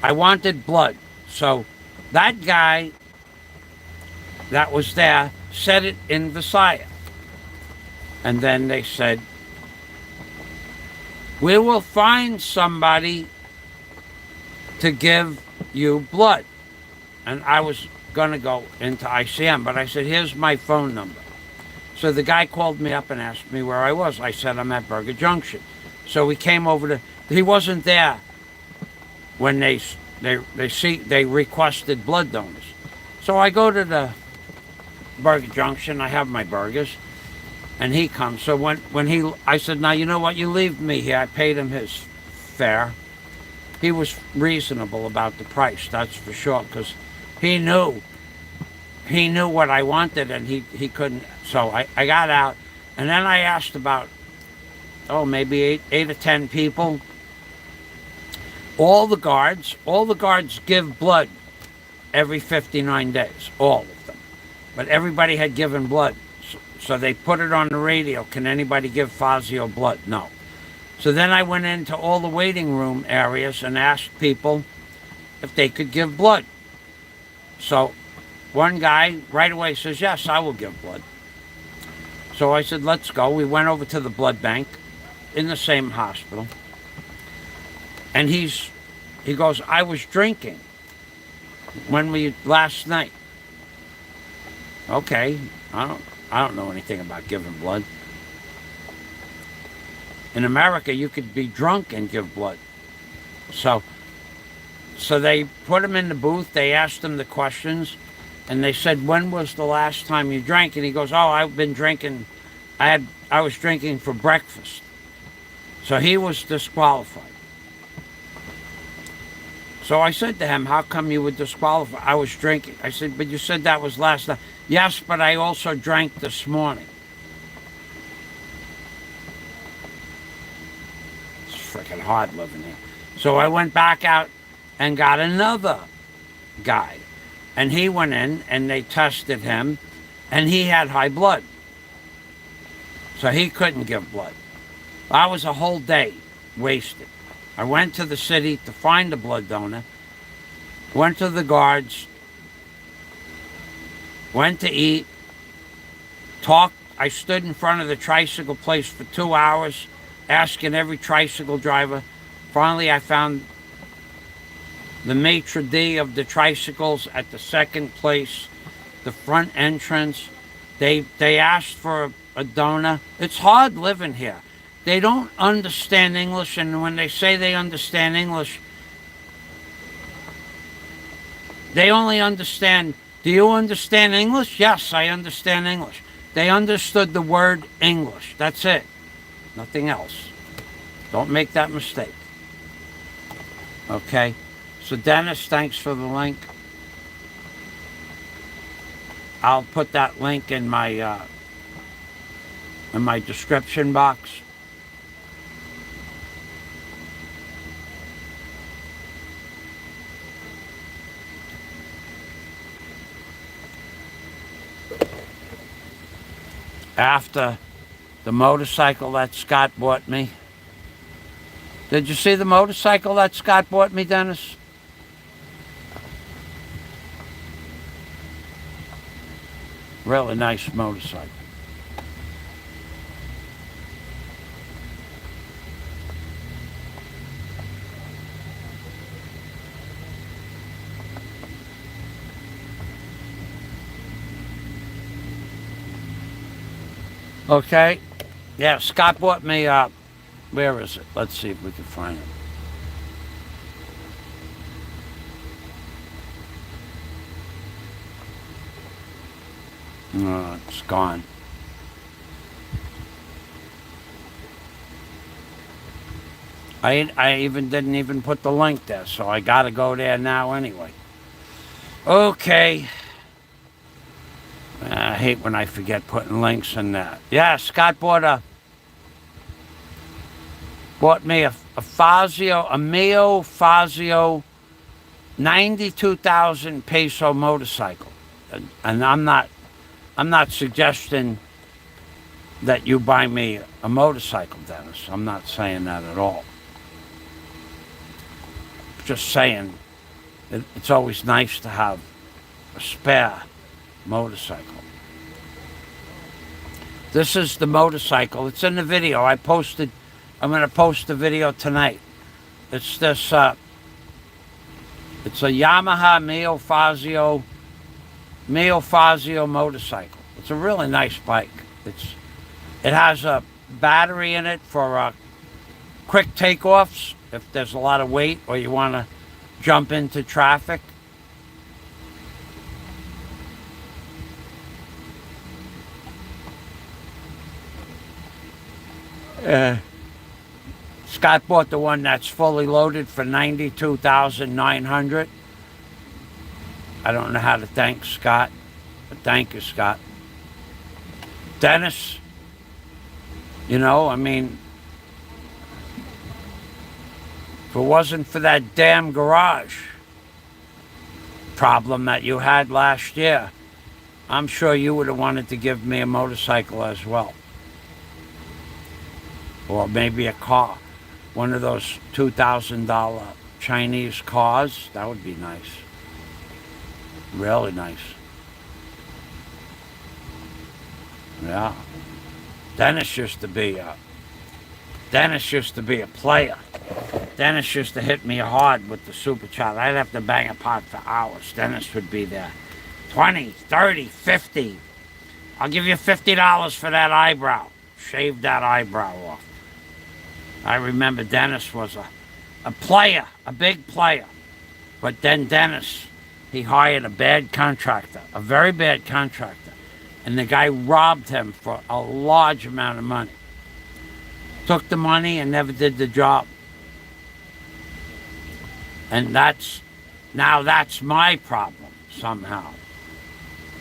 I wanted blood. So that guy that was there said it in Visaya. And then they said, "We will find somebody to give you blood." And I was going to go into ICM, but I said, "Here's my phone number." So the guy called me up and asked me where I was. I said, "I'm at Burger Junction." So we came over to... He wasn't there when they requested blood donors. So I go to the Burger Junction. I have my burgers, and he comes. So I said, "Now, you know what? You leave me here." I paid him his fare. He was reasonable about the price, that's for sure, because he knew what I wanted, and he couldn't. So I got out, and then I asked about, maybe eight or 10 people. All the guards give blood every 59 days, all of them. But everybody had given blood. So they put it on the radio. "Can anybody give Fazzio blood?" No. So then I went into all the waiting room areas and asked people if they could give blood. So one guy right away says, "Yes, I will give blood." So I said, "Let's go." We went over to the blood bank in the same hospital. And he goes, "I was drinking last night." Okay, I don't know anything about giving blood. In America, you could be drunk and give blood. So they put him in the booth. They asked him the questions. And they said, "When was the last time you drank?" And he goes, "Oh, I've been drinking. I was drinking for breakfast." So he was disqualified. So I said to him, "How come you were disqualified?" "I was drinking." I said, "But you said that was last night." "Yes, but I also drank this morning." It's freaking hard living here. So I went back out and got another guy. And he went in, and they tested him, and he had high blood. So he couldn't give blood. That was a whole day wasted. I went to the city to find a blood donor, went to the guards, went to eat, talked. I stood in front of the tricycle place for 2 hours, asking every tricycle driver. Finally, I found the maitre d' of the tricycles at the second place, the front entrance. They asked for a donor. It's hard living here. They don't understand English, and when they say they understand English, they only understand, "Do you understand English?" "Yes, I understand English." They understood the word English. That's it. Nothing else. Don't make that mistake. Okay? So Dennis, thanks for the link. I'll put that link in my description box. After the motorcycle that Scott bought me. Did you see the motorcycle that Scott bought me, Dennis? Really nice motorcycle. Okay. Yeah, Scott bought me, where is it? Let's see if we can find it. Oh, it's gone. I even didn't even put the link there, so I gotta go there now anyway. Okay. I hate when I forget putting links in that. Yeah, Scott bought me a Fazzio, a Mio Fazzio 92,000 peso motorcycle. And I'm not suggesting that you buy me a motorcycle, Dennis. I'm not saying that at all. Just saying it's always nice to have a spare motorcycle. This is the motorcycle. It's in the video. I'm going to post the video tonight. It's this, it's a Yamaha Mio Fazzio motorcycle. It's a really nice bike. It has a battery in it for quick takeoffs if there's a lot of weight or you want to jump into traffic. Scott bought the one that's fully loaded for $92,900. I don't know how to thank Scott, but thank you, Scott. Dennis, you know, I mean, if it wasn't for that damn garage problem that you had last year, I'm sure you would have wanted to give me a motorcycle as well. Or maybe a car. One of those $2,000 Chinese cars. That would be nice. Really nice. Yeah. Dennis used to be a player. Dennis used to hit me hard with the supercharger. I'd have to bang a pot for hours. Dennis would be there. 20, 30, 50. I'll give you $50 for that eyebrow. Shave that eyebrow off. I remember Dennis was a player, a big player. But then Dennis, he hired a bad contractor, a very bad contractor. And the guy robbed him for a large amount of money. Took the money and never did the job. And that's my problem somehow.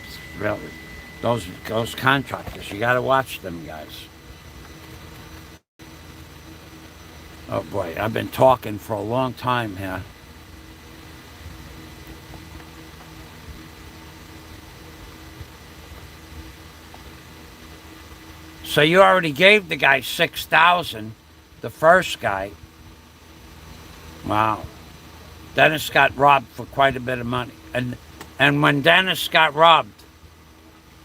It's really, those contractors, you gotta watch them guys. Oh boy, I've been talking for a long time here. So you already gave the guy $6,000, the first guy. Wow. Dennis got robbed for quite a bit of money. And when Dennis got robbed,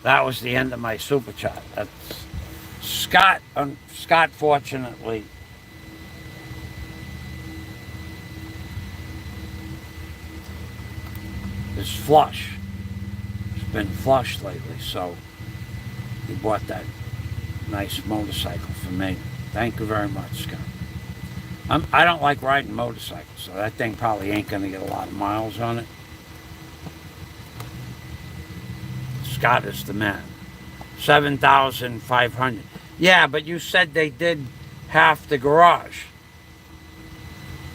that was the end of my superchat. Scott fortunately, is flush. It's been flush lately, so he bought that nice motorcycle for me. Thank you very much, Scott. I don't like riding motorcycles, so that thing probably ain't going to get a lot of miles on it. Scott is the man. 7,500. Yeah, but you said they did half the garage.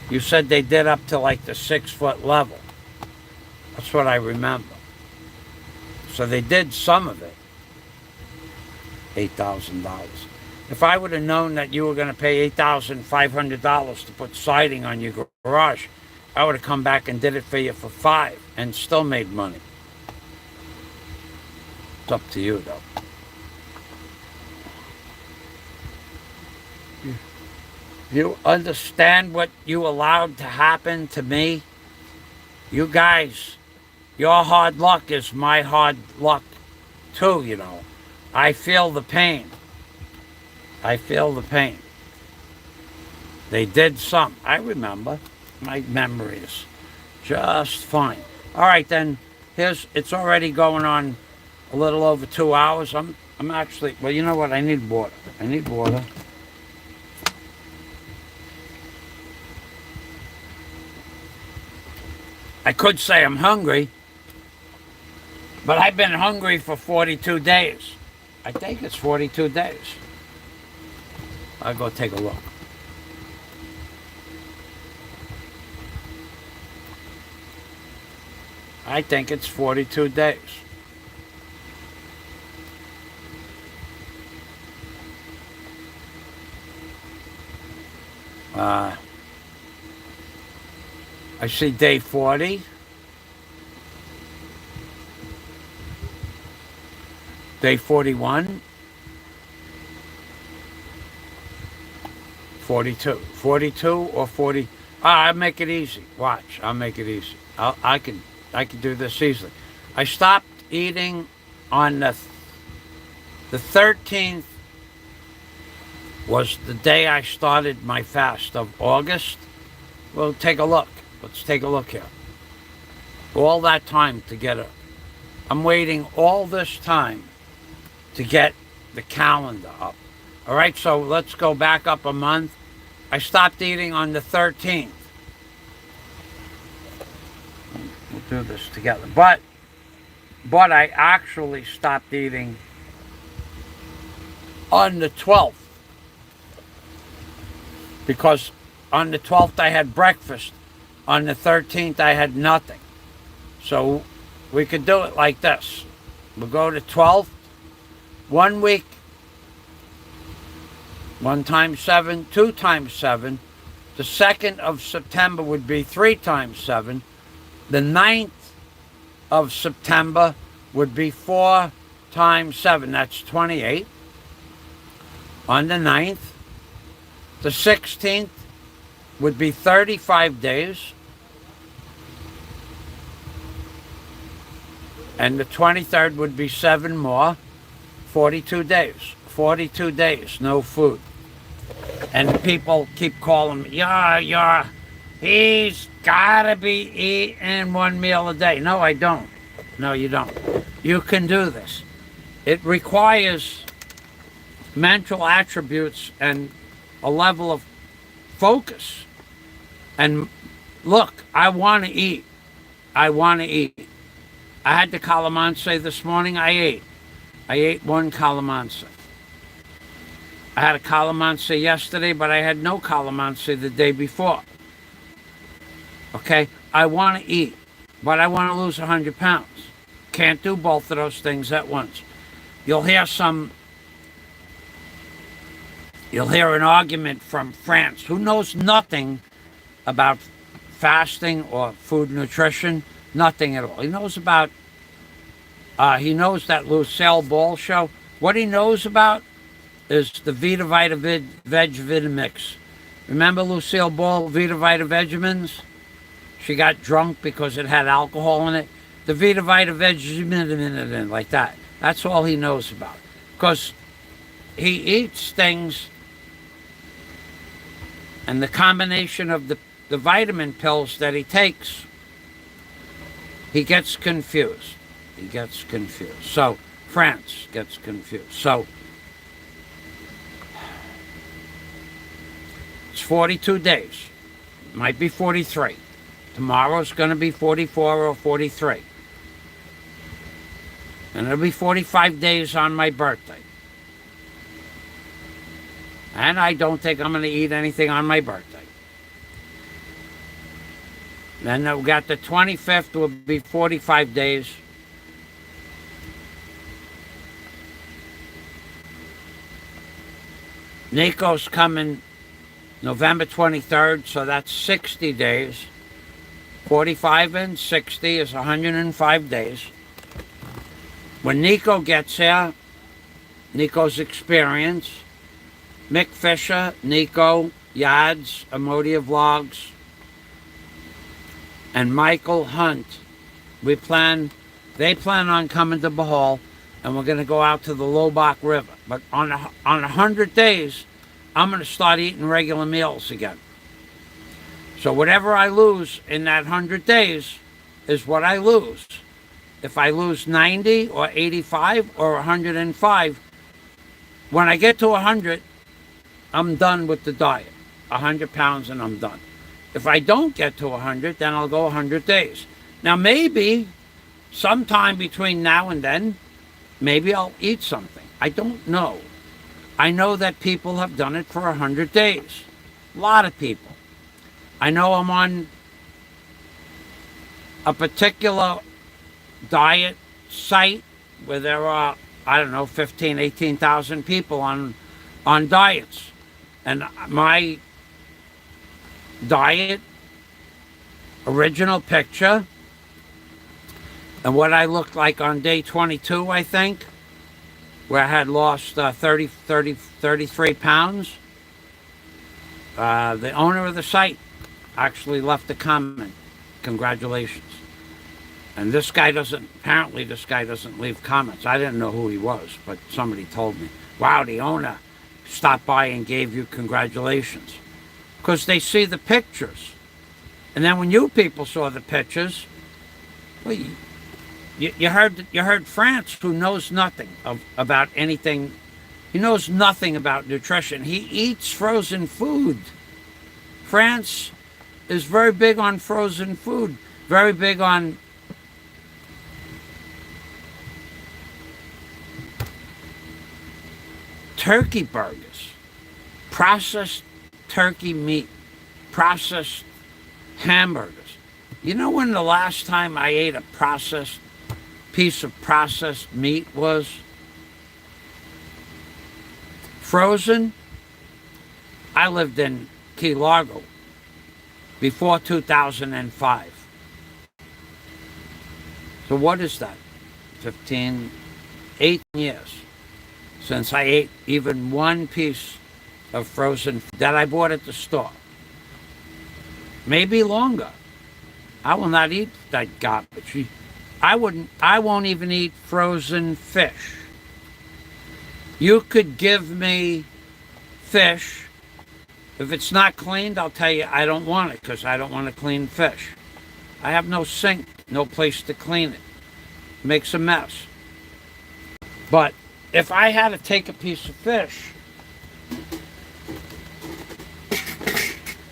You said they did up to like the 6-foot level. That's what I remember. So they did some of it. $8,000. If I would have known that you were going to pay $8,500 to put siding on your garage, I would have come back and did it for you for $5 and still made money. It's up to you, though. You understand what you allowed to happen to me? You guys, your hard luck is my hard luck too, you know. I feel the pain. I feel the pain. They did some. I remember. My memory is just fine. All right, then. It's already going on a little over 2 hours. I'm actually, well, you know what? I need water. I need water. I could say I'm hungry, but I've been hungry for 42 days. I think it's 42 days. I'll go take a look. I think it's 42 days. I see day 40. Day 41. 42. 42 or 40. I'll make it easy. Watch. I'll make it easy. I can do this easily. I stopped eating on the 13th was the day I started my fast of August. Well, take a look. Let's take a look here. All that time to get it. I'm waiting all this time to get the calendar up. All right, so let's go back up a month. I stopped eating on the 13th. We'll do this together. But I actually stopped eating on the 12th. Because on the 12th I had breakfast. On the 13th I had nothing. So we could do it like this. We'll go to 12th. 1 week. 1 times 7, 2 times 7. The 2nd of September would be 3 times 7. The 9th of September would be 4 times 7. That's 28. On the 9th. The 16th would be 35 days. And the 23rd would be 7 more. 42 days. 42 days, no food. And people keep calling me, he's gotta be eating 1 meal a day. No, I don't. No, you don't. You can do this. It requires mental attributes and a level of focus. And look, I want to eat. I want to eat. I had the calamansi this morning. I ate 1 calamansi. I had a calamansi yesterday, but I had no calamansi the day before. Okay? I want to eat, but I want to lose 100 pounds. Can't do both of those things at once. You'll hear an argument from France, who knows nothing about fasting or food nutrition, nothing at all. He knows that Lucille Ball show. What he knows about is the Vita Vita Veg Vitamix. Remember Lucille Ball, Vita Vita Vegemins? She got drunk because it had alcohol in it. The Vita Vita Vegemins, like that. That's all he knows about. Because he eats things, and the combination of the vitamin pills that he takes, he gets confused. He gets confused. So, France gets confused. So, it's 42 days. It might be 43. Tomorrow's going to be 44 or 43. And it'll be 45 days on my birthday. And I don't think I'm going to eat anything on my birthday. Then we got the 25th will be 45 days. Nico's coming November 23rd, so that's 60 days. 45 and 60 is 105 days. When Nico gets here, Nico's experience, Mick Fisher, Nico, Yads, Amodia Vlogs, and Michael Hunt, they plan on coming to Bohol, and we're going to go out to the Lobach River. But on 100 days, I'm going to start eating regular meals again. So whatever I lose in that 100 days is what I lose. If I lose 90 or 85 or 105, when I get to 100, I'm done with the diet. 100 pounds and I'm done. If I don't get to 100, then I'll go 100 days. Now maybe sometime between now and then, maybe I'll eat something. I don't know. I know that people have done it for 100 days. A lot of people. I know I'm on a particular diet site where there are, I don't know, 15, 18,000 people on diets. And my diet, original picture, and what I looked like on day 22, I think, where I had lost 33 pounds. The owner of the site actually left a comment. Congratulations. And this guy doesn't leave comments. I didn't know who he was, but somebody told me. Wow, the owner stopped by and gave you congratulations. Because they see the pictures. And then when you people saw the pictures, well, you heard France, who knows nothing about anything. He knows nothing about nutrition. He eats frozen food. France is very big on frozen food, very big on turkey burgers, processed turkey meat, processed hamburgers. You know when the last time I ate a piece of processed meat was? Frozen? I lived in Key Largo before 2005. So what is that? 8 years since I ate even one piece of frozen food that I bought at the store. Maybe longer. I will not eat that garbage. I won't even eat frozen fish. You could give me fish. If it's not cleaned, I'll tell you I don't want it because I don't want to clean fish. I have no sink, no place to clean it. It makes a mess. But if I had to take a piece of fish,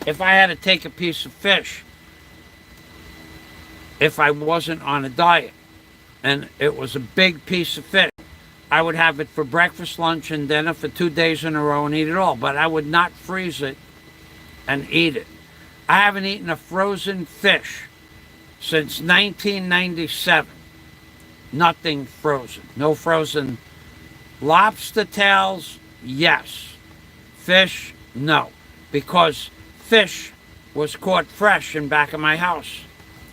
if I wasn't on a diet and it was a big piece of fish, I would have it for breakfast, lunch, and dinner for 2 days in a row and eat it all. But I would not freeze it and eat it. I haven't eaten a frozen fish since 1997. Nothing frozen. No frozen lobster tails, yes. Fish, no. Because fish was caught fresh in back of my house.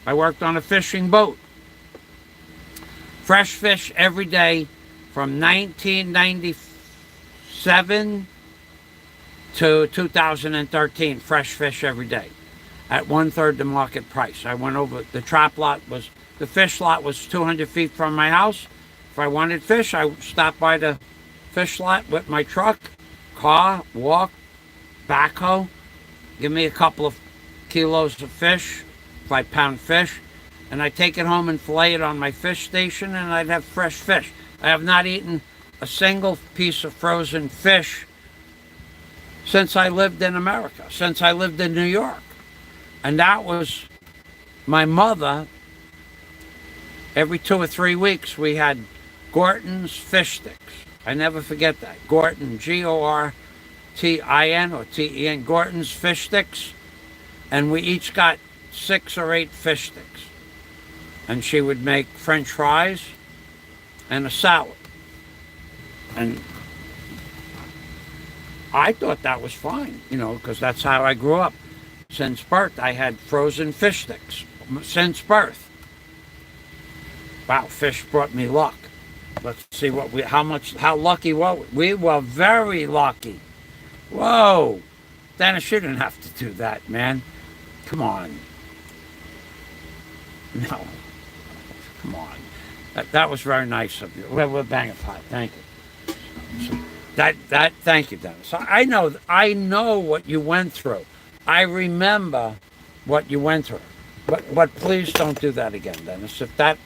I worked on a fishing boat. Fresh fish every day from 1997 to 2013. Fresh fish every day at 1/3 the market price. I went over, the fish lot was 200 feet from my house. If I wanted fish, I would stop by the fish lot with my truck, car, walk, backhoe, give me a couple of kilos of fish, 5-pound fish, and I'd take it home and fillet it on my fish station, and I'd have fresh fish. I have not eaten a single piece of frozen fish since I lived in America, since I lived in New York. And that was my mother. Every 2 or 3 weeks, we had Gorton's fish sticks. I never forget that. Gorton, Gortin or Ten, Gorton's fish sticks. And we each got 6 or 8 fish sticks. And she would make French fries and a salad. And I thought that was fine, you know, because that's how I grew up. Since birth, I had frozen fish sticks. Since birth. Wow, fish brought me luck. Let's see how lucky were we? We were very lucky. Whoa. Dennis, you didn't have to do that, man. Come on. No. Come on. That was very nice of you. We're bang a pot. Thank you. So thank you, Dennis. I know what you went through. I remember what you went through. But please don't do that again, Dennis. If that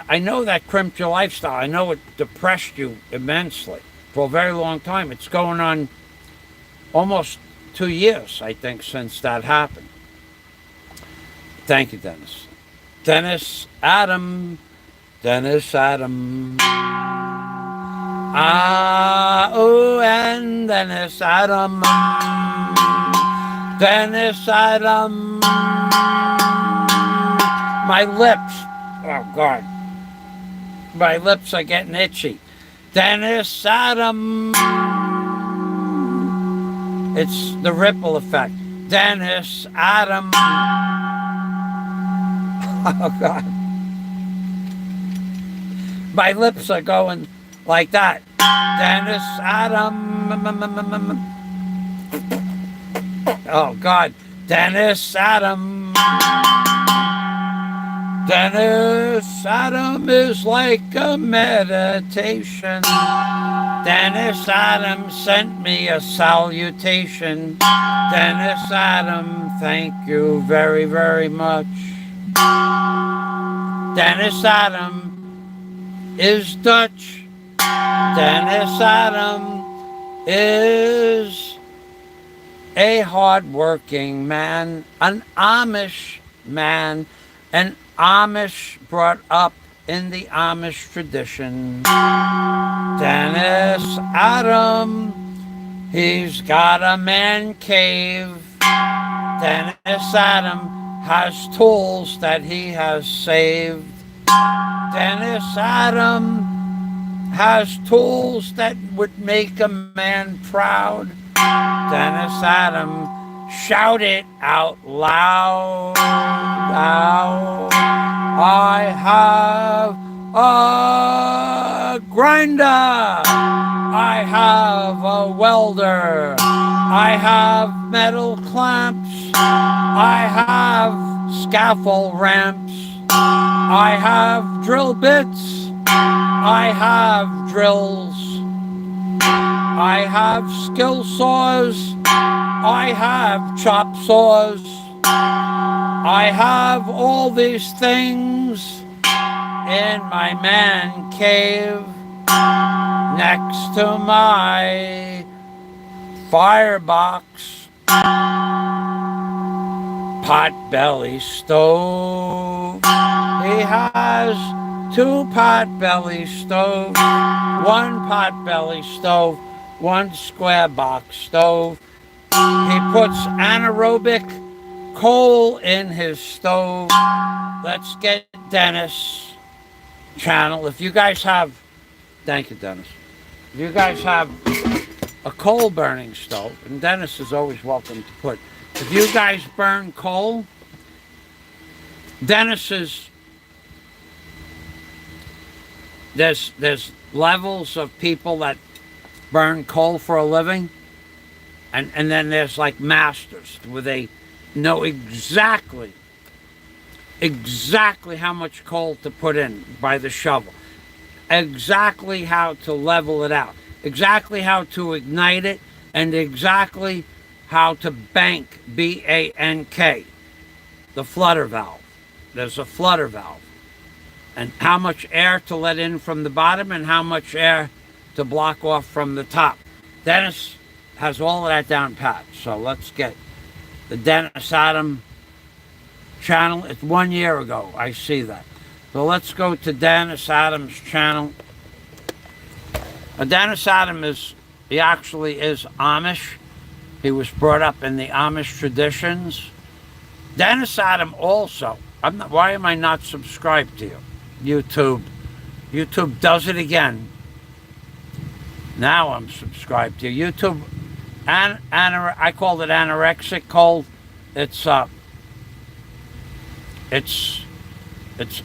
I know that crimped your lifestyle. I know it depressed you immensely for a very long time. It's going on almost 2 years, I think, since that happened. Thank you, Dennis. Dennis Adam. R-O-N, Dennis Adam. Dennis Adam. My lips. Oh, God. My lips are getting itchy. Dennis Adam. It's the ripple effect. Dennis Adam. Oh, God. My lips are going like that. Dennis Adam. Oh, God. Dennis Adam. Dennis Adam is like a meditation. Dennis Adam sent me a salutation. Dennis Adam, thank you very, very much. Dennis Adam is Dutch. Dennis Adam is a hard-working man, an Amish man, an Amish brought up in the Amish tradition. Dennis Adam, he's got a man cave. Dennis Adam has tools that he has saved. Dennis Adam has tools that would make a man proud. Dennis Adam, shout it out loud. I have a grinder. I have a welder. I have metal clamps. I have scaffold ramps. I have drill bits. I have drills. I have skill saws. I have chop saws. I have all these things in my man cave next to my firebox, potbelly stove. He has 2 potbelly stoves, 1 potbelly stove, 1 square box stove. He puts anaerobic coal in his stove. Let's get Dennis channel. If you guys have, thank you, Dennis. If you guys have a coal burning stove, and Dennis is always welcome to put, if you guys burn coal, Dennis is, there's levels of people that burn coal for a living, and then there's like masters where they know exactly how much coal to put in by the shovel, exactly how to level it out, exactly how to ignite it, and exactly how to bank, B-A-N-K, the flutter valve. There's a flutter valve, and how much air to let in from the bottom and how much air to block off from the top. Dennis has all of that down pat. So let's get the Dennis Adam channel. It's 1 year ago, I see that. So let's go to Dennis Adam's channel. Dennis Adam he actually is Amish. He was brought up in the Amish traditions. Dennis Adam also, why am I not subscribed to you? YouTube does it again. Now I'm subscribed to YouTube. I call it anorexic cold. It's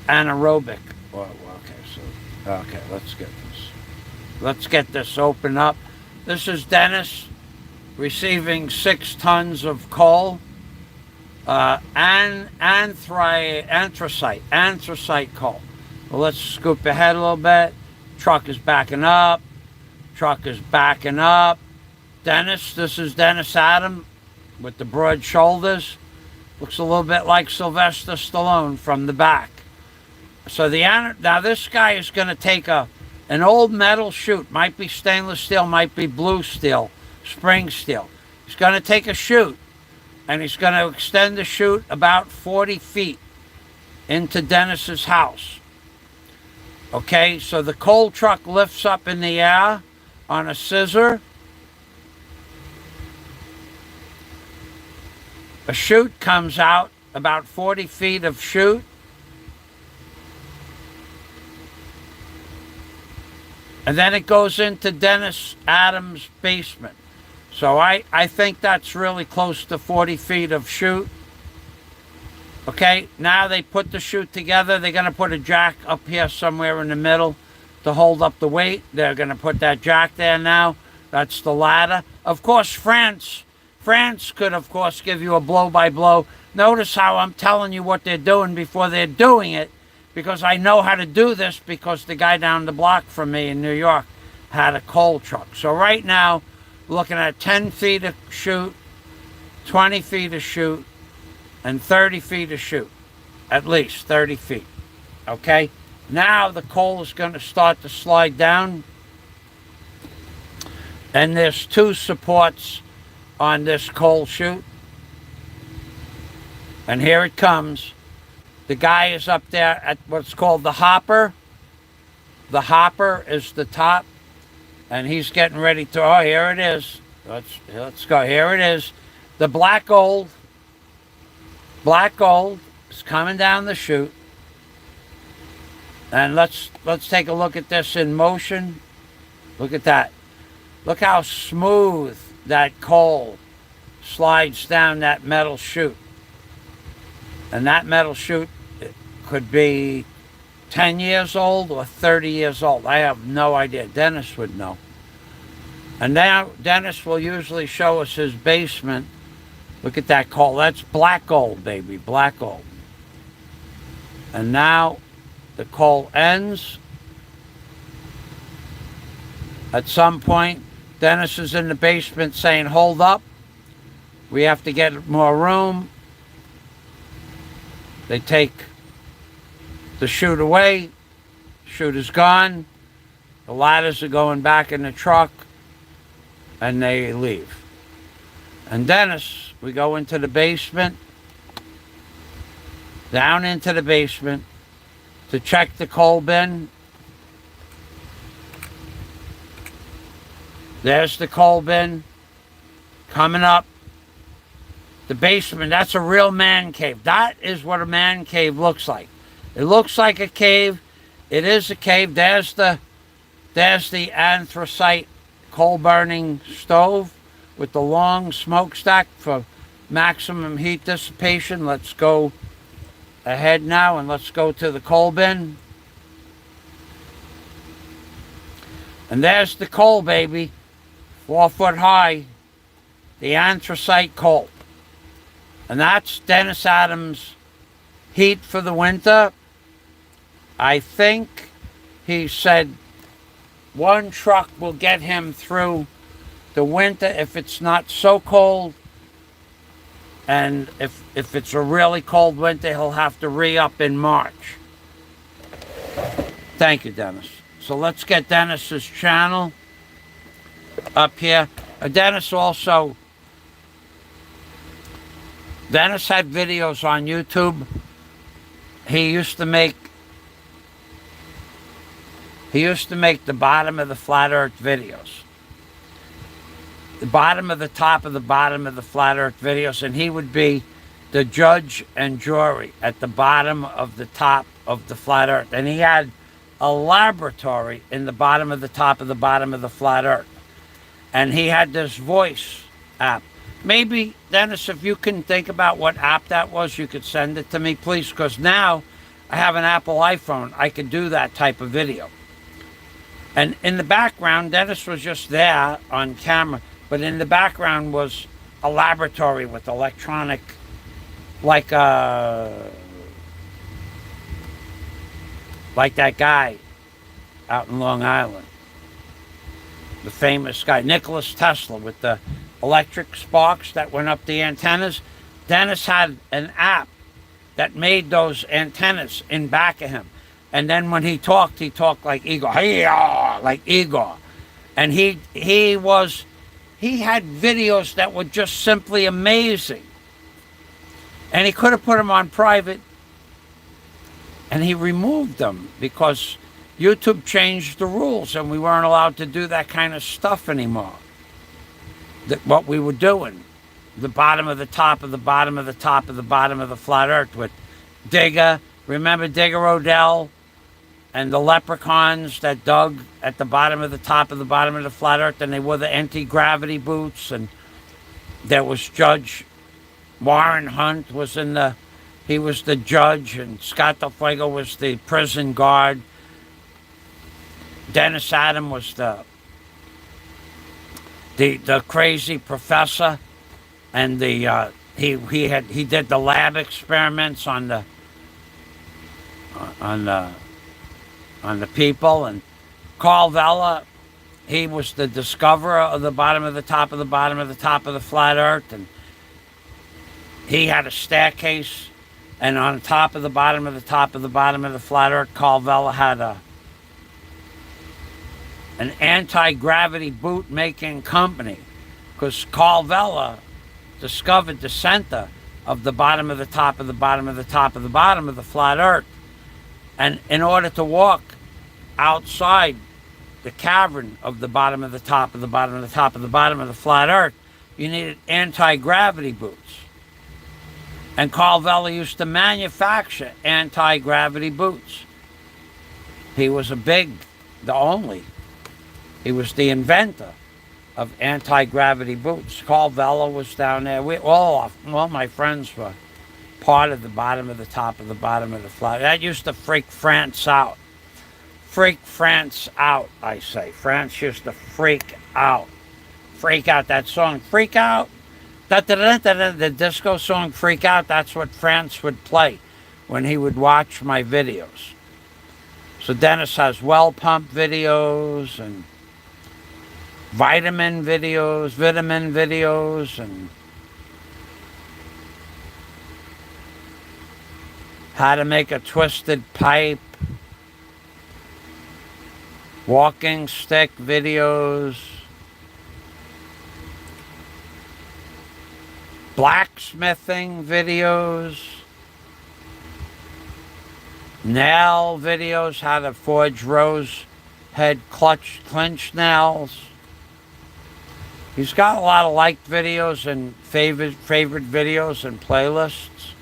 anaerobic. Well, okay, let's get this. Let's get this open up. This is Dennis receiving 6 tons of coal. Anthracite coal. Well, let's scoop ahead a little bit. Truck is backing up. Dennis, this is Dennis Adam with the broad shoulders. Looks a little bit like Sylvester Stallone from the back. So now this guy is going to take an old metal chute. Might be stainless steel, might be blue steel, spring steel. He's going to take a chute, and he's going to extend the chute about 40 feet into Dennis's house. Okay, so the coal truck lifts up in the air on a scissor. A chute comes out, about 40 feet of chute. And then it goes into Dennis Adams' basement. So I think that's really close to 40 feet of chute. Okay, now they put the chute together. They're going to put a jack up here somewhere in the middle to hold up the weight. They're going to put that jack there now. That's the ladder. Of course, France could, of course, give you a blow-by-blow. Notice how I'm telling you what they're doing before they're doing it, because I know how to do this, because the guy down the block from me in New York had a coal truck. So right now, looking at 10 feet of chute, 20 feet of chute, and 30 feet of chute. At least 30 feet. Okay? Now the coal is going to start to slide down. And there's 2 supports on this coal chute. And here it comes. The guy is up there at what's called the hopper. The hopper is the top. And he's getting ready to, oh, here it is. Let's go. Here it is. The black gold is coming down the chute. And let's take a look at this in motion. Look at that. Look how smooth that coal slides down that metal chute. And that metal chute could be 10 years old or 30 years old. I have no idea. Dennis would know. And now Dennis will usually show us his basement. Look at that coal. That's black gold, baby. Black gold. And now the coal ends. At some point, Dennis is in the basement saying, hold up. We have to get more room. They take the chute away. Chute is gone. The ladders are going back in the truck. And they leave. And Dennis, we go into the basement. Down into the basement to check the coal bin. There's the coal bin coming up. The basement, that's a real man cave. That is what a man cave looks like. It looks like a cave. It is a cave. There's the anthracite coal burning stove with the long smokestack for maximum heat dissipation. Let's go ahead now and let's go to the coal bin. And there's the coal, baby. 4 foot high. The anthracite coal. And that's Dennis Adams' heat for the winter. I think he said one truck will get him through the winter if it's not so cold. And if it's a really cold winter, he'll have to re-up in March. Thank you, Dennis. So let's get Dennis's channel up here. Dennis had videos on YouTube. He used to make the bottom of the flat earth videos. The bottom of the top of the bottom of the flat earth videos, and he would be the judge and jury at the bottom of the top of the flat earth. And he had a laboratory in the bottom of the top of the bottom of the flat earth. And he had this voice app. Maybe, Dennis, if you can think about what app that was, you could send it to me, please, because now I have an Apple iPhone. I could do that type of video. And in the background, Dennis was just there on camera, but in the background was a laboratory with electronic, like that guy out in Long Island, the famous guy, Nikola Tesla, with the electric sparks that went up the antennas. Dennis had an app that made those antennas in back of him. And then when he talked like Igor, like Igor. And he had videos that were just simply amazing. And he could have put them on private, and he removed them because YouTube changed the rules and we weren't allowed to do that kind of stuff anymore. What we were doing, the bottom of the top of the bottom of the top of the bottom of the flat earth with Digger. Remember Digger Odell and the leprechauns that dug at the bottom of the top of the bottom of the flat earth, and they wore the anti-gravity boots, and there was Judge Warren Hunt he was the judge, and Scott Del Fuego was the prison guard. Dennis Adam was the crazy professor, and he did the lab experiments on the people. And Carl Vela, he was the discoverer of the bottom of the top of the bottom of the top of the flat earth, and he had a staircase, and on top of the bottom of the top of the bottom of the flat earth, Carl Vela had an anti-gravity boot making company, because Carl Vela discovered the center of the bottom of the top of the bottom of the top of the bottom of the flat earth. And in order to walk outside the cavern of the bottom of the top of the bottom of the top of the bottom of the flat earth, you needed anti-gravity boots. And Carl Vela used to manufacture anti-gravity boots. He was he was the inventor of anti-gravity boots. Carl Vela was down there. All my friends were part of the bottom of the top of the bottom of the flat. That used to freak France out. Freak France out, I say. France used to freak out. Freak out. That song, Freak Out. The disco song, Freak Out, that's what France would play when he would watch my videos. So Dennis has well pump videos and vitamin videos, and how to make a twisted pipe, walking stick videos, blacksmithing videos, nail videos, how to forge rose head clinch nails. He's got a lot of liked videos and favorite videos and playlists.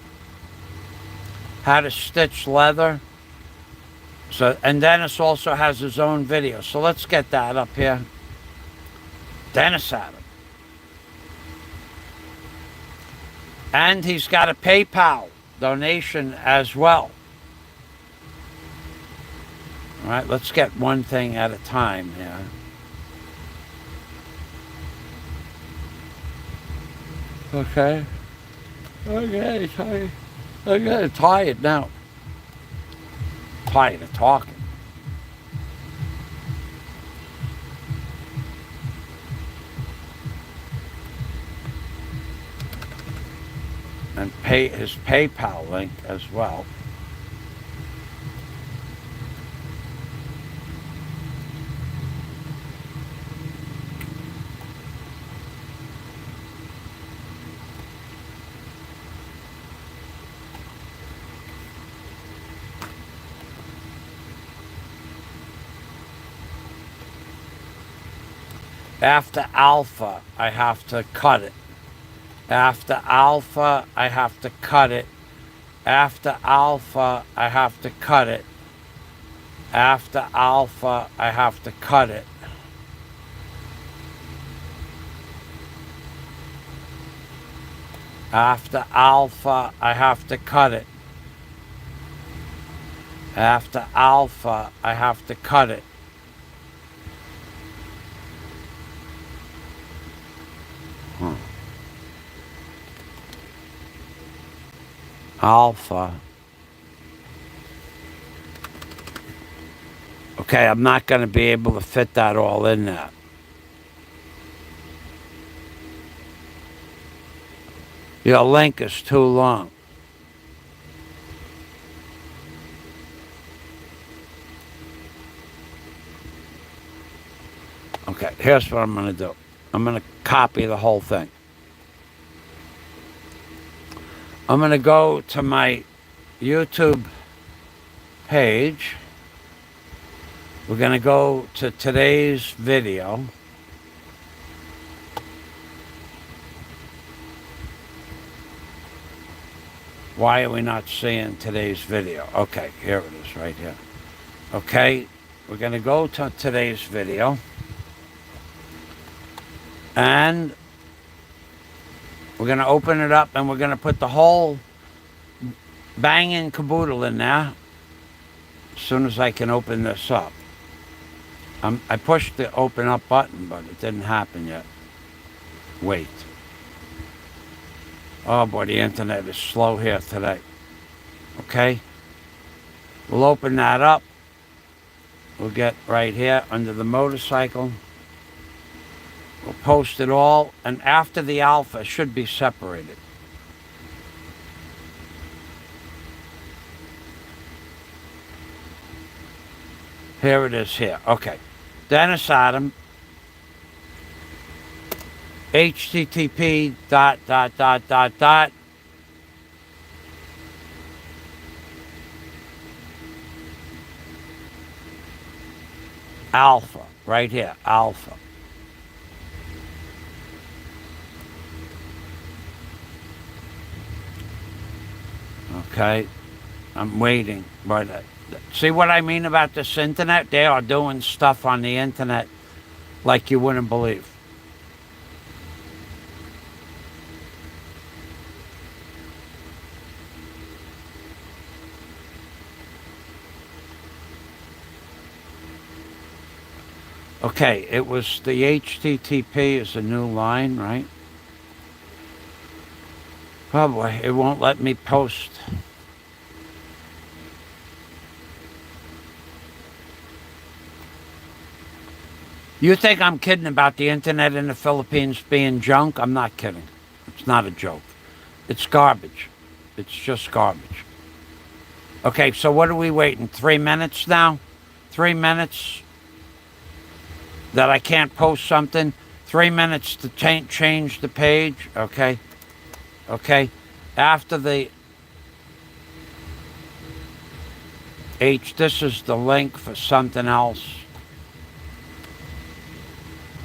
How to stitch leather. And Dennis also has his own video. So let's get that up here. Dennis Adam. And he's got a PayPal donation as well. All right, let's get one thing at a time here. Okay. Tired now. Tired of talking. And his PayPal link as well. After alpha, I have to cut it. After alpha, I have to cut it. After alpha, I have to cut it. After alpha, I have to cut it. After alpha, I have to cut it. After alpha, I have to cut it. Alpha. Okay, I'm not going to be able to fit that all in there. Your link is too long. Okay, here's what I'm going to do. I'm going to copy the whole thing. I'm going to go to my YouTube page. We're going to go to today's video. Why are we not seeing today's video? Okay, here it is right here. Okay, we're going to go to today's video. And we're going to open it up and we're going to put the whole banging caboodle in there as soon as I can open this up. I pushed the open up button, but it didn't happen yet. Wait. Oh boy, the internet is slow here today. Okay. We'll open that up. We'll get right here under the motorcycle. We'll post it all, and after the alpha, it should be separated. Here it is here. Okay. Dennis Adam. HTTP ... Alpha. Right here. Alpha. Okay, I'm waiting, but see what I mean about this internet? They are doing stuff on the internet like you wouldn't believe. Okay, it was the HTTP is a new line, right? Oh boy, it won't let me post. You think I'm kidding about the internet in the Philippines being junk? I'm not kidding. It's not a joke. It's garbage. It's just garbage. Okay, so what are we waiting? 3 minutes now? 3 minutes that I can't post something? 3 minutes to change the page? Okay. Okay, after the this is the link for something else.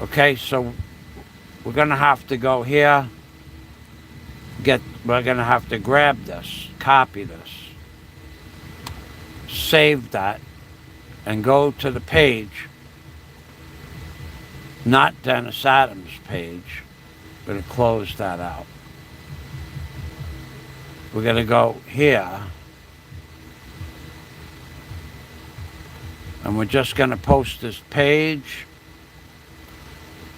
Okay, so we're gonna have to go here. We're gonna have to grab this, copy this, save that, and go to the page. Not Dennis Adams' page. We're gonna close that out. We're going to go here. And we're just going to post his page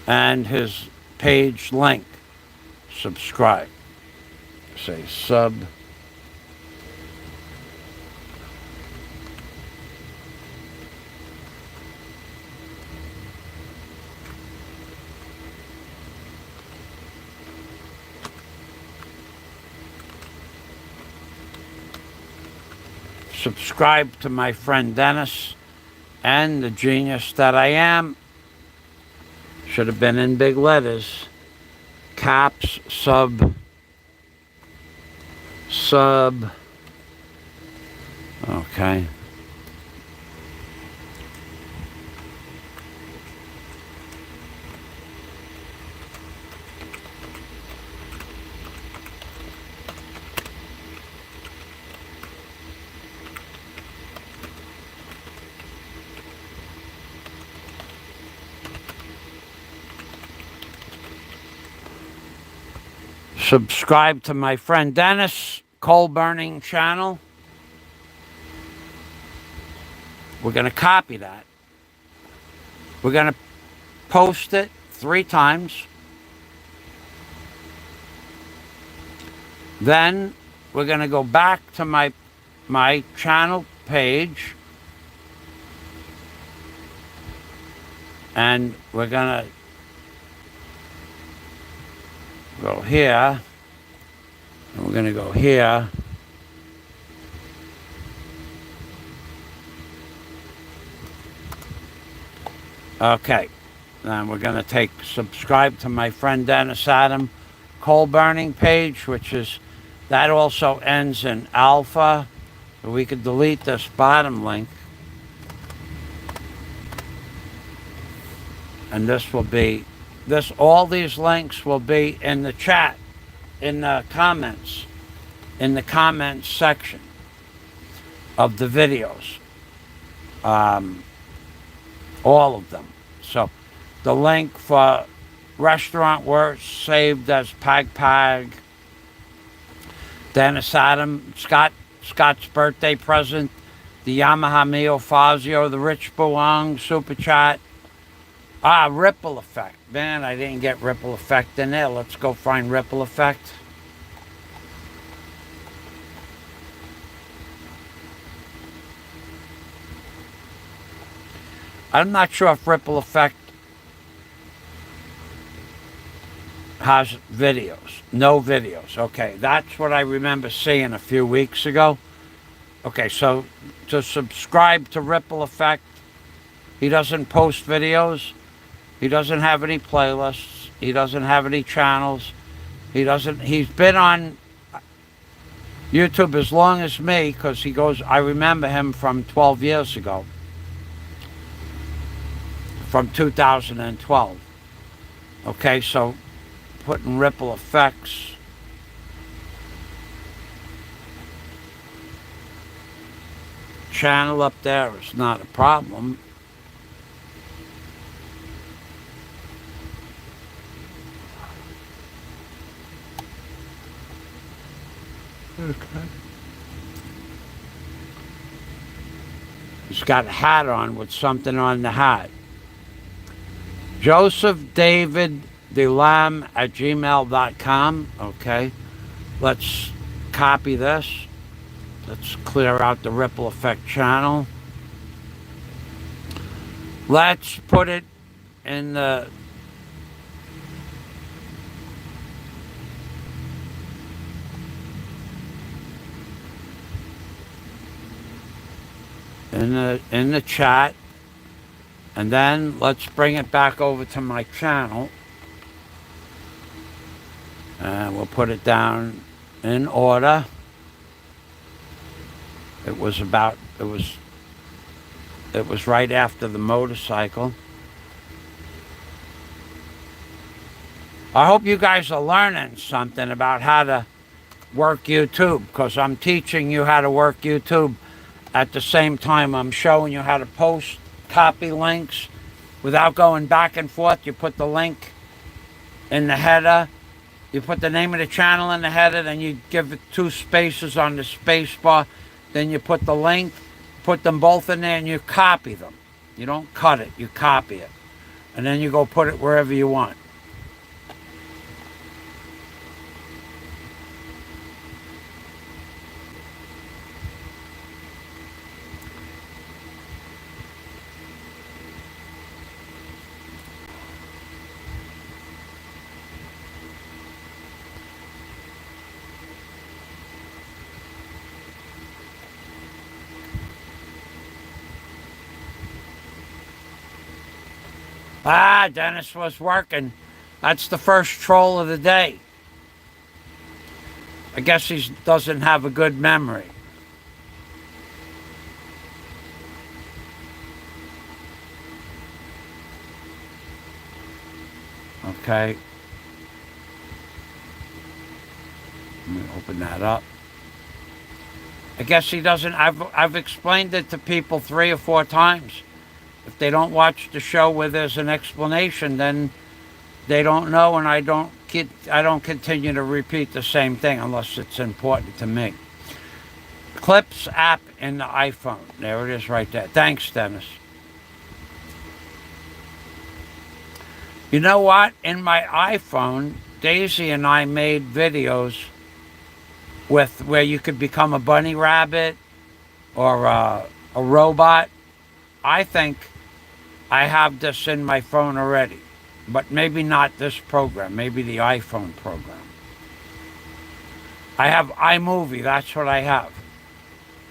and his page link. Subscribe. Say sub. Subscribe to my friend Dennis and the genius that I am. Should have been in big letters. Caps, sub. Okay. Subscribe to my friend Dennis coal burning channel. We're going to copy that. We're going to post it 3 times. Then we're going to go back to my channel page, and we're going to go here, and we're going to go here. Okay, then we're going to subscribe to my friend Dennis Adam coal burning page, which is, that also ends in alpha. So we could delete this bottom link. And this will be, all these links will be in the chat, in the comments section of the videos. All of them. So the link for restaurant works saved as pagpag. Dennis Adam, Scott's birthday present, the Yamaha Mio Fazzio, the Rich Buang super chat. Ripple effect. Man, I didn't get ripple effect in there. Let's go find ripple effect. I'm not sure if ripple effect has videos. No videos. Okay, that's what I remember seeing a few weeks ago. Okay, so to subscribe to Ripple Effect, he doesn't post videos. He doesn't have any playlists. He doesn't have any channels. He's been on YouTube as long as me, because I remember him from 12 years ago. From 2012. Okay, so putting ripple effects. Channel up there is not a problem. Okay. He's got a hat on with something on the hat. Joseph David DeLam at gmail.com. Okay. Let's copy this. Let's clear out the ripple effect channel. Let's put it in the chat, and then let's bring it back over to my channel, and we'll put it down in order. It was right after the motorcycle. I hope you guys are learning something about how to work YouTube, because I'm teaching you how to work YouTube. At the same time, I'm showing you how to post, copy links without going back and forth. You put the link in the header. You put the name of the channel in the header, then you give it 2 spaces on the space bar. Then you put the link, put them both in there, and you copy them. You don't cut it, you copy it. And then you go put it wherever you want. Dennis was working. That's the first troll of the day. I guess he doesn't have a good memory. Okay. Let me open that up. I guess he doesn't. I've explained it to people 3 or 4 times. If they don't watch the show where there's an explanation, then they don't know, and I don't don't continue to repeat the same thing unless it's important to me. Clips app in the iPhone. There it is right there. Thanks, Dennis. You know what? In my iPhone, Daisy and I made videos with where you could become a bunny rabbit or a robot. I think I have this in my phone already, but maybe not this program, maybe the iPhone program. I have iMovie, that's what I have.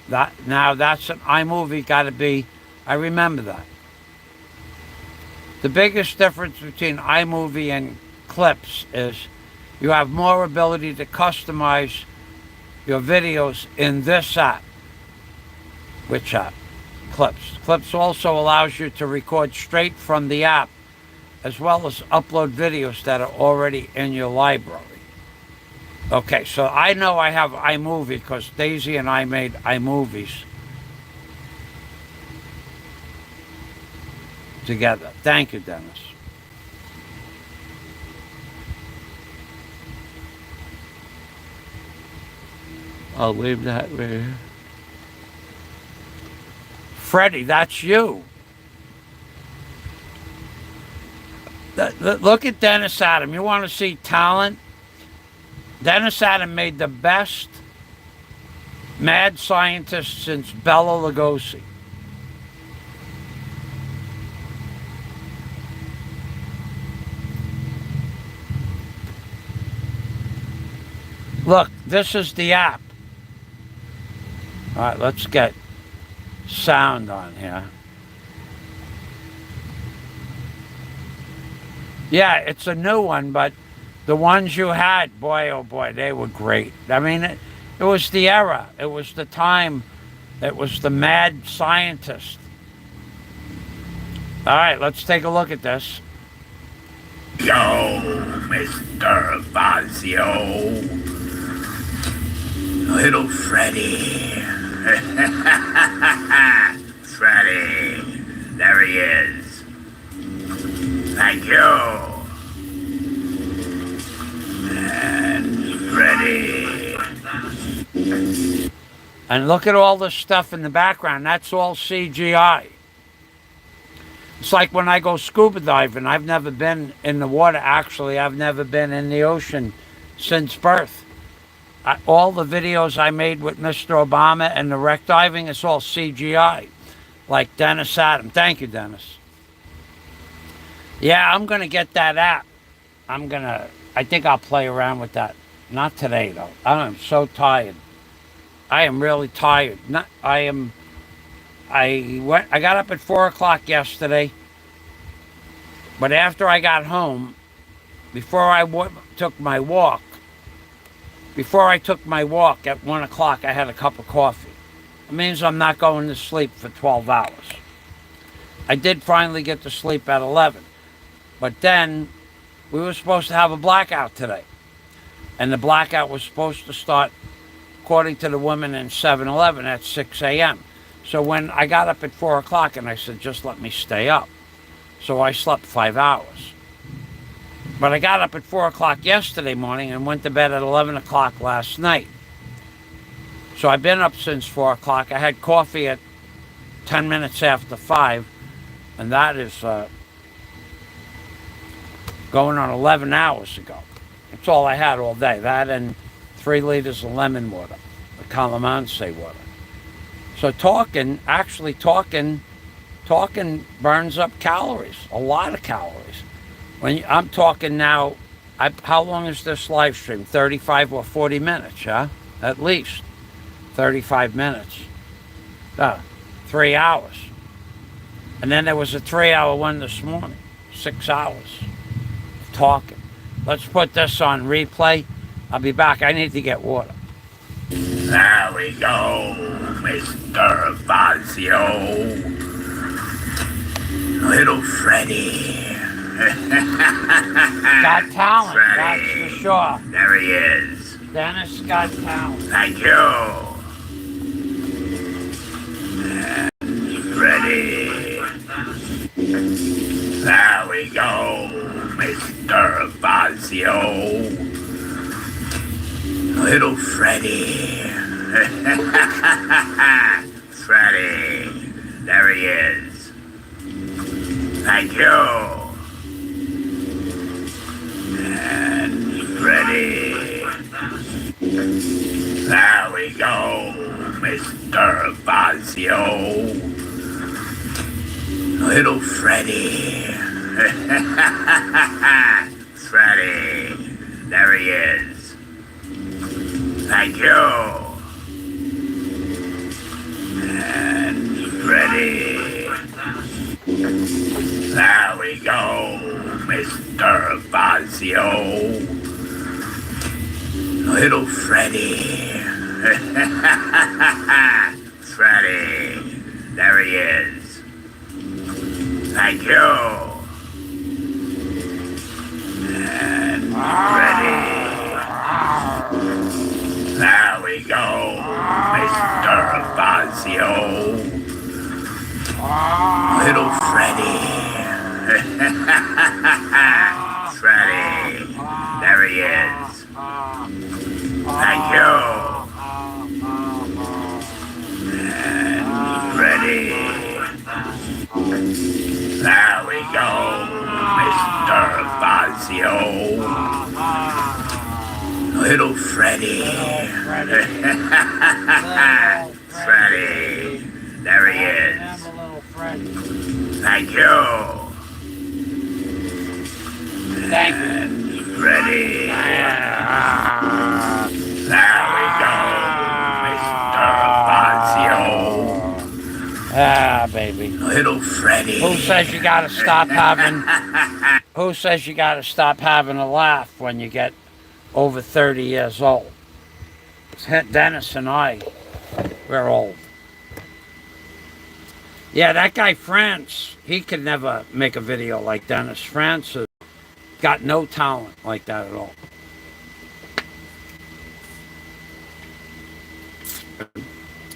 That's an iMovie, gotta be, I remember that. The biggest difference between iMovie and Clips is you have more ability to customize your videos in this app. Which app? Clips. Clips also allows you to record straight from the app, as well as upload videos that are already in your library. Okay, so I know I have iMovie because Daisy and I made iMovies together. Thank you, Dennis. I'll leave that right here. Freddie, that's you. Look at Dennis Adam. You want to see talent? Dennis Adam made the best mad scientist since Bela Lugosi. Look, this is the app. All right, let's get sound on here. Yeah, it's a new one, but the ones you had, boy, oh boy, they were great. I mean, it was the era. It was the time. It was the mad scientist. All right, let's take a look at this. Yo, Mr. Fazzio. Little Freddy. Freddy. There he is. Thank you. And Freddy. And look at all the stuff in the background. That's all CGI. It's like when I go scuba diving. I've never been in the water, actually. I've never been in the ocean since birth. All the videos I made with Mr. Obama and the wreck diving, it's all CGI. Like Dennis Adam. Thank you, Dennis. Yeah, I'm going to get that app. I think I'll play around with that. Not today, though. I'm so tired. I am really tired. I got up at 4 o'clock yesterday, but after I got home, before I took my walk at 1 o'clock, I had a cup of coffee. It means I'm not going to sleep for 12 hours. I did finally get to sleep at 11, but then we were supposed to have a blackout today, and the blackout was supposed to start, according to the woman in 7-Eleven, at 6 a.m. So when I got up at 4 o'clock and I said, just let me stay up. So I slept 5 hours. But I got up at 4 o'clock yesterday morning and went to bed at 11 o'clock last night. So I've been up since 4 o'clock. I had coffee at 10 minutes after 5, and that is going on 11 hours ago. That's all I had all day. That and 3 liters of lemon water, the calamansi water. So talking burns up calories, a lot of calories. I'm talking now, how long is this live stream? 35 or 40 minutes, huh? At least 35 minutes. 3 hours. And then there was a 3-hour one this morning. 6 hours talking. Let's put this on replay. I'll be back. I need to get water. There we go, Mr. Fazzio. Little Freddy. Got talent, Freddy. that's for sure. There he is. Dennis got talent. Thank you. And Freddy. There we go, Mr. Fazzio. Fazio. Little Freddy. Freddy. There he is. Thank you. And Freddy. There we go, Mr. Fazzio. Little Freddy. Freddy. There he is. Thank you. And Freddy. There we go, Mr. Fazzio. Little Freddy. Freddy. There he is. Thank you. And Freddy. There we go, Mr. Fazzio. Little Freddy. Freddy. There he is. Thank you. And Freddy. There we go, Mr. Fazzio. Little Freddy. Freddy. There he is. Thank you. Thank you. And Freddy. There we go, Mr. Fazzio. Ah, baby. Little Freddy. Who says you gotta stop having? Who says you gotta stop having a laugh when you get over 30 years old? Dennis and I, we're old. Yeah, that guy France, he could never make a video like Dennis. France has got no talent like that at all.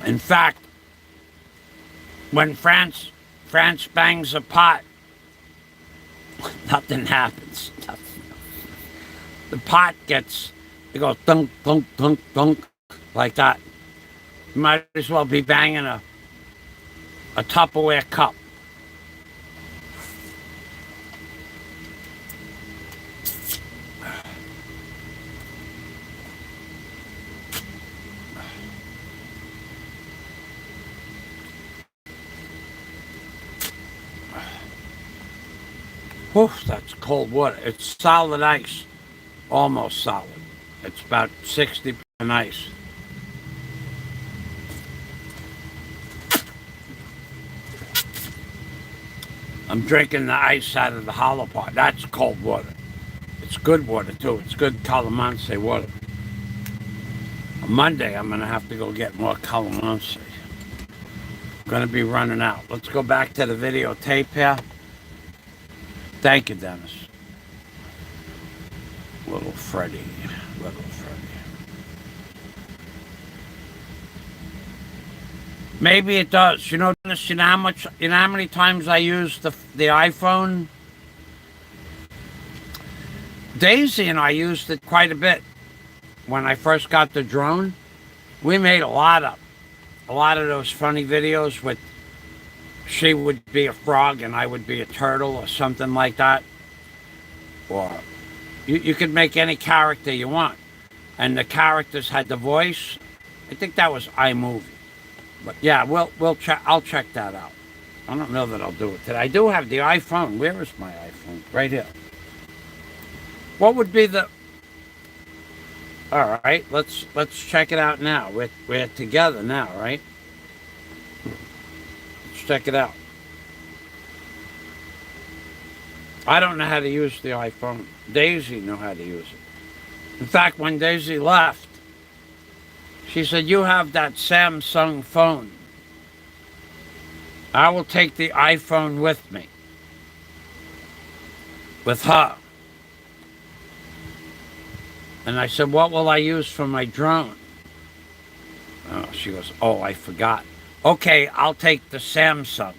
In fact, when France bangs a pot, nothing happens. Nothing. The pot gets, it goes thunk, thunk, thunk, thunk, like that. You might as well be banging a Tupperware cup. Whew, that's cold water. It's solid ice. Almost solid. It's about 60% ice. I'm drinking the ice out of the hollow part. That's cold water. It's good water, too. It's good Calamansi water. On Monday, I'm going to have to go get more Calamansi. I'm going to be running out. Let's go back to the videotape here. Thank you, Dennis. Little Freddy. Little Freddy. Maybe it does. You know, Dennis, you know how many times I use the iPhone? Daisy and I used it quite a bit when I first got the drone. We made a lot of those funny videos with she would be a frog and I would be a turtle or something like that. Or you could make any character you want. And the characters had the voice. I think that was iMovie. But yeah, I'll check that out. I don't know that I'll do it today. I do have the iPhone. Where is my iPhone? Right here. What would be the... All right, let's check it out now. We're together now, right? Let's check it out. I don't know how to use the iPhone. Daisy knew how to use it. In fact, when Daisy left, she said, "You have that Samsung phone. I will take the iPhone with me." With her. And I said, "What will I use for my drone?" Oh, she goes, "Oh, I forgot." "Okay, I'll take the Samsung,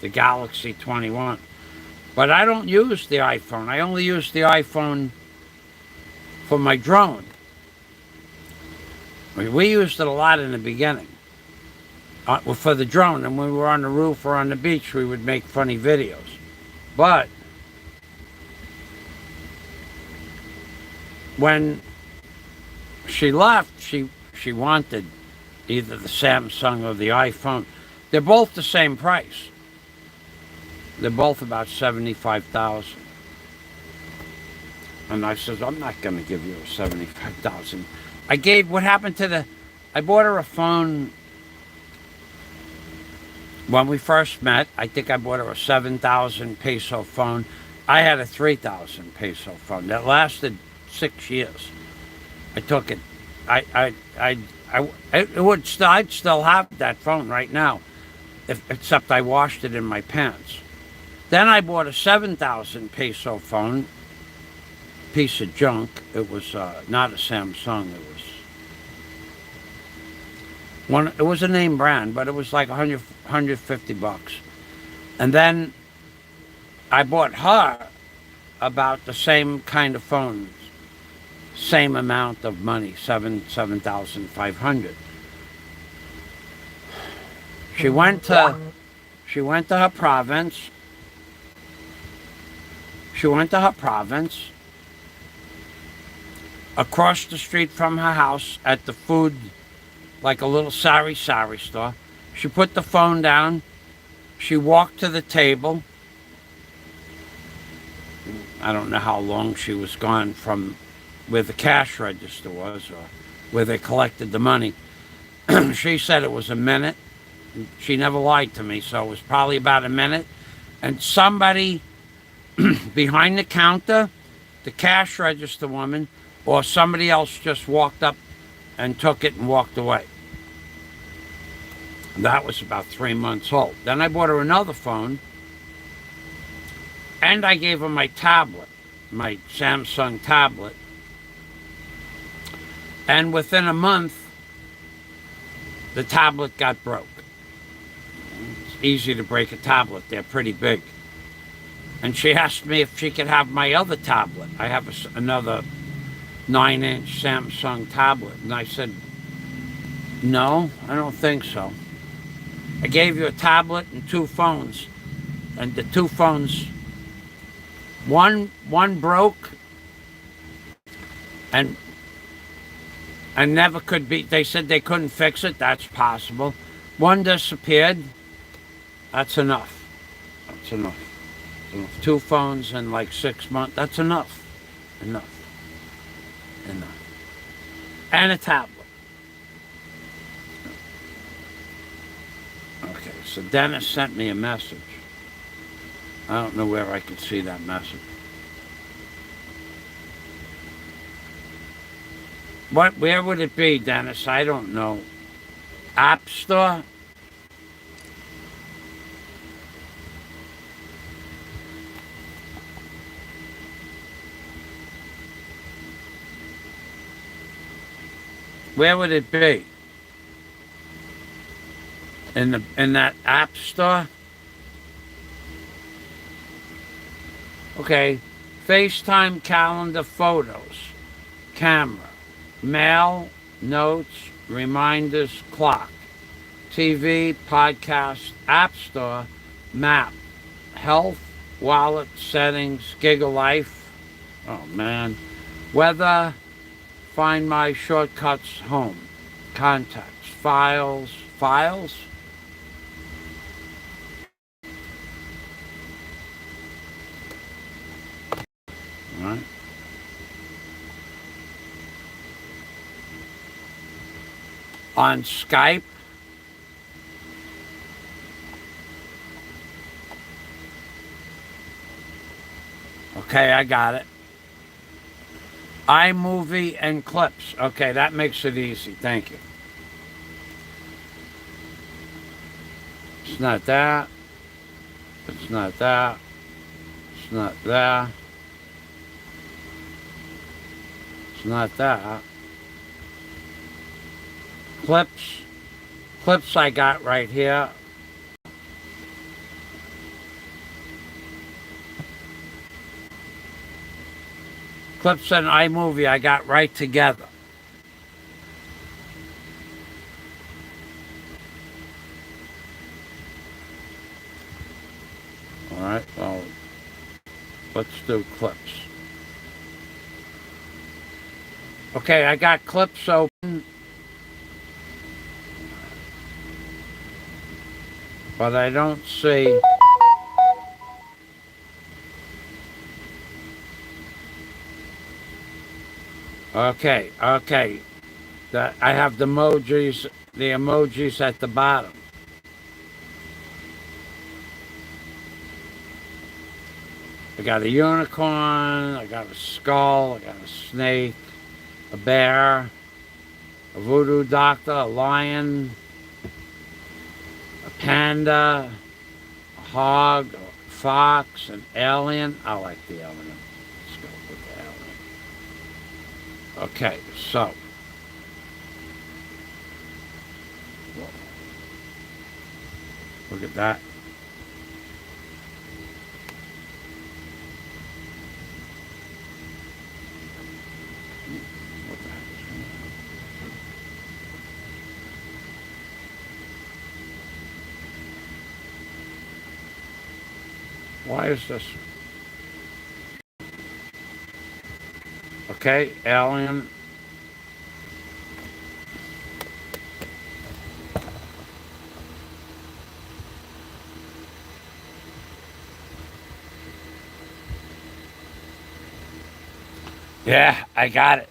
the Galaxy 21. But I don't use the iPhone. I only use the iPhone for my drone. We used it a lot in the beginning for the drone, and when we were on the roof or on the beach, we would make funny videos. But when she left, she wanted either the Samsung or the iPhone. They're both the same price. They're both about $75,000. And I says, I'm not going to give you a $75,000. What happened to I bought her a phone when we first met. I think I bought her a 7,000 peso phone. I had a 3,000 peso phone that lasted 6 years. I took it. I'd still have that phone right now, except I washed it in my pants. Then I bought a 7,000 peso phone, piece of junk. It was not a Samsung. It was a name brand, but it was like $150. And then I bought her about the same kind of phone, same amount of money, $7,500. She went to her province. Across the street from her house at the food, like a little sari store. She put the phone down. She walked to the table. I don't know how long she was gone from where the cash register was or where they collected the money. She said it was a minute. She never lied to me, so it was probably about a minute. And somebody behind the counter, the cash register woman, or somebody else just walked up and took it and walked away. That was about 3 months old. Then I bought her another phone, and I gave her my tablet, my Samsung tablet. And within a month, the tablet got broke. It's easy to break a tablet. They're pretty big. And she asked me if she could have my other tablet. I have another 9-inch Samsung tablet. And I said, no, I don't think so. I gave you a tablet and 2 phones. And the 2 phones, one broke and never could be. They said they couldn't fix it. That's possible. One disappeared. That's enough. That's enough. 2 phones in like 6 months. That's enough. Enough. And a tablet. Okay, so Dennis sent me a message. I don't know where I could see that message. Where would it be, Dennis? I don't know. App Store? Where would it be? In that App Store? Okay. FaceTime, calendar, photos, camera, mail, notes, reminders, clock, TV, podcast, App Store, map, health, wallet, settings, gig of life. Oh man. Weather, find my shortcuts, home, contacts, files. All right. On Skype. Okay, I got it. iMovie and clips. Okay, that makes it easy. Thank you. It's not that. It's not that. It's not that. It's not that. Clips. Clips I got right here. Clips in iMovie I got right together. All right, well, let's do clips. Okay, I got clips open, but I don't see. Okay. I have the emojis at the bottom. I got a unicorn, I got a skull, I got a snake, a bear, a voodoo doctor, a lion, a panda, a hog, a fox, an alien. I like the alien. Let's go with the alien. Okay, so. Look at that. What the heck is going on? Why is this? Okay, alien. Yeah, I got it.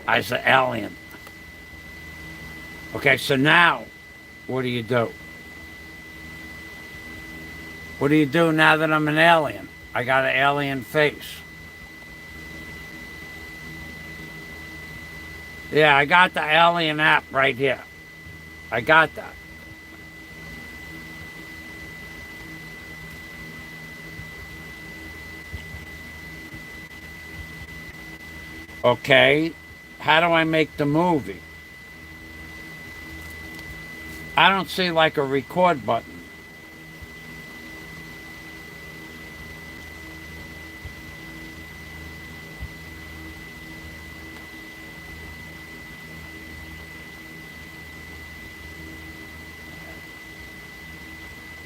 I was an alien. Okay, so now, what do you do? What do you do now that I'm an alien? I got an alien face. Yeah, I got the alien app right here. I got that. Okay, how do I make the movie? I don't see like a record button.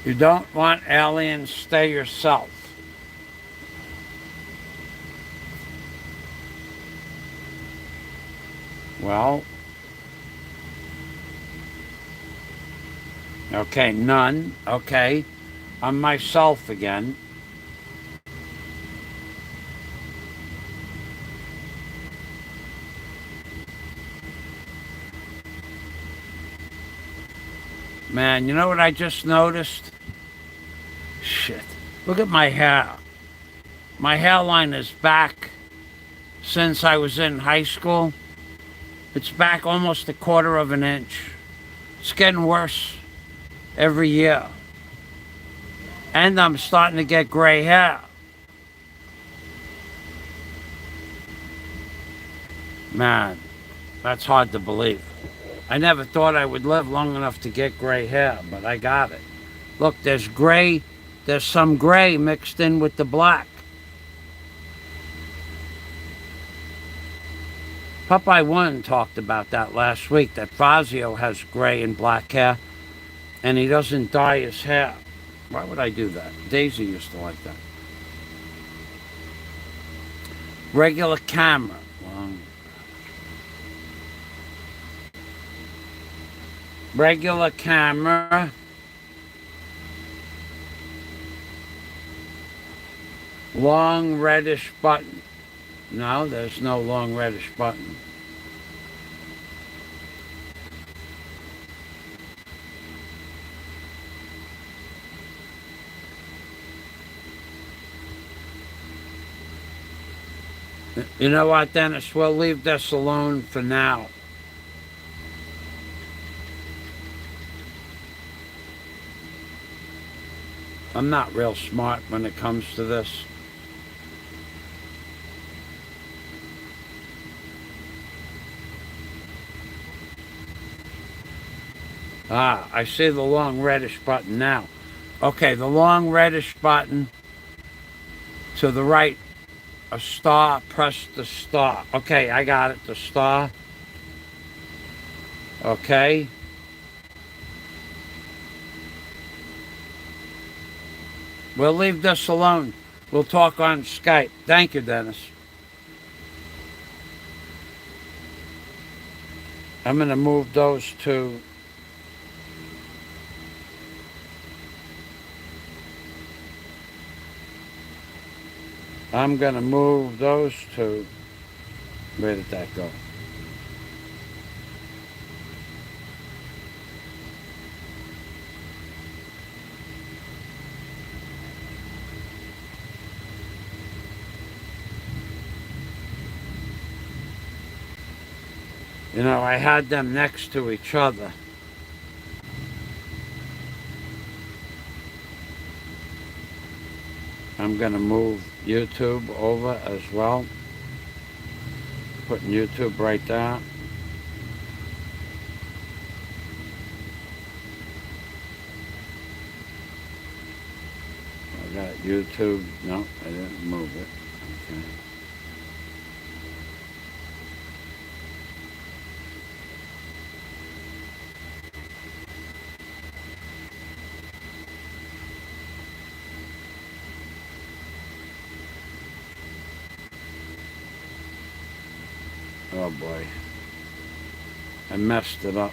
You don't want aliens, stay yourself. Well, okay, none. Okay, I'm myself again. Man, you know what I just noticed? Shit. Look at my hair. My hairline is back since I was in high school. It's back almost a quarter of an inch. It's getting worse every year. And I'm starting to get gray hair. Man, that's hard to believe. I never thought I would live long enough to get gray hair, but I got it. Look, there's gray, there's some gray mixed in with the black. Popeye One talked about that last week, that Fazzio has gray and black hair, and he doesn't dye his hair. Why would I do that? Daisy used to like that. Regular camera. Regular camera. Long reddish button. No, there's no long reddish button. You know what, Dennis? We'll leave this alone for now. I'm not real smart when it comes to this. Ah, I see the long reddish button now. Okay, the long reddish button to the right A star, press the star. Okay, I got it, the star. Okay. We'll leave this alone. We'll talk on Skype. Thank you, Dennis. I'm going to move those two. I'm going to move those two. Where did that go? You know, I had them next to each other. I'm going to move YouTube over as well. Putting YouTube right there. I got YouTube. No, I didn't move it. Okay. Oh boy, I messed it up.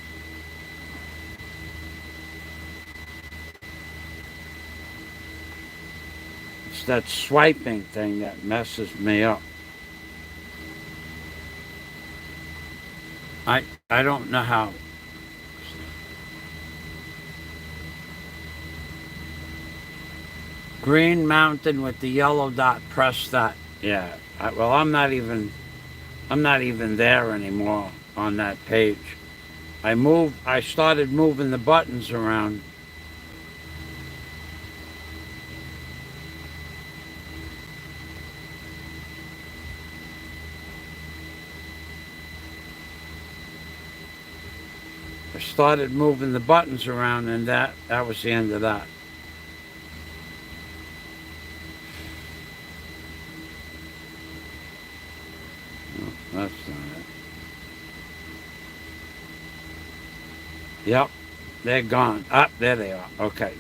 It's that swiping thing that messes me up. I don't know how. Green mountain with the yellow dot, press that. Yeah, well, I'm not even there anymore on that page. I started moving the buttons around. I started moving the buttons around, and that was the end of that. That's not it. Yep, they're gone. Up, there they are. Okay.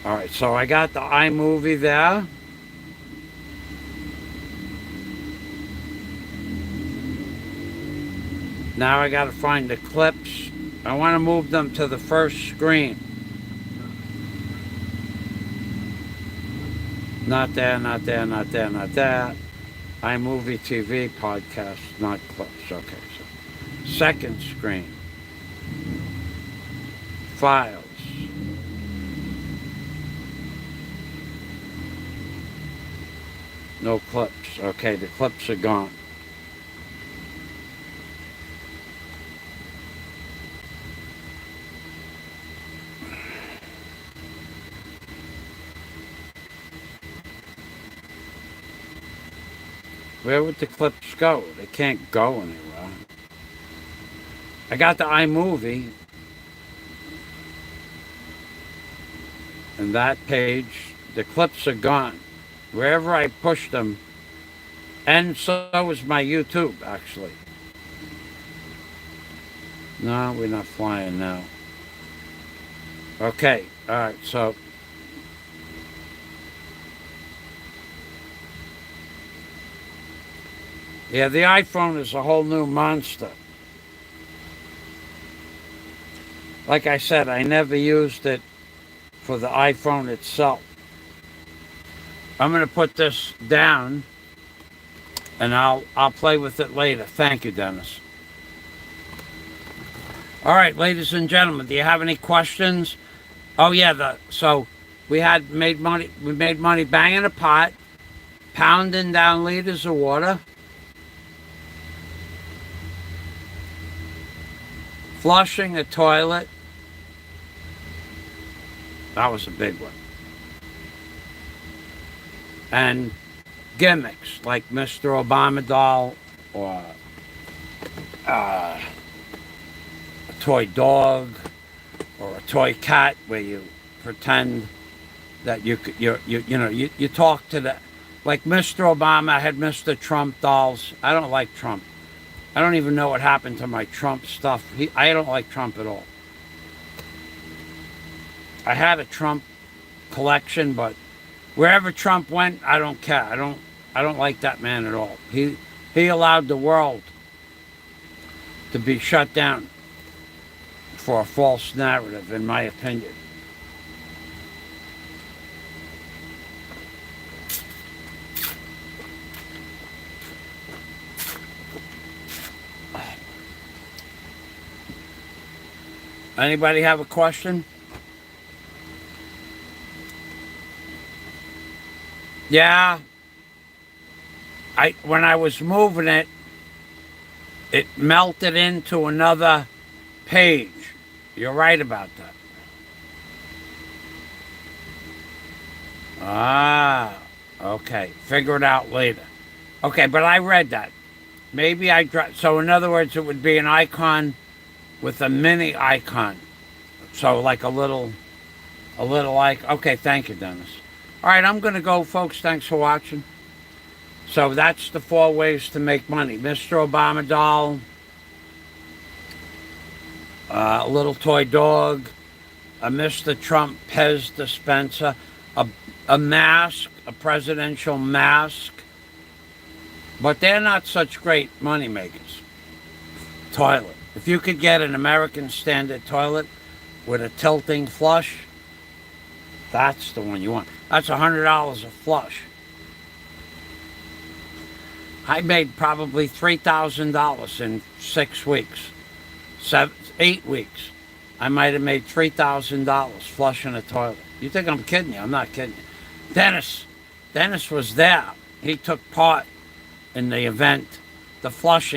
All right, so I got the iMovie there. Now I got to find the clips. I want to move them to the first screen. Not there, not there, not there, not there. iMovie TV podcast, not clips. Okay, so second screen. Files. No clips. Okay, the clips are gone. Where would the clips go? They can't go anywhere. I got the iMovie. And that page, the clips are gone. Wherever I pushed them, and so is my YouTube, actually. No, we're not flying now. Okay, all right, so yeah, the iPhone is a whole new monster. Like I said, I never used it for the iPhone itself. I'm going to put this down, and I'll play with it later. Thank you, Dennis. All right, ladies and gentlemen, do you have any questions? Oh yeah, so we made money. We made money banging a pot, pounding down liters of water, flushing a toilet. That was a big one. And gimmicks like Mr. Obama doll or a toy dog or a toy cat where you pretend that you talk to the, Like Mr. Obama had Mr. Trump dolls. I don't like Trump. I don't even know what happened to my Trump stuff. I don't like Trump at all. I had a Trump collection, but wherever Trump went, I don't care. I don't like that man at all. He allowed the world to be shut down for a false narrative, in my opinion. Anybody have a question? Yeah. When I was moving it, it melted into another page. You're right about that. Ah, okay. Figure it out later. Okay, but I read that. Maybe so in other words, it would be an icon with a mini icon. So like a little icon. Okay, thank you, Dennis. All right, I'm going to go, folks. Thanks for watching. So that's the 4 ways to make money. Mr. Obama doll, a little toy dog, a Mr. Trump Pez dispenser, a mask, a presidential mask. But they're not such great money makers. Toilet. If you could get an American standard toilet with a tilting flush, that's the one you want. That's $100 a flush. I made probably $3,000 in 6 weeks, 8 weeks. I might have made $3,000 flushing a toilet. You think I'm kidding you? I'm not kidding you. Dennis was there. He took part in the event, the flush.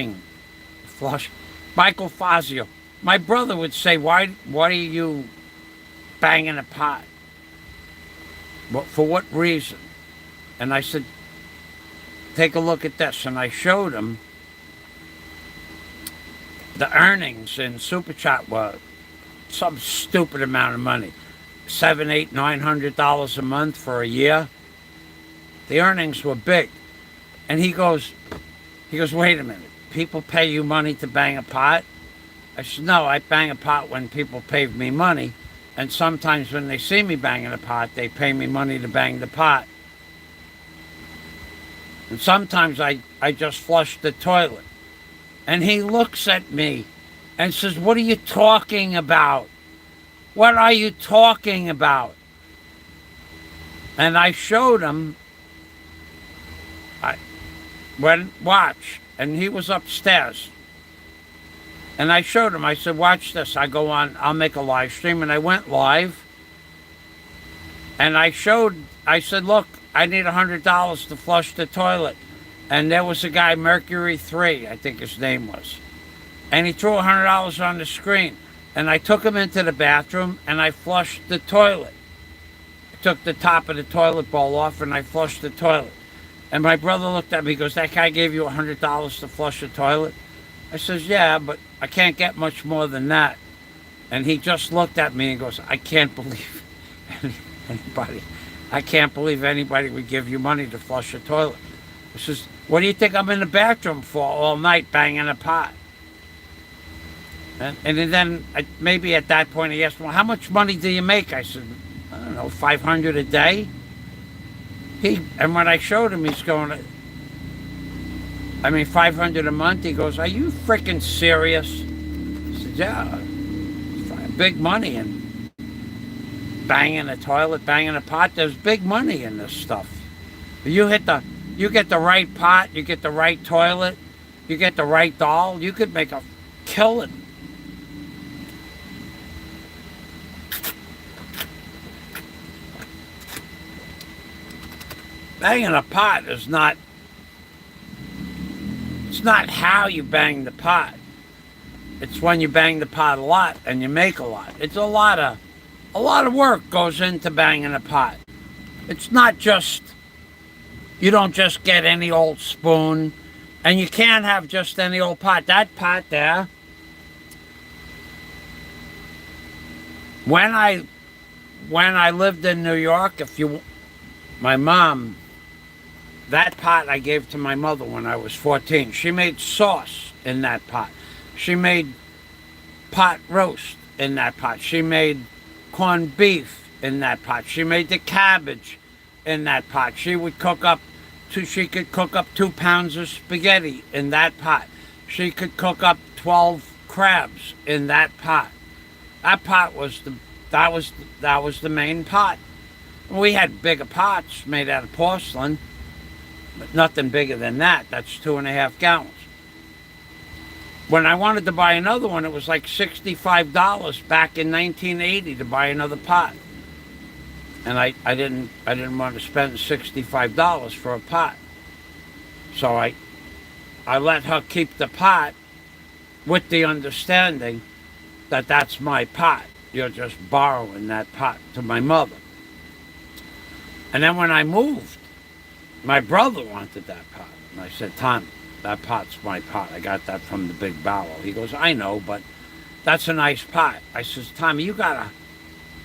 Michael Fazzio. My brother would say, why are you banging a pot? For what reason? And I said, take a look at this. And I showed him the earnings in Super Chat were some stupid amount of money. $700, $800, $900 a month for a year. The earnings were big. And he goes, wait a minute. People pay you money to bang a pot? I said, no, I bang a pot when people pay me money. And sometimes when they see me banging a pot, they pay me money to bang the pot. And sometimes I just flush the toilet. And he looks at me and says, what are you talking about? What are you talking about? And I showed him, watch. And he was upstairs. And I showed him, I said, watch this. I go on, I'll make a live stream. And I went live. And I said, look, I need $100 to flush the toilet. And there was a guy, Mercury 3, I think his name was. And he threw $100 on the screen. And I took him into the bathroom and I flushed the toilet. I took the top of the toilet bowl off and I flushed the toilet. And my brother looked at me, he goes, that guy gave you $100 to flush the toilet? I says, yeah, but I can't get much more than that. And he just looked at me and goes, I can't believe anybody would give you money to flush a toilet. I says, what do you think I'm in the bathroom for all night banging a pot? And then maybe at that point he asked, well, how much money do you make? I said, I don't know, $500 a day? And when I showed him, he's going, $500 a month. He goes, are you freaking serious? I said, yeah, big money in banging a toilet, banging a pot. There's big money in this stuff. You get the right pot, you get the right toilet, you get the right doll, you could make a killing. Banging a pot is not, it's not how you bang the pot. It's when you bang the pot a lot and you make a lot. It's a lot of work goes into banging a pot. It's not just, you don't just get any old spoon, and you can't have just any old pot. That pot there, when I lived in New York, my mom That pot I gave to my mother when I was 14. She made sauce in that pot. She made pot roast in that pot. She made corned beef in that pot. She made the cabbage in that pot. She could cook up 2 pounds of spaghetti in that pot. She could cook up 12 crabs in that pot. That pot was the main pot. We had bigger pots made out of porcelain, but nothing bigger than that. That's 2.5 gallons. When I wanted to buy another one, it was like $65 back in 1980 to buy another pot. And I didn't want to spend $65 for a pot. So I let her keep the pot with the understanding that that's my pot. You're just borrowing that pot to my mother. And then when I moved, my brother wanted that pot. And I said, Tom, that pot's my pot. I got that from the big barrel. He goes, I know, but that's a nice pot. I says, Tommy, you got a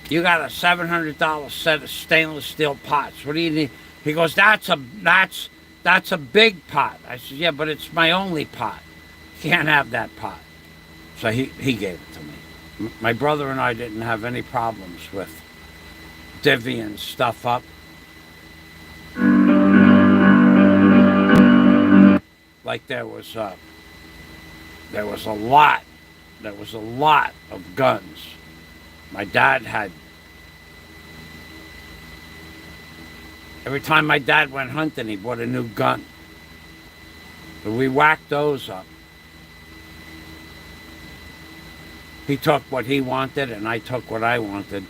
$700 set of stainless steel pots. What do you need? He goes, that's a big pot. I said, yeah, but it's my only pot. You can't have that pot. So he gave it to me. My brother and I didn't have any problems with divvying stuff up. Like there was a lot of guns. My dad had. Every time my dad went hunting, he bought a new gun. But we whacked those up. He took what he wanted, and I took what I wanted.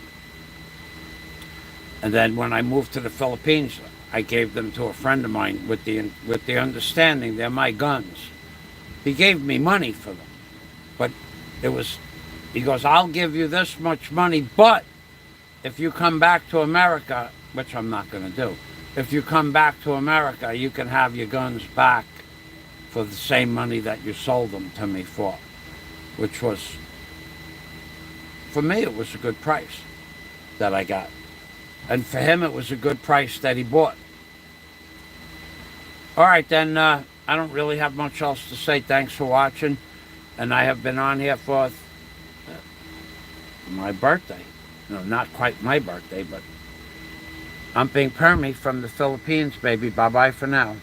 And then when I moved to the Philippines, I gave them to a friend of mine with the understanding they're my guns. He gave me money for them, but he goes, I'll give you this much money, but if you come back to America, which I'm not going to do, if you come back to America, you can have your guns back for the same money that you sold them to me for, which was, for me, it was a good price that I got. And for him, it was a good price that he bought. All right, then, I don't really have much else to say. Thanks for watching. And I have been on here for my birthday. No, not quite my birthday, but I'm being Permy from the Philippines, baby. Bye-bye for now.